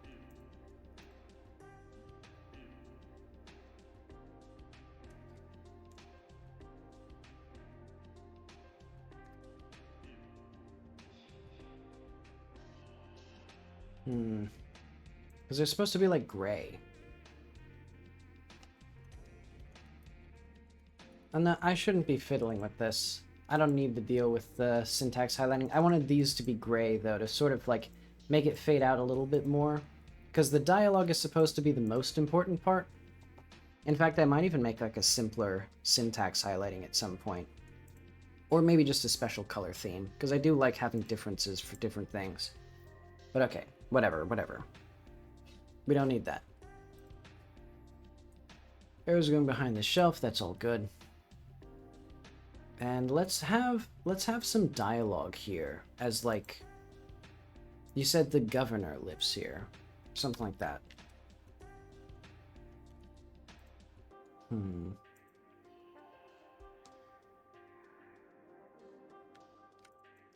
Because they're supposed to be like gray. And I shouldn't be fiddling with this. I don't need to deal with the syntax highlighting. I wanted these to be gray, though, to sort of, like, make it fade out a little bit more. Because the dialogue is supposed to be the most important part. In fact, I might even make, like, a simpler syntax highlighting at some point. Or maybe just a special color theme, because I do like having differences for different things. But okay, whatever. We don't need that. Arrows going behind the shelf, that's all good. And let's have some dialogue here, as like, you said the governor lives here, something like that.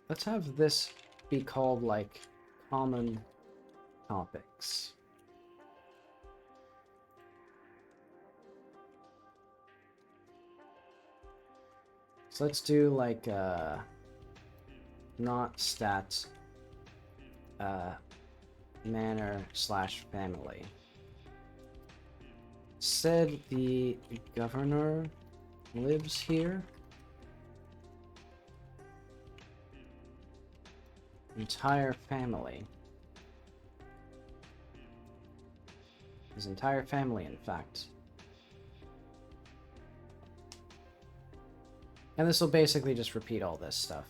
Let's have this be called like common topics. So let's do like not stats manner / family. Said the governor lives here. Entire family. His entire family, in fact. And this will basically just repeat all this stuff.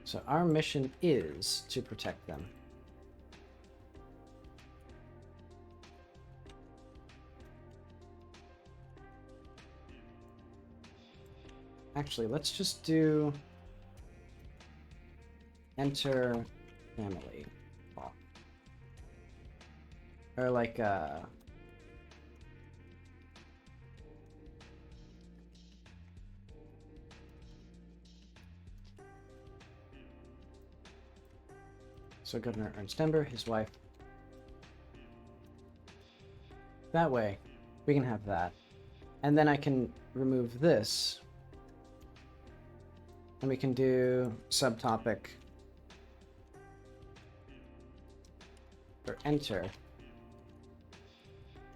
So our mission is to protect them. Actually, let's just do enter family. Oh. Or like so Governor Ernst Dember, his wife. That way, we can have that. And then I can remove this. And we can do subtopic for enter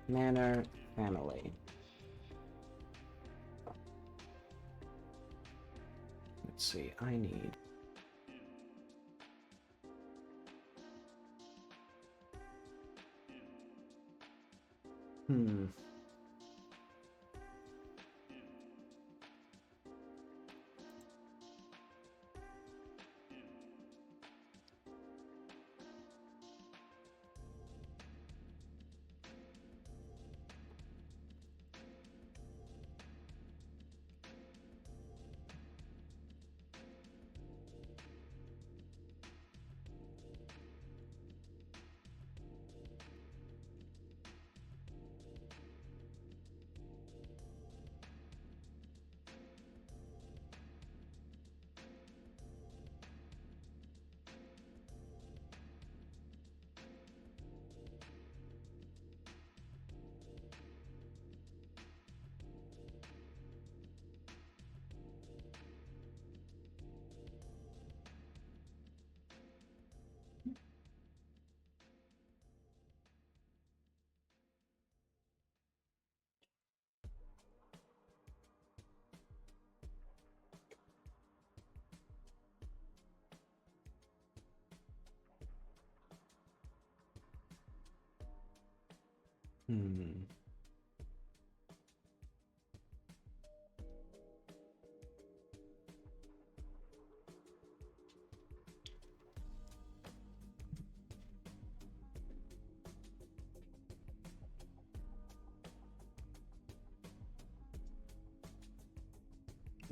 manor family. Let's see, I need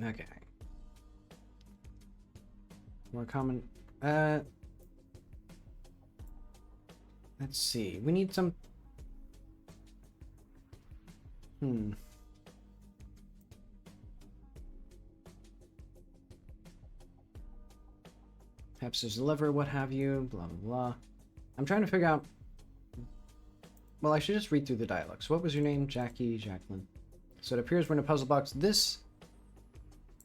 okay. More common. Let's see. We need some. Perhaps there's a liver, what have you, blah, blah, blah. I'm trying to figure out. Well, I should just read through the dialogue. So, what was your name? Jackie, Jacqueline. So, it appears we're in a puzzle box. This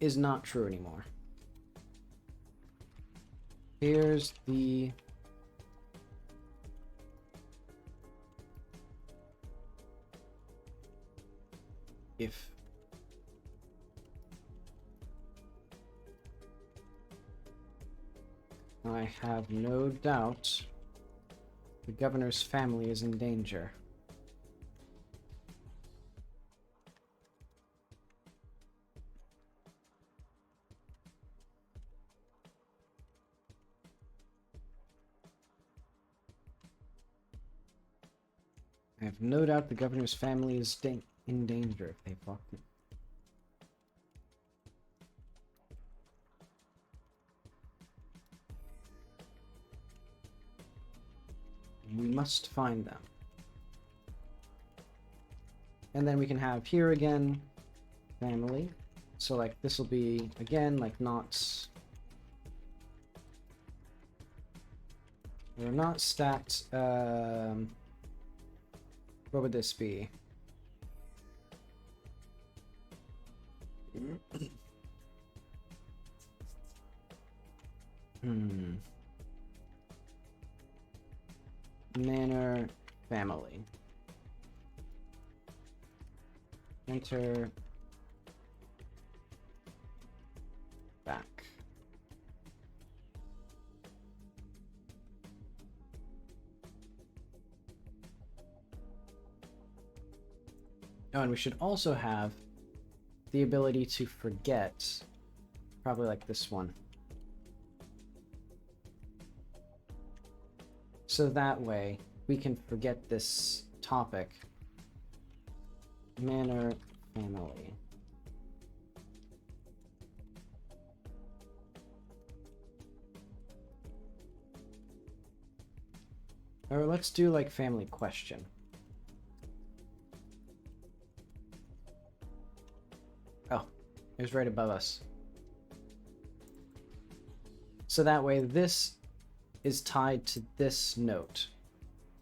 is not true anymore. Here's the if I have no doubt the governor's family is in danger. I have no doubt the governor's family is in danger if they fuck me. We must find them. And then we can have here again, family. So like this will be, again, like not... They're not stacked, what would this be? Manor family. Enter back. Oh, and we should also have the ability to forget, probably like this one. So that way we can forget this topic. Manor family. Or let's do like family question. Oh, it was right above us. So that way this is tied to this note.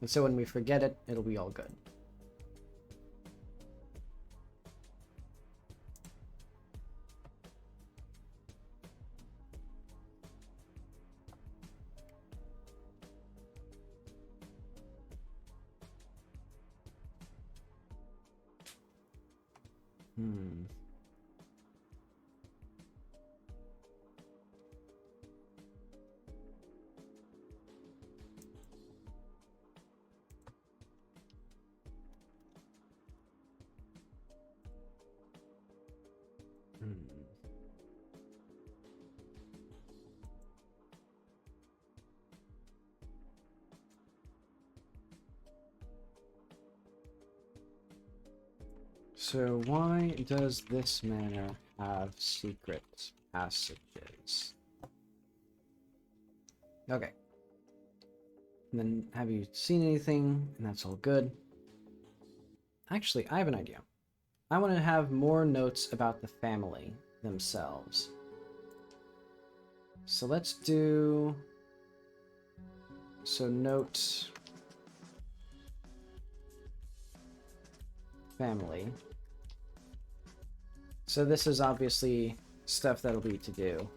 And so when we forget it, it'll be all good. So why does this manor have secret passages? Okay. And then have you seen anything? And that's all good. Actually, I have an idea. I want to have more notes about the family themselves. So let's do... So note... family. So this is obviously stuff that'll be to do.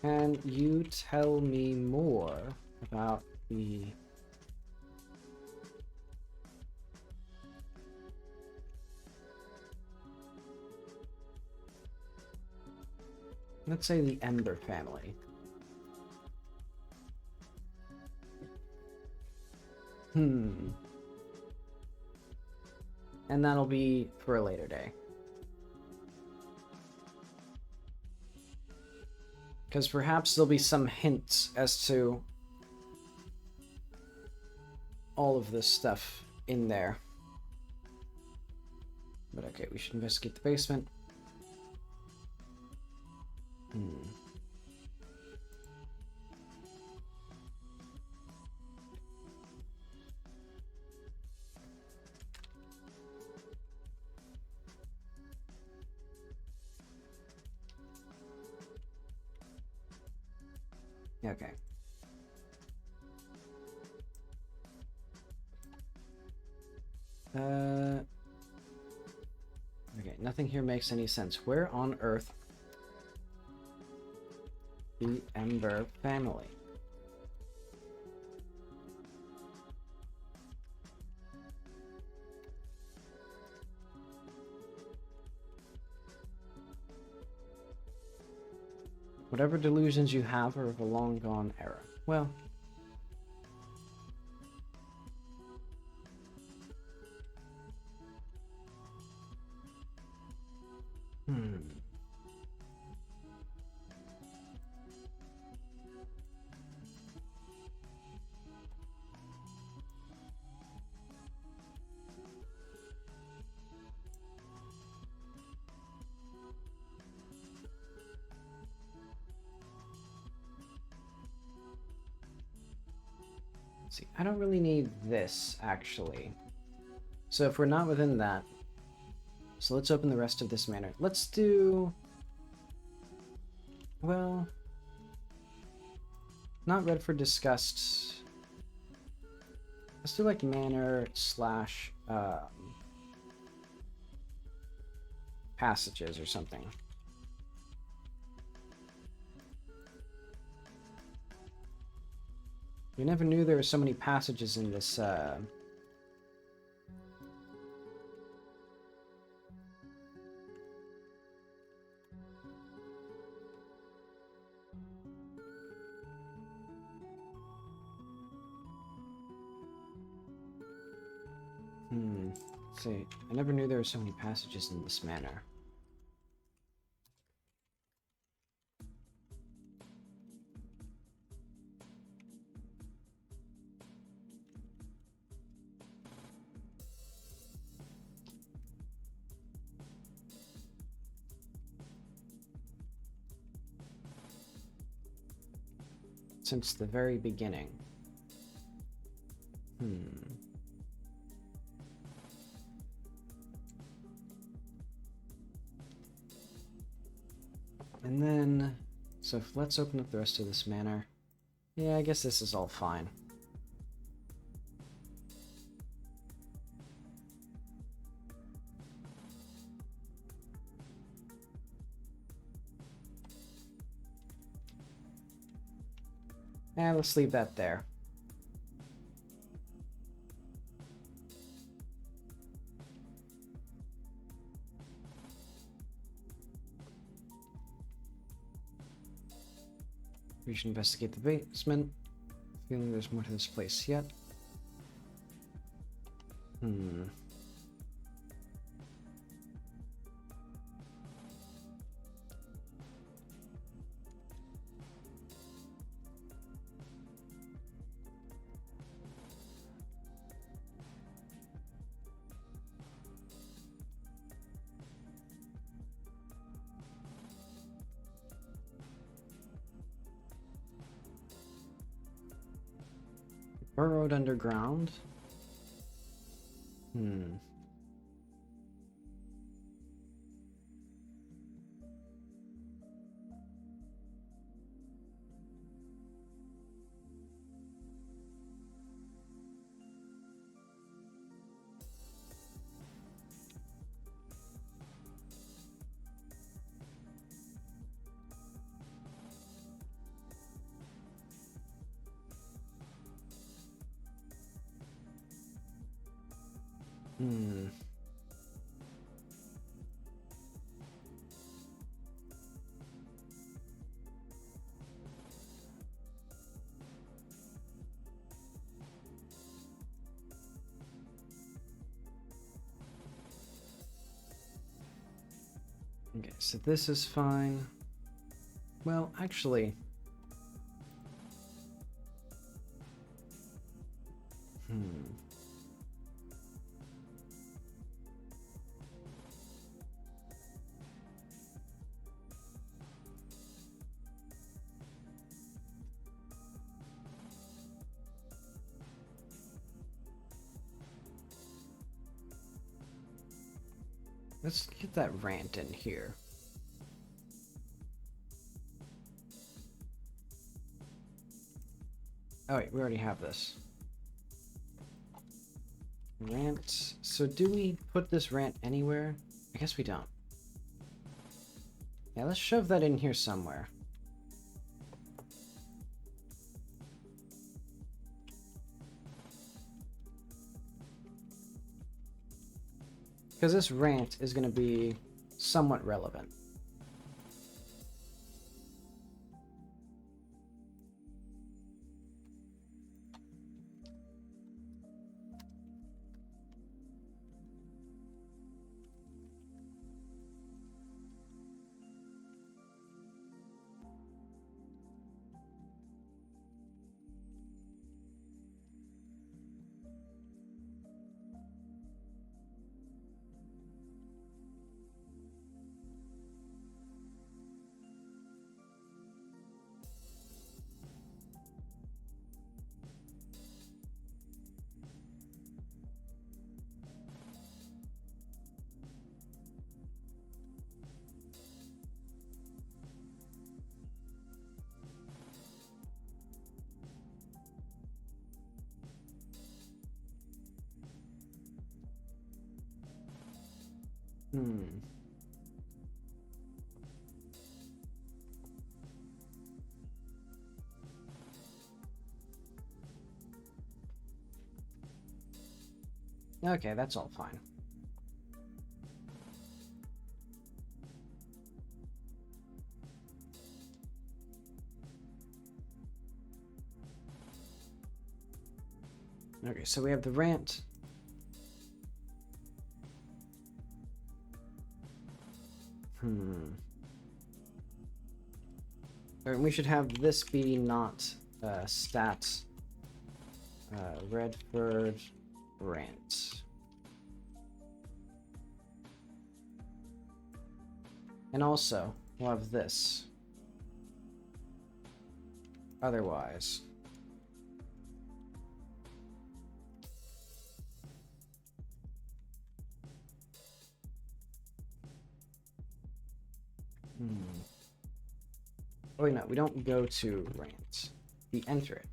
And you tell me more about the... Let's say the Ember family. And that'll be for a later day. Because perhaps there'll be some hints as to all of this stuff in there. But okay, we should investigate the basement. Okay. Okay, nothing here makes any sense. Where on earth the Ember family? Whatever delusions you have are of a long-gone era. Well... See, I don't really need this, actually. So if we're not within that... So let's open the rest of this manor. Let's do... Well... Not Redford discussed... Let's do like manor slash... passages or something. You never knew there were so many passages in this, Let's see. I never knew there were so many passages in this manor. since the very beginning. And then, so let's open up the rest of this manor. Yeah, I guess this is all fine. And let's leave that there. We should investigate the basement. Feeling there's more to this place yet. Burrowed underground. Okay, so this is fine. Well, actually... Let's get that rant in here. Oh wait, we already have this. Rant. So do we put this rant anywhere? I guess we don't. Yeah, let's shove that in here somewhere. Because this rant is going to be somewhat relevant. Okay, that's all fine. Okay, so we have the rant. Or we should have this be not stats. Redford rant. And also, we'll have this. otherwise. Oh wait, no, we don't go to rant. We enter it.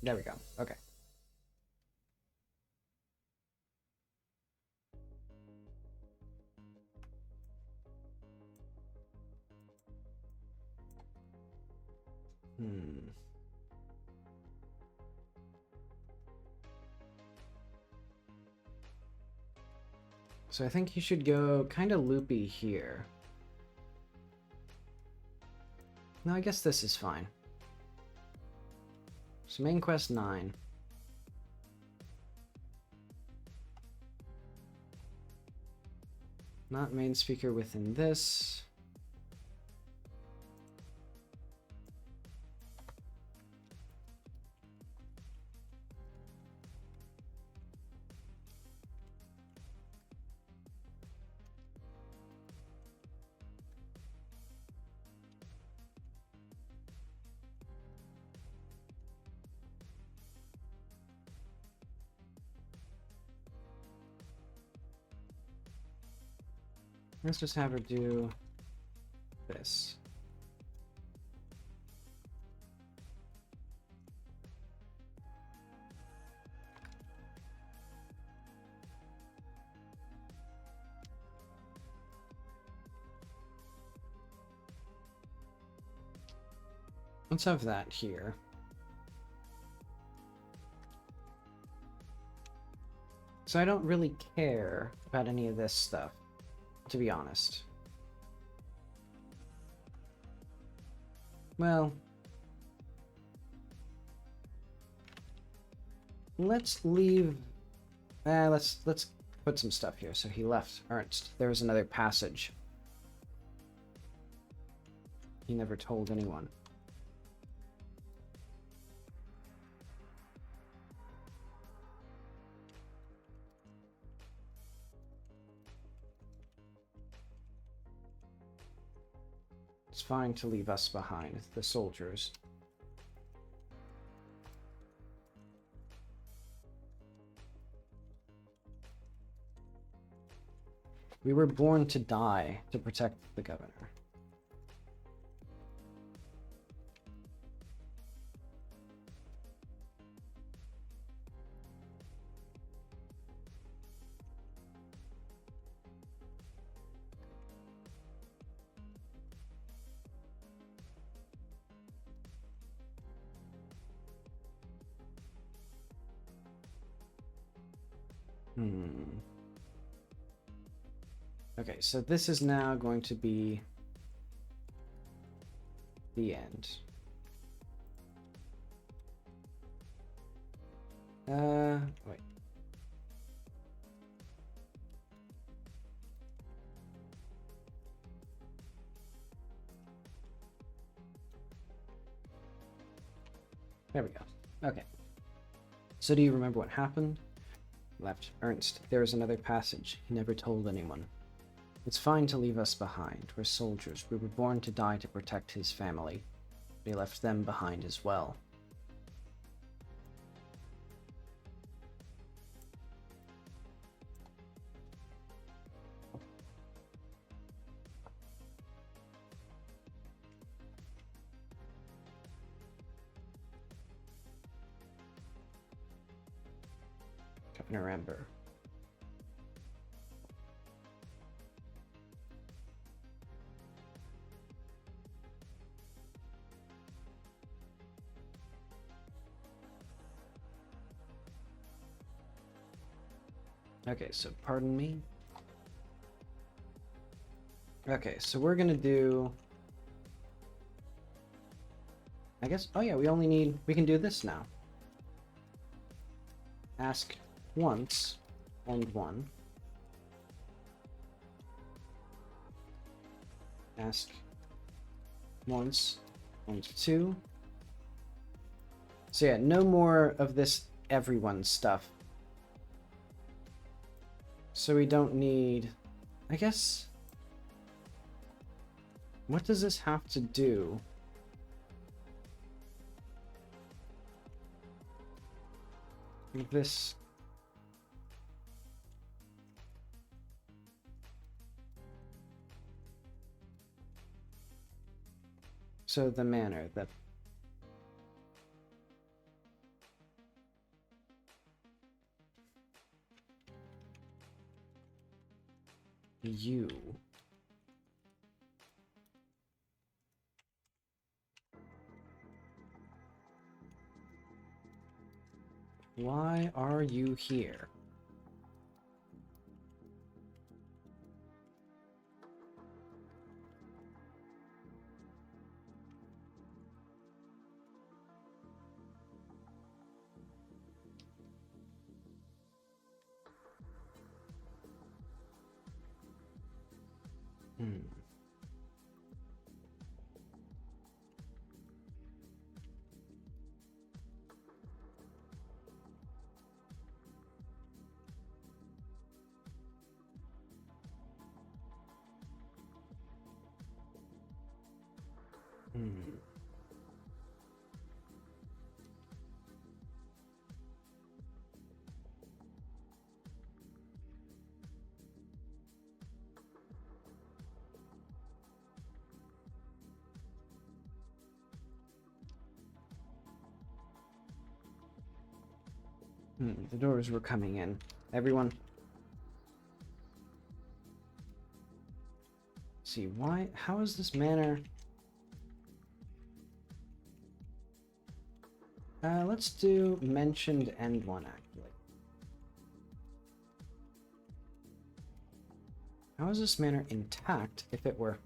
There we go. Okay. So I think you should go kind of loopy here. No, I guess this is fine. So main quest 9. Not main speaker within this. Let's just have her do this. Let's have that here. So I don't really care about any of this stuff, to be honest. Well, let's leave. Let's put some stuff here. So he left Ernst. There was another passage. He never told anyone. It's fine to leave us behind, the soldiers. We were born to die to protect the governor. Okay, so this is now going to be the end. Wait. There we go. Okay. So do you remember what happened? Left Ernst. There was another passage. He never told anyone. It's fine to leave us behind. We're soldiers. We were born to die to protect his family. But he left them behind as well. Governor Ember. Okay, so pardon me. Okay, so we're gonna do... I guess... Oh yeah, we only need... We can do this now. Ask once and one. Ask once and two. So yeah, no more of this everyone stuff. So we don't need... I guess... What does this have to do? With this... So the manner that... You... Why are you here? Hmm. Hmm. The doors were coming in. Everyone. See, why? How is this manor? Let's do mentioned end one, actually. How is this manor intact if it were...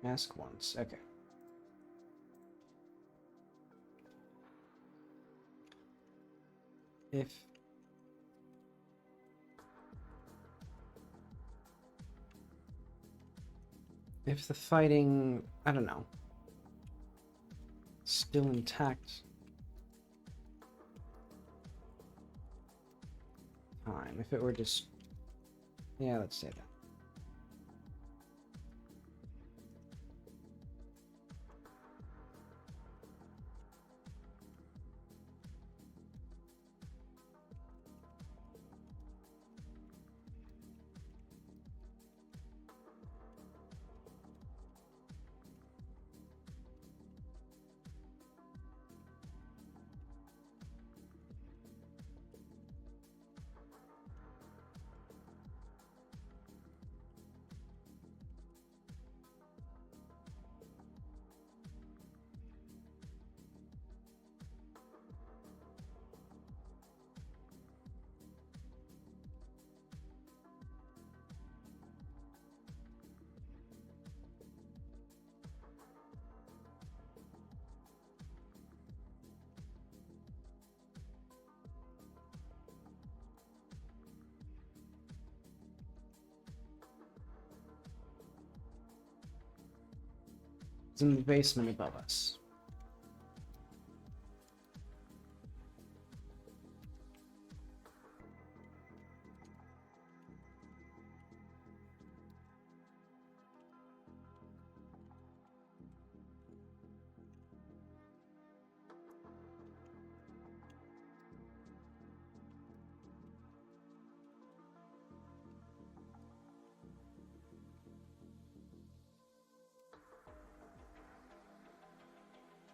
Ask once, okay. If the fighting, I don't know, still intact. Time. If it were just, yeah, let's say that. It's in the basement above us.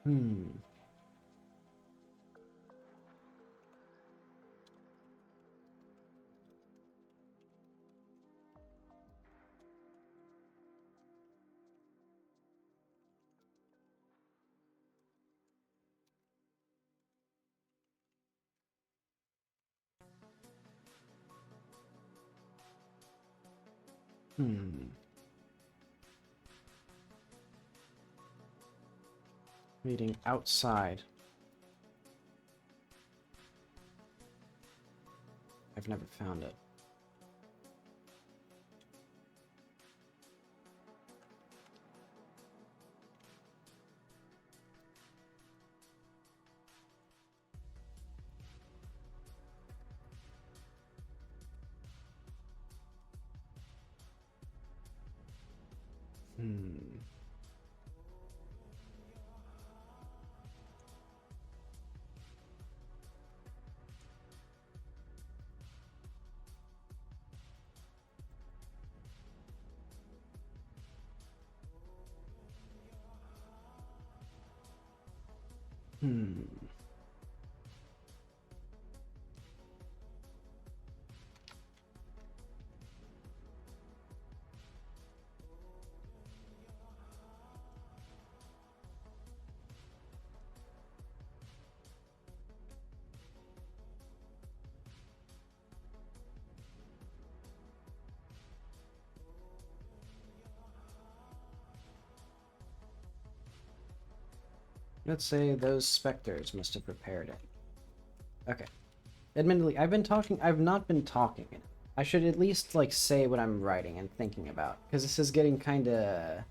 Hmm. Hmm. Reading outside. I've never found it. Hmm. Hmm. Let's say those specters must have prepared it. Okay. Admittedly, I've not been talking. I should at least, like, say what I'm writing and thinking about, because this is getting kinda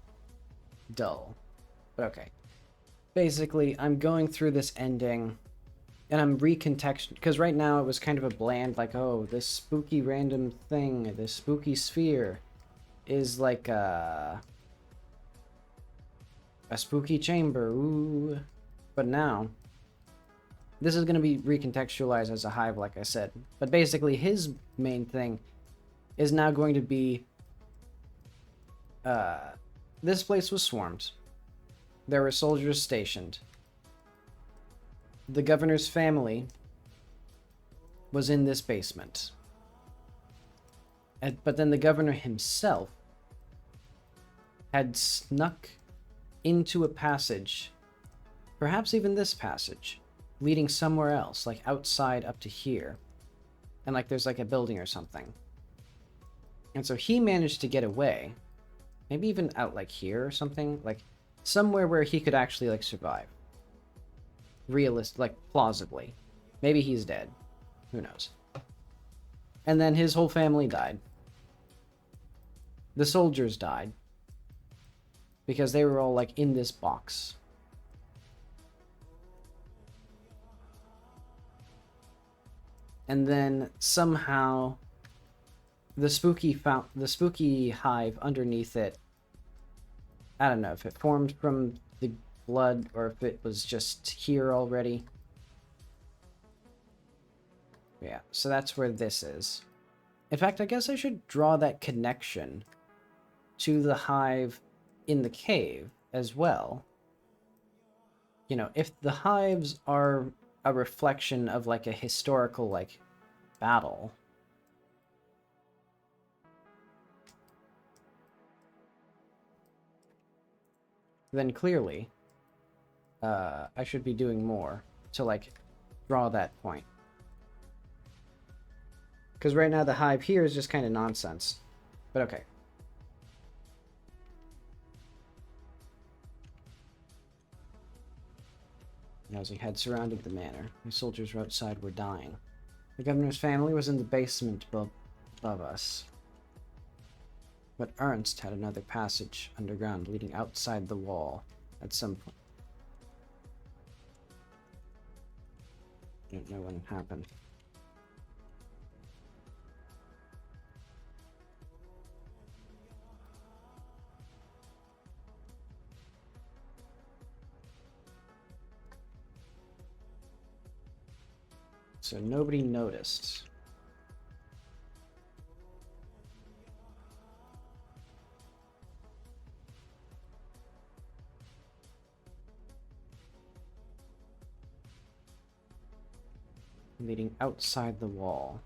dull. But okay. Basically, I'm going through this ending, and I'm recontextualizing, because right now it was kind of a bland, like, oh, this spooky random thing, this spooky sphere, is like a spooky chamber, ooh. But now, this is going to be recontextualized as a hive, like I said. But basically, his main thing is now going to be, this place was swarmed. There were soldiers stationed. The governor's family was in this basement. But then the governor himself had snuck into a passage, perhaps even this passage, leading somewhere else, like outside up to here. And like there's like a building or something. And so he managed to get away. Maybe even out like here or something, like somewhere where he could actually like survive. Like plausibly. Maybe he's dead. Who knows? And then his whole family died. The soldiers died. Because they were all like in this box. And then somehow the spooky hive underneath it, I don't know if it formed from the blood or if it was just here already. Yeah, so that's where this is. In fact, I guess I should draw that connection to the hive in the cave as well. You know, if the hives are a reflection of like a historical like battle, then clearly I should be doing more to like draw that point. Because right now the hive here is just kind of nonsense. But okay. As he had surrounded the manor, the soldiers outside were dying. The governor's family was in the basement above us. But Ernst had another passage underground leading outside the wall at some point. I don't know when it happened. So nobody noticed. Leading outside the wall.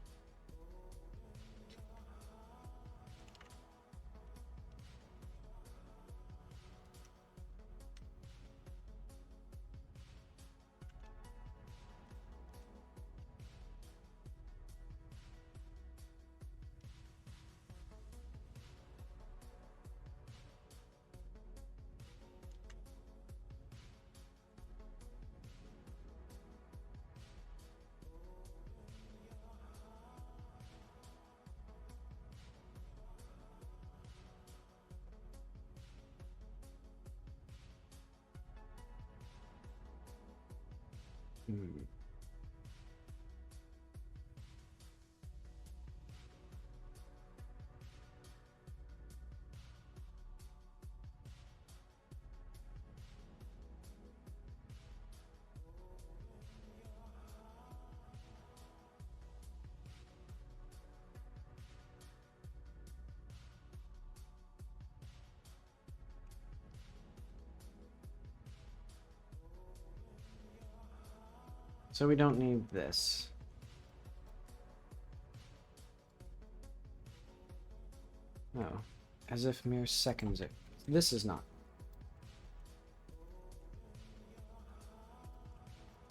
Hmm. So we don't need this. Oh, as if mere seconds ago. This is not.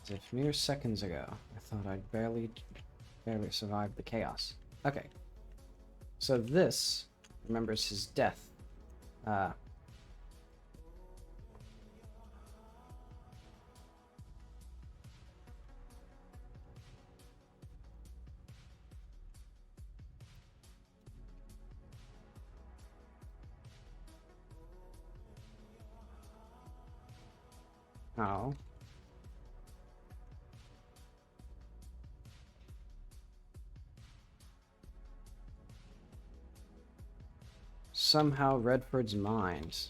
As if mere seconds ago, I thought I'd barely survived the chaos. Okay. So this remembers his death. Oh. Somehow Redford's mind.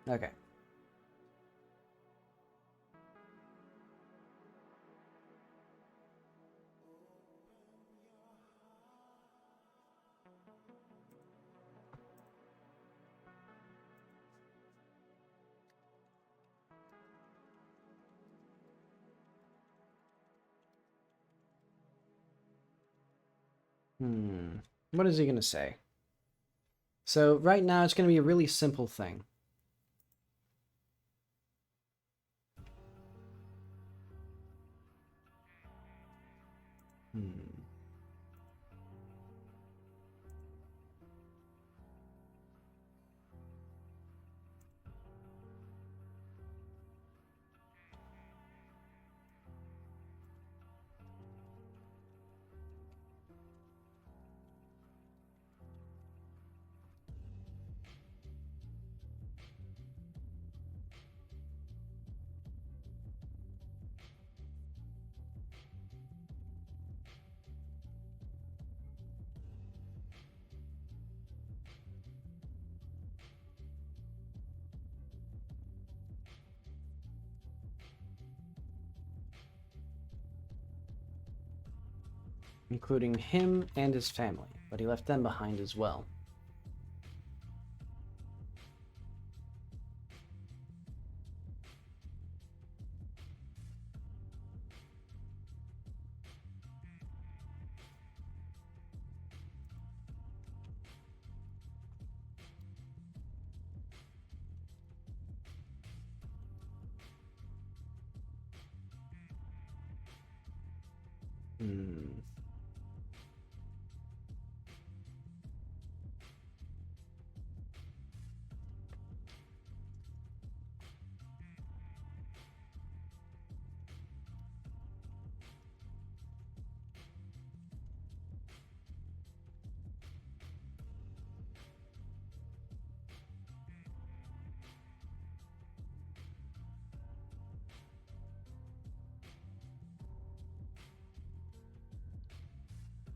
Okay. What is he gonna say? So right now it's gonna be a really simple thing. Including him and his family, but he left them behind as well.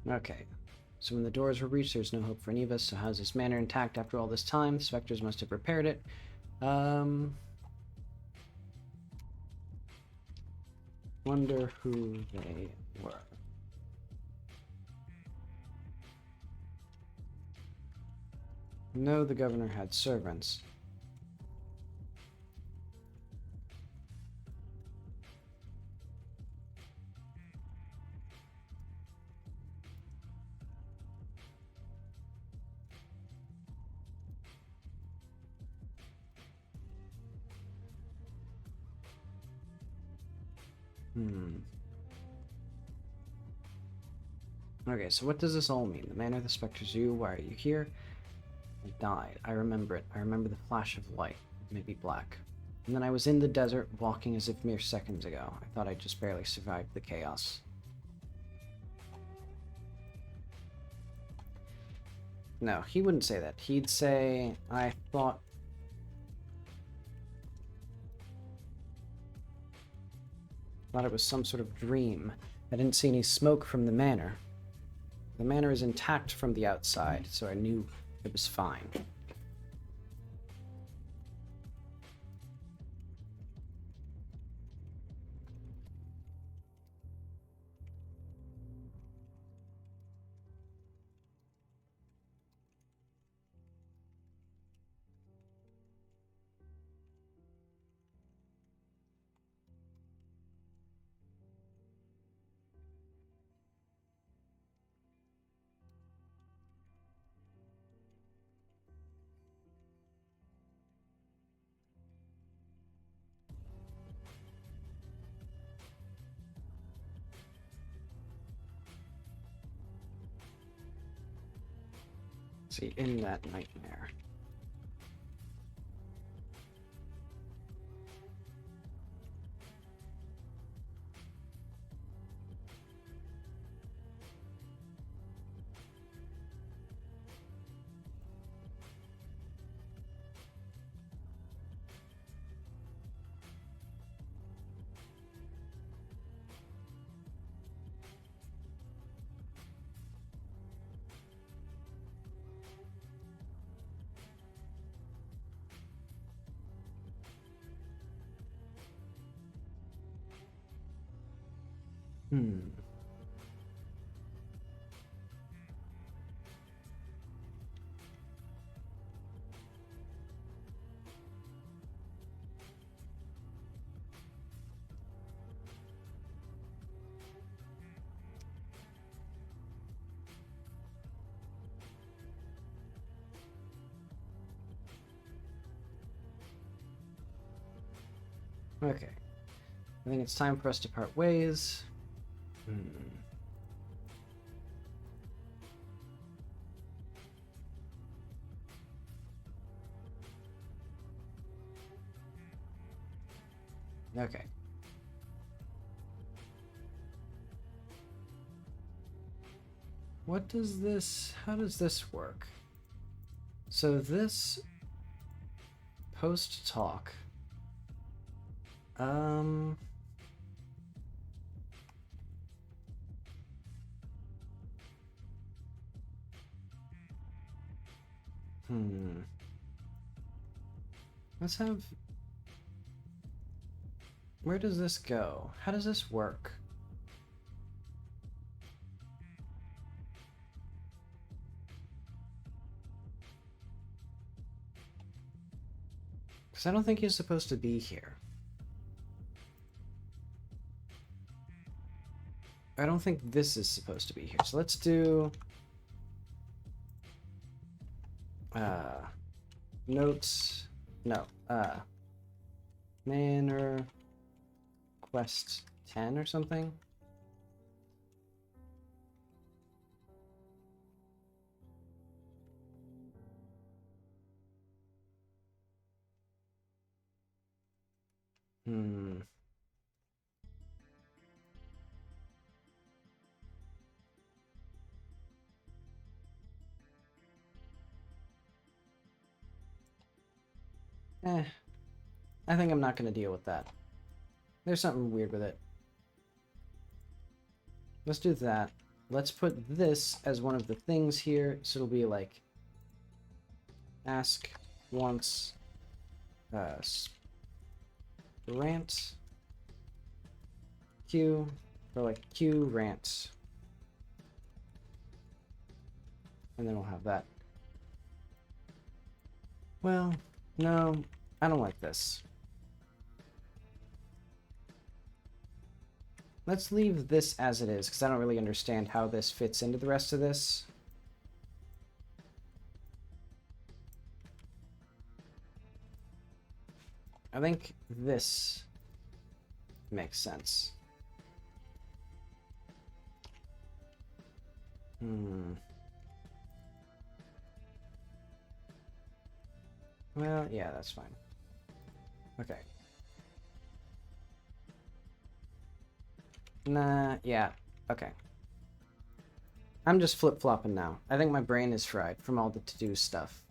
Okay. So when the doors were reached, there's no hope for any of us, so how's this manor intact after all this time? The specters must have repaired it. Wonder who they were. No, the governor had servants. Okay, so what does this all mean? The manor, the specters, you, why are you here? I died. I remember it. I remember the flash of light, maybe black. And then I was in the desert, walking as if mere seconds ago. I thought I just barely survived the chaos. No, he wouldn't say that. He'd say, I thought it was some sort of dream. I didn't see any smoke from the manor. The manor is intact from the outside, so I knew it was fine. See, in that nightmare. Hmm. Okay. I think it's time for us to part ways. Hmm. Okay. What does this... How does this work? So this... Post-talk... Let's have... Where does this go? How does this work? Because I don't think he's supposed to be here. I don't think this is supposed to be here. So let's do... Notes... No. Manor... Quest 10 or something? Hmm. I think I'm not going to deal with that. There's something weird with it. Let's do that. Let's put this as one of the things here, so it'll be like ask once rant Q, or like Q rant. And then we'll have that. Well, no, I don't like this. Let's leave this as it is, because I don't really understand how this fits into the rest of this. I think this makes sense. Well, yeah, that's fine. Okay. Nah, yeah, okay. I'm just flip-flopping now. I think my brain is fried from all the to-do stuff.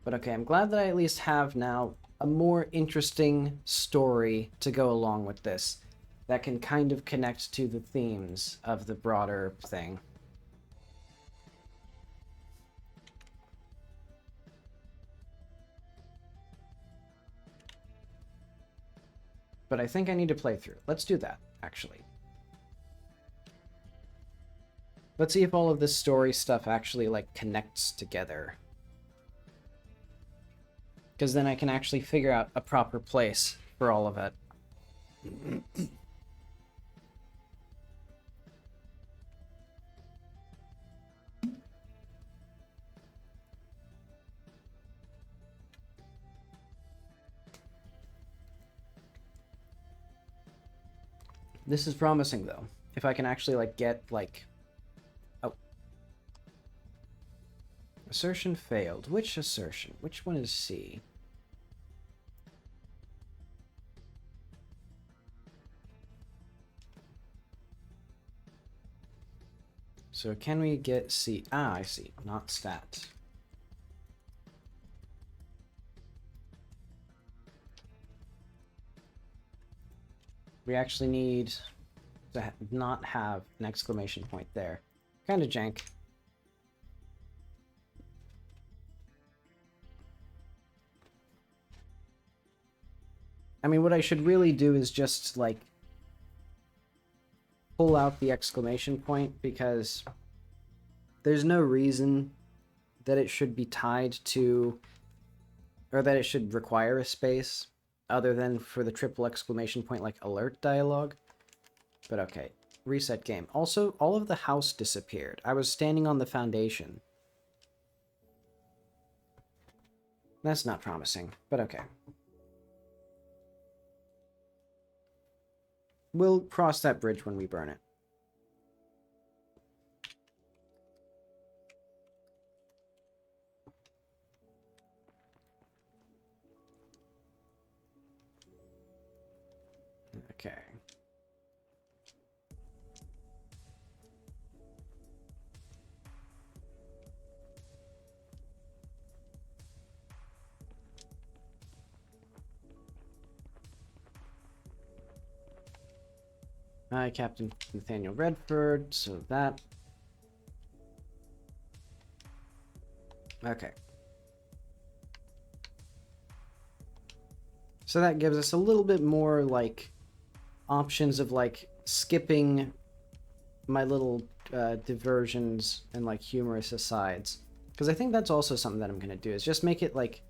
But okay, I'm glad that I at least have now a more interesting story to go along with this that can kind of connect to the themes of the broader thing. But I think I need to play through. Let's do that, actually. Let's see if all of this story stuff actually, like, connects together. Because then I can actually figure out a proper place for all of it. This is promising, though. If I can actually, like, get, like... Oh. Assertion failed. Which assertion? Which one is C? So can we get C? Ah, I see. Not stat. We actually need to not have an exclamation point there. Kind of jank. I mean, what I should really do is just, like, pull out the exclamation point, because there's no reason that it should be tied to, or that it should require a space, other than for the triple exclamation point, like, alert dialogue. But okay. Reset game. Also, all of the house disappeared. I was standing on the foundation. That's not promising, but okay. We'll cross that bridge when we burn it. Okay. Hi, Captain Nathaniel Redford, so that... Okay. So that gives us a little bit more, like, options of, like, skipping my little diversions and, like, humorous asides. Because I think that's also something that I'm going to do, is just make it, like...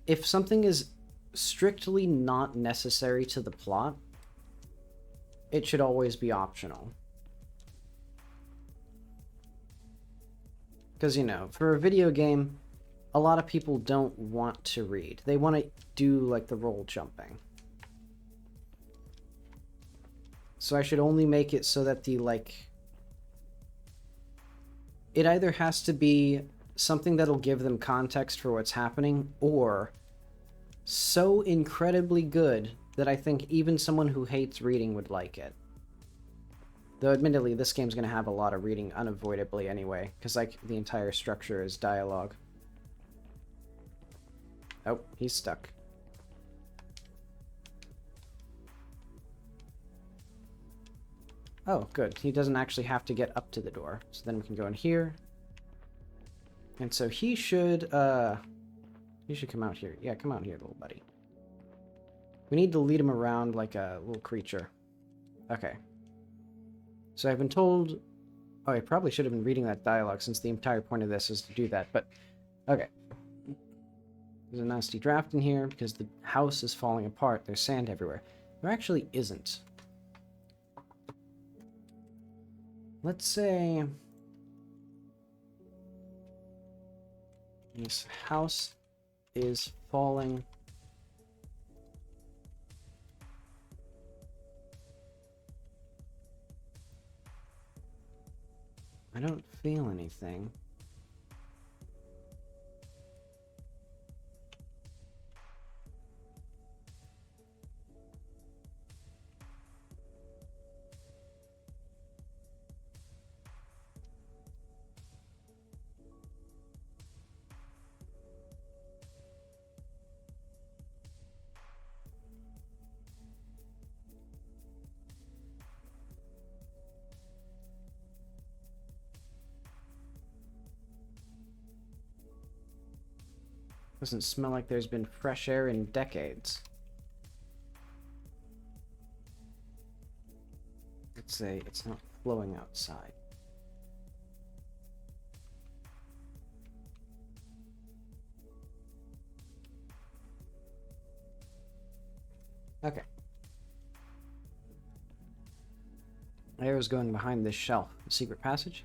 If something is strictly not necessary to the plot, it should always be optional. Because, you know, for a video game, a lot of people don't want to read. They want to do, like, the roll jumping. So I should only make it so that the, like... It either has to be something that'll give them context for what's happening, or so incredibly good that I think even someone who hates reading would like it. Though admittedly, this game's going to have a lot of reading unavoidably anyway, because, like, the entire structure is dialogue. Oh, he's stuck. Oh, good. He doesn't actually have to get up to the door. So then we can go in here. And so he should come out here. Yeah, come out here, little buddy. We need to lead him around like a little creature. Okay. So I've been told... Oh, I probably should have been reading that dialogue, since the entire point of this is to do that, but... Okay. There's a nasty draft in here, because the house is falling apart. There's sand everywhere. There actually isn't. Let's say... This house is falling... I don't feel anything. Doesn't smell like there's been fresh air in decades. Let's say it's not flowing outside. Okay. Air is going behind this shelf. A secret passage?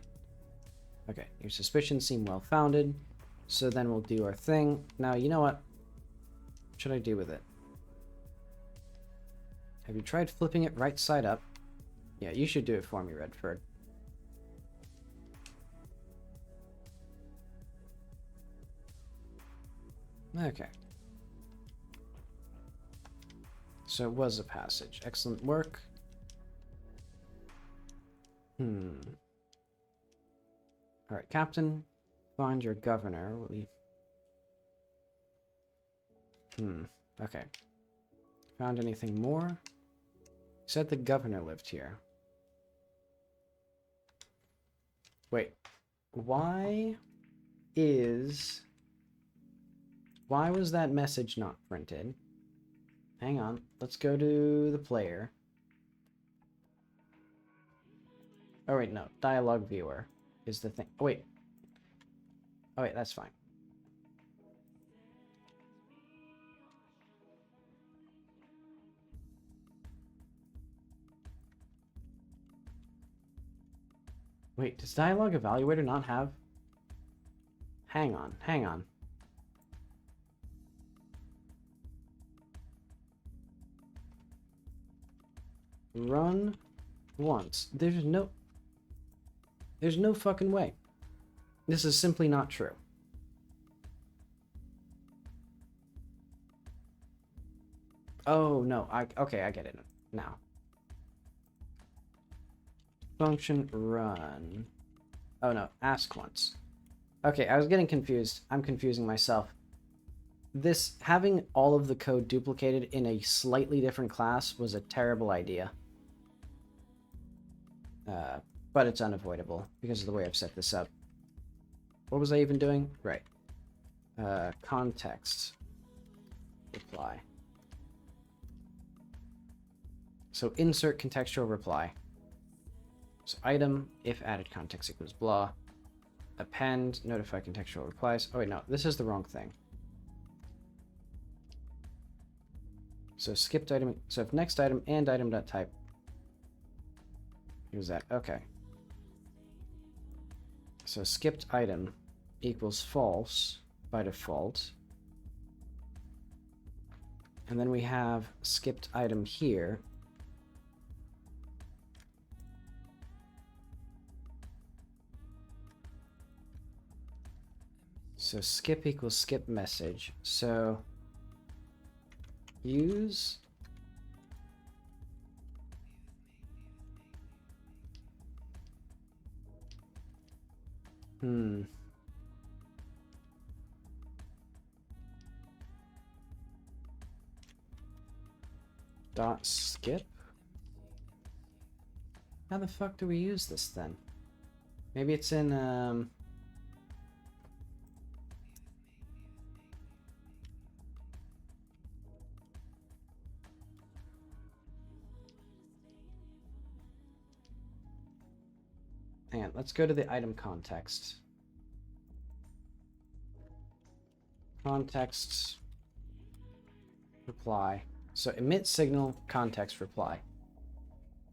Okay, your suspicions seem well founded. So then we'll do our thing. Now, you know what? What should I do with it? Have you tried flipping it right side up? Yeah, you should do it for me, Redford. Okay. So it was a passage. Excellent work. Alright, Captain. Find your governor. Will you... Okay. Found anything more? Said the governor lived here. Wait. Why was that message not printed? Hang on. Let's go to the player. Oh, wait, no. Dialogue viewer is the thing. Oh, wait. Oh, wait, that's fine. Wait, does Dialogue Evaluator not have... Hang on. Run once. There's no fucking way. This is simply not true. Oh, no. Okay, I get it now. Function run. Oh, no. Ask once. Okay, I was getting confused. I'm confusing myself. This, having all of the code duplicated in a slightly different class was a terrible idea. But it's unavoidable because of the way I've set this up. What was I even doing? Right. Context. Reply. So insert contextual reply. So item, if added context equals blah. Append, notify contextual replies. Oh wait, no, this is the wrong thing. So skipped item, so if next item and item.type. Here's that, okay. So skipped item equals false by default. And then we have skipped item here. So skip equals skip message. So use dot skip. How the fuck do we use this then? Maybe it's in hang on, let's go to the item context. Context reply. So emit signal context reply.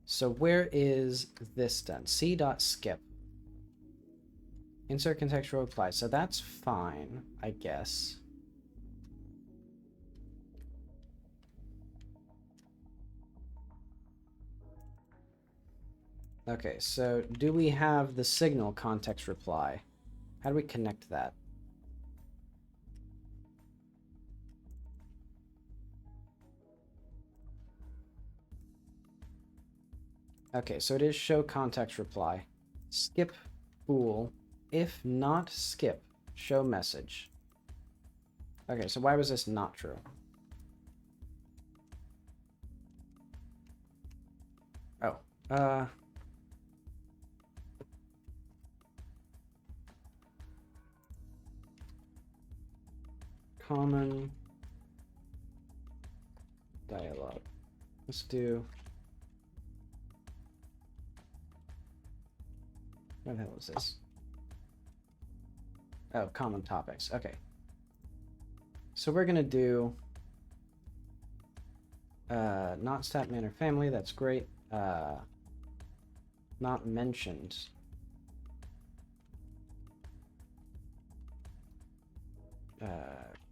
So where is this done? C.skip. Insert contextual reply. So that's fine, I guess. Okay, so do we have the signal context reply? How do we connect that? Okay, so it is show context reply. Skip bool. If not skip, show message. Okay, so why was this not true? Oh, common dialogue. Let's do... What the hell is this? Oh, common topics. Okay. So we're gonna do not stat man or family, that's great. Not mentioned.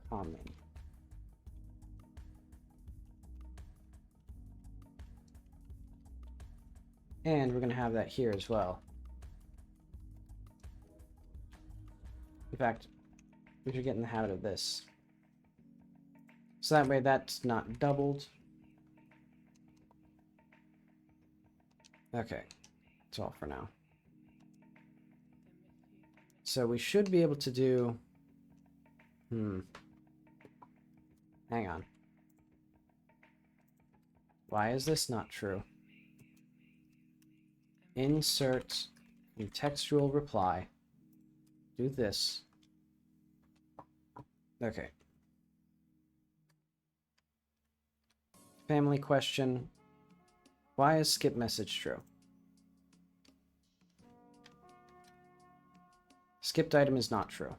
Common. And we're gonna have that here as well. In fact, we should get in the habit of this. So that way that's not doubled. Okay, that's all for now. So we should be able to do... Hang on. Why is this not true? Insert contextual reply. Do this. Okay. Family question. Why is skip message true? Skipped item is not true.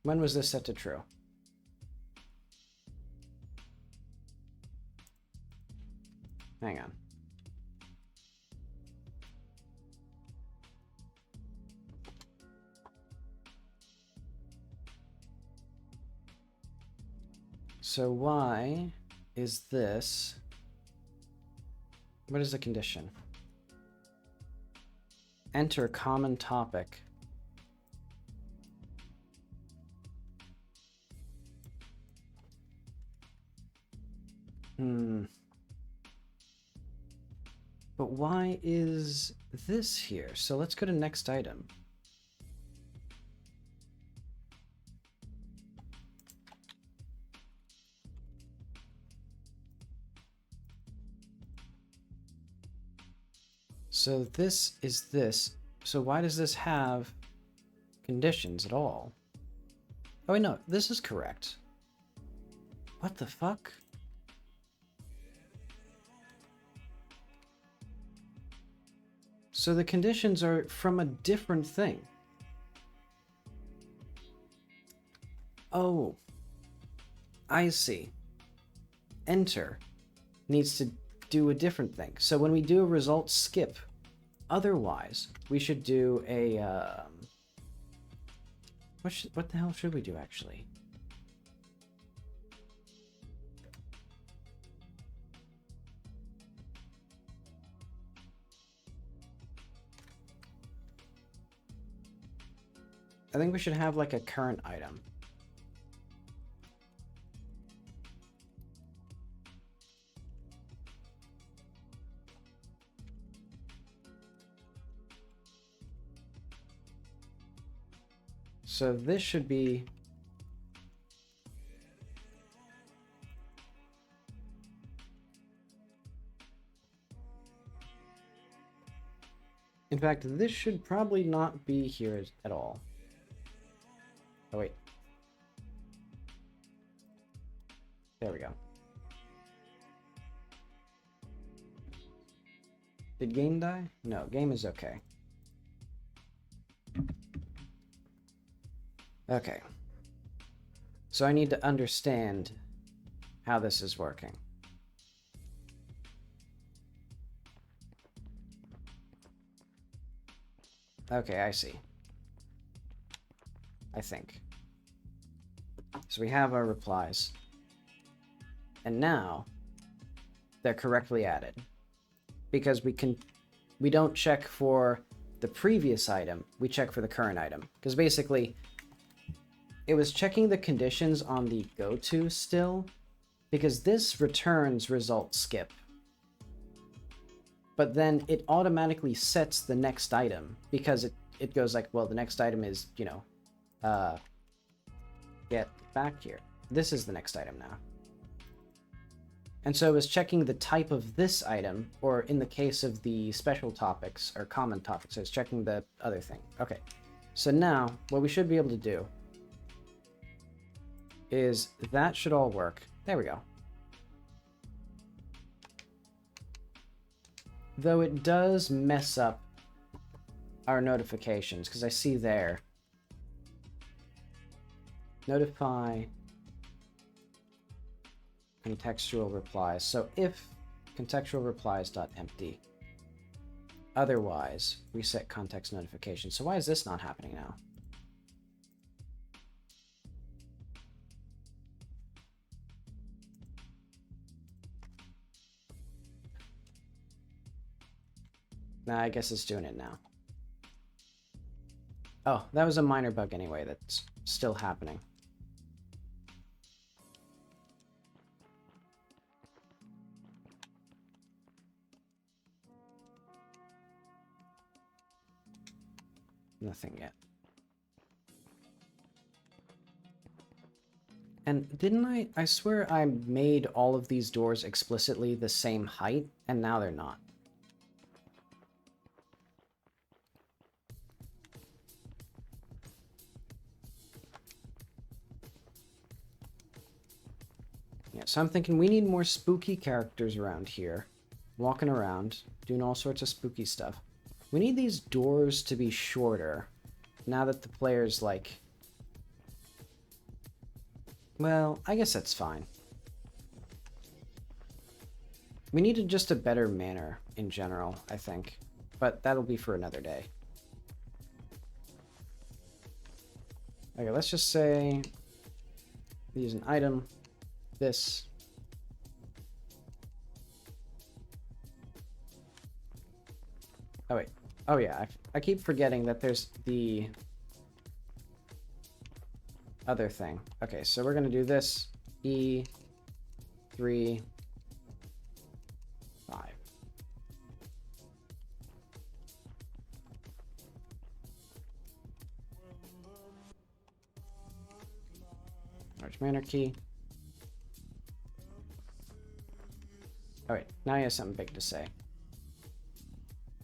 When was this set to true? Hang on. So why is this... What is the condition? Enter common topic. But why is this here? So let's go to next item. So this is this. So why does this have conditions at all? Oh wait, no, this is correct. What the fuck? So the conditions are from a different thing. Oh, I see. Enter needs to do a different thing. So when we do a result skip, otherwise we should do a what the hell should we do actually? I think we should have like a current item. So this should be... In fact, this should probably not be here at all. Oh, wait. There we go. Did game die? No, game is okay. Okay. So I need to understand how this is working. Okay, I see. I think. So we have our replies. And now they're correctly added. Because we don't check for the previous item, we check for the current item. Because basically, it was checking the conditions on the go-to still, because this returns result skip. But then it automatically sets the next item, because it goes like, well, the next item is, you know, get back here. This is the next item now. And so it was checking the type of this item, or in the case of the special topics, or common topics, so it's checking the other thing. Okay, so now, what we should be able to do is that should all work. There we go. Though it does mess up our notifications, because I see there. Notify contextual replies. So if contextual replies.empty, otherwise reset context notification. So why is this not happening now? Nah, I guess it's doing it now. Oh, that was a minor bug anyway that's still happening. Nothing yet. And didn't I swear I made all of these doors explicitly the same height, and now they're not. Yeah, so I'm thinking we need more spooky characters around here. Walking around, doing all sorts of spooky stuff. We need these doors to be shorter, now that the player's like... Well, I guess that's fine. We needed just a better manner in general, I think. But that'll be for another day. Okay, let's just say... Use an item. This. Oh, wait. Oh, yeah. I keep forgetting that there's the other thing. Okay, so we're going to do this. E, 3, 5. Large manner key. Oh, wait. Now he has something big to say.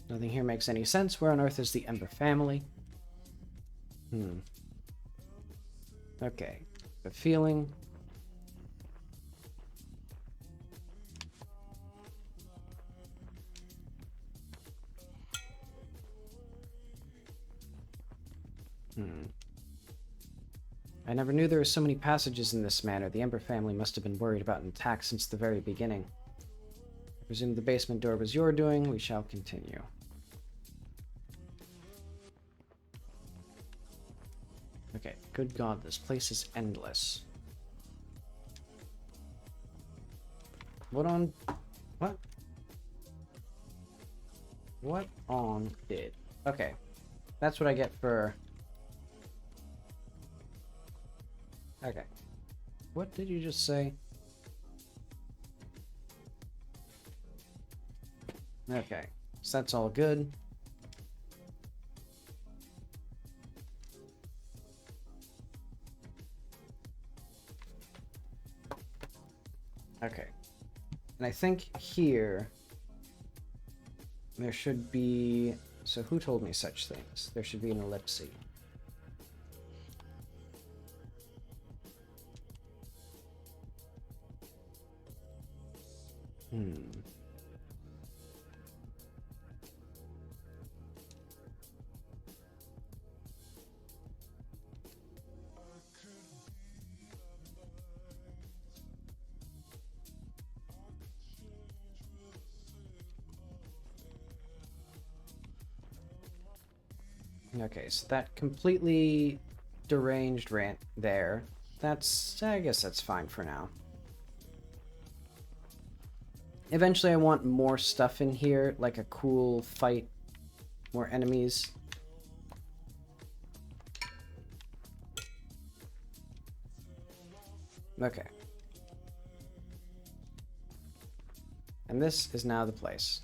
Nothing here makes any sense. Where on earth is the Ember family? Okay. The feeling. I never knew there were so many passages in this manner. The Ember family must have been worried about an attack since the very beginning. I presume the basement door was your doing. We shall continue. Okay, good God, this place is endless. What on... What? What on did? Okay, that's what I get for... Okay. What did you just say? Okay, so that's all good. Okay. And I think here there should be... So who told me such things? There should be an ellipse. Okay, so that completely deranged rant there. That's... I guess that's fine for now. Eventually I want more stuff in here, like a cool fight, more enemies. Okay. And this is now the place.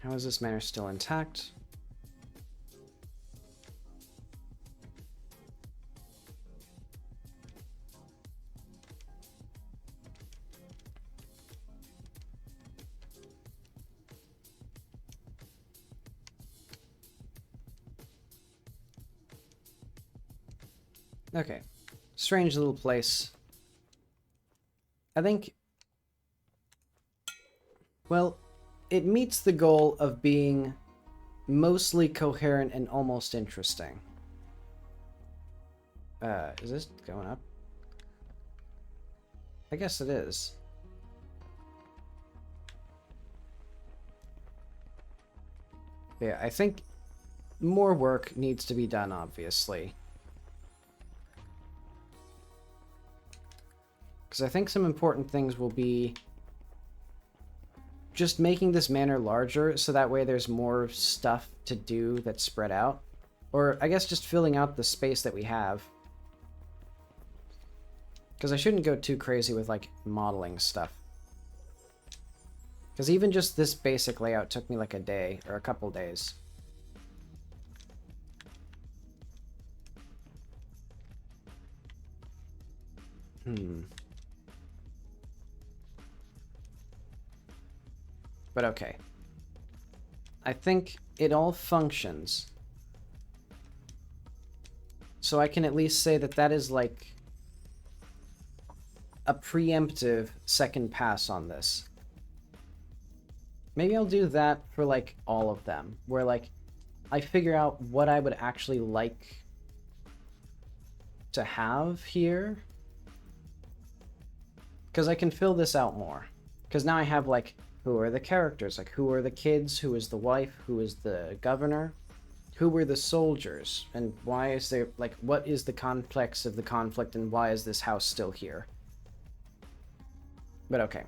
How is this manor still intact? Okay. Strange little place. I think... Well, it meets the goal of being mostly coherent and almost interesting. Is this going up? I guess it is. Yeah, I think more work needs to be done, obviously. Because I think some important things will be just making this manor larger so that way there's more stuff to do that's spread out. Or I guess just filling out the space that we have. Because I shouldn't go too crazy with, like, modeling stuff. Because even just this basic layout took me like a day or a couple days. But okay. I think it all functions. So I can at least say that that is like a preemptive second pass on this. Maybe I'll do that for like all of them, where like I figure out what I would actually like to have here. Because I can fill this out more. Because now I have like, who are the characters? Like, who are the kids? Who is the wife? Who is the governor? Who were the soldiers? And why is there, like, what is the complex of the conflict and why is this house still here? But okay.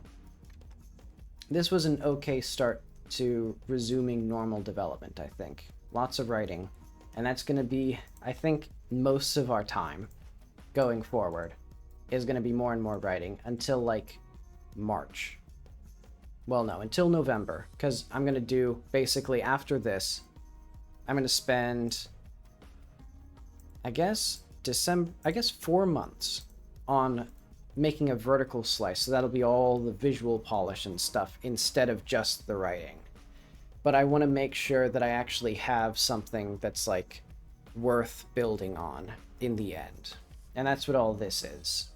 This was an okay start to resuming normal development, I think. Lots of writing. And that's going to be, I think, most of our time going forward is going to be more and more writing until, like, March. Well, no, until November. Because I'm going to do, basically, after this, I'm going to spend, I guess, 4 months on making a vertical slice. So that'll be all the visual polish and stuff instead of just the writing. But I want to make sure that I actually have something that's, like, worth building on in the end. And that's what all this is.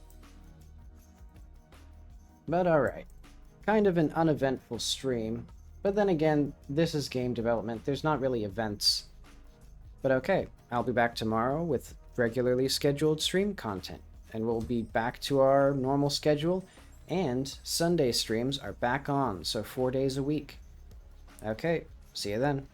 But alright. Kind of an uneventful stream. But then again, this is game development. There's not really events. But okay, I'll be back tomorrow with regularly scheduled stream content. And we'll be back to our normal schedule. And Sunday streams are back on, so 4 days a week. Okay, see you then.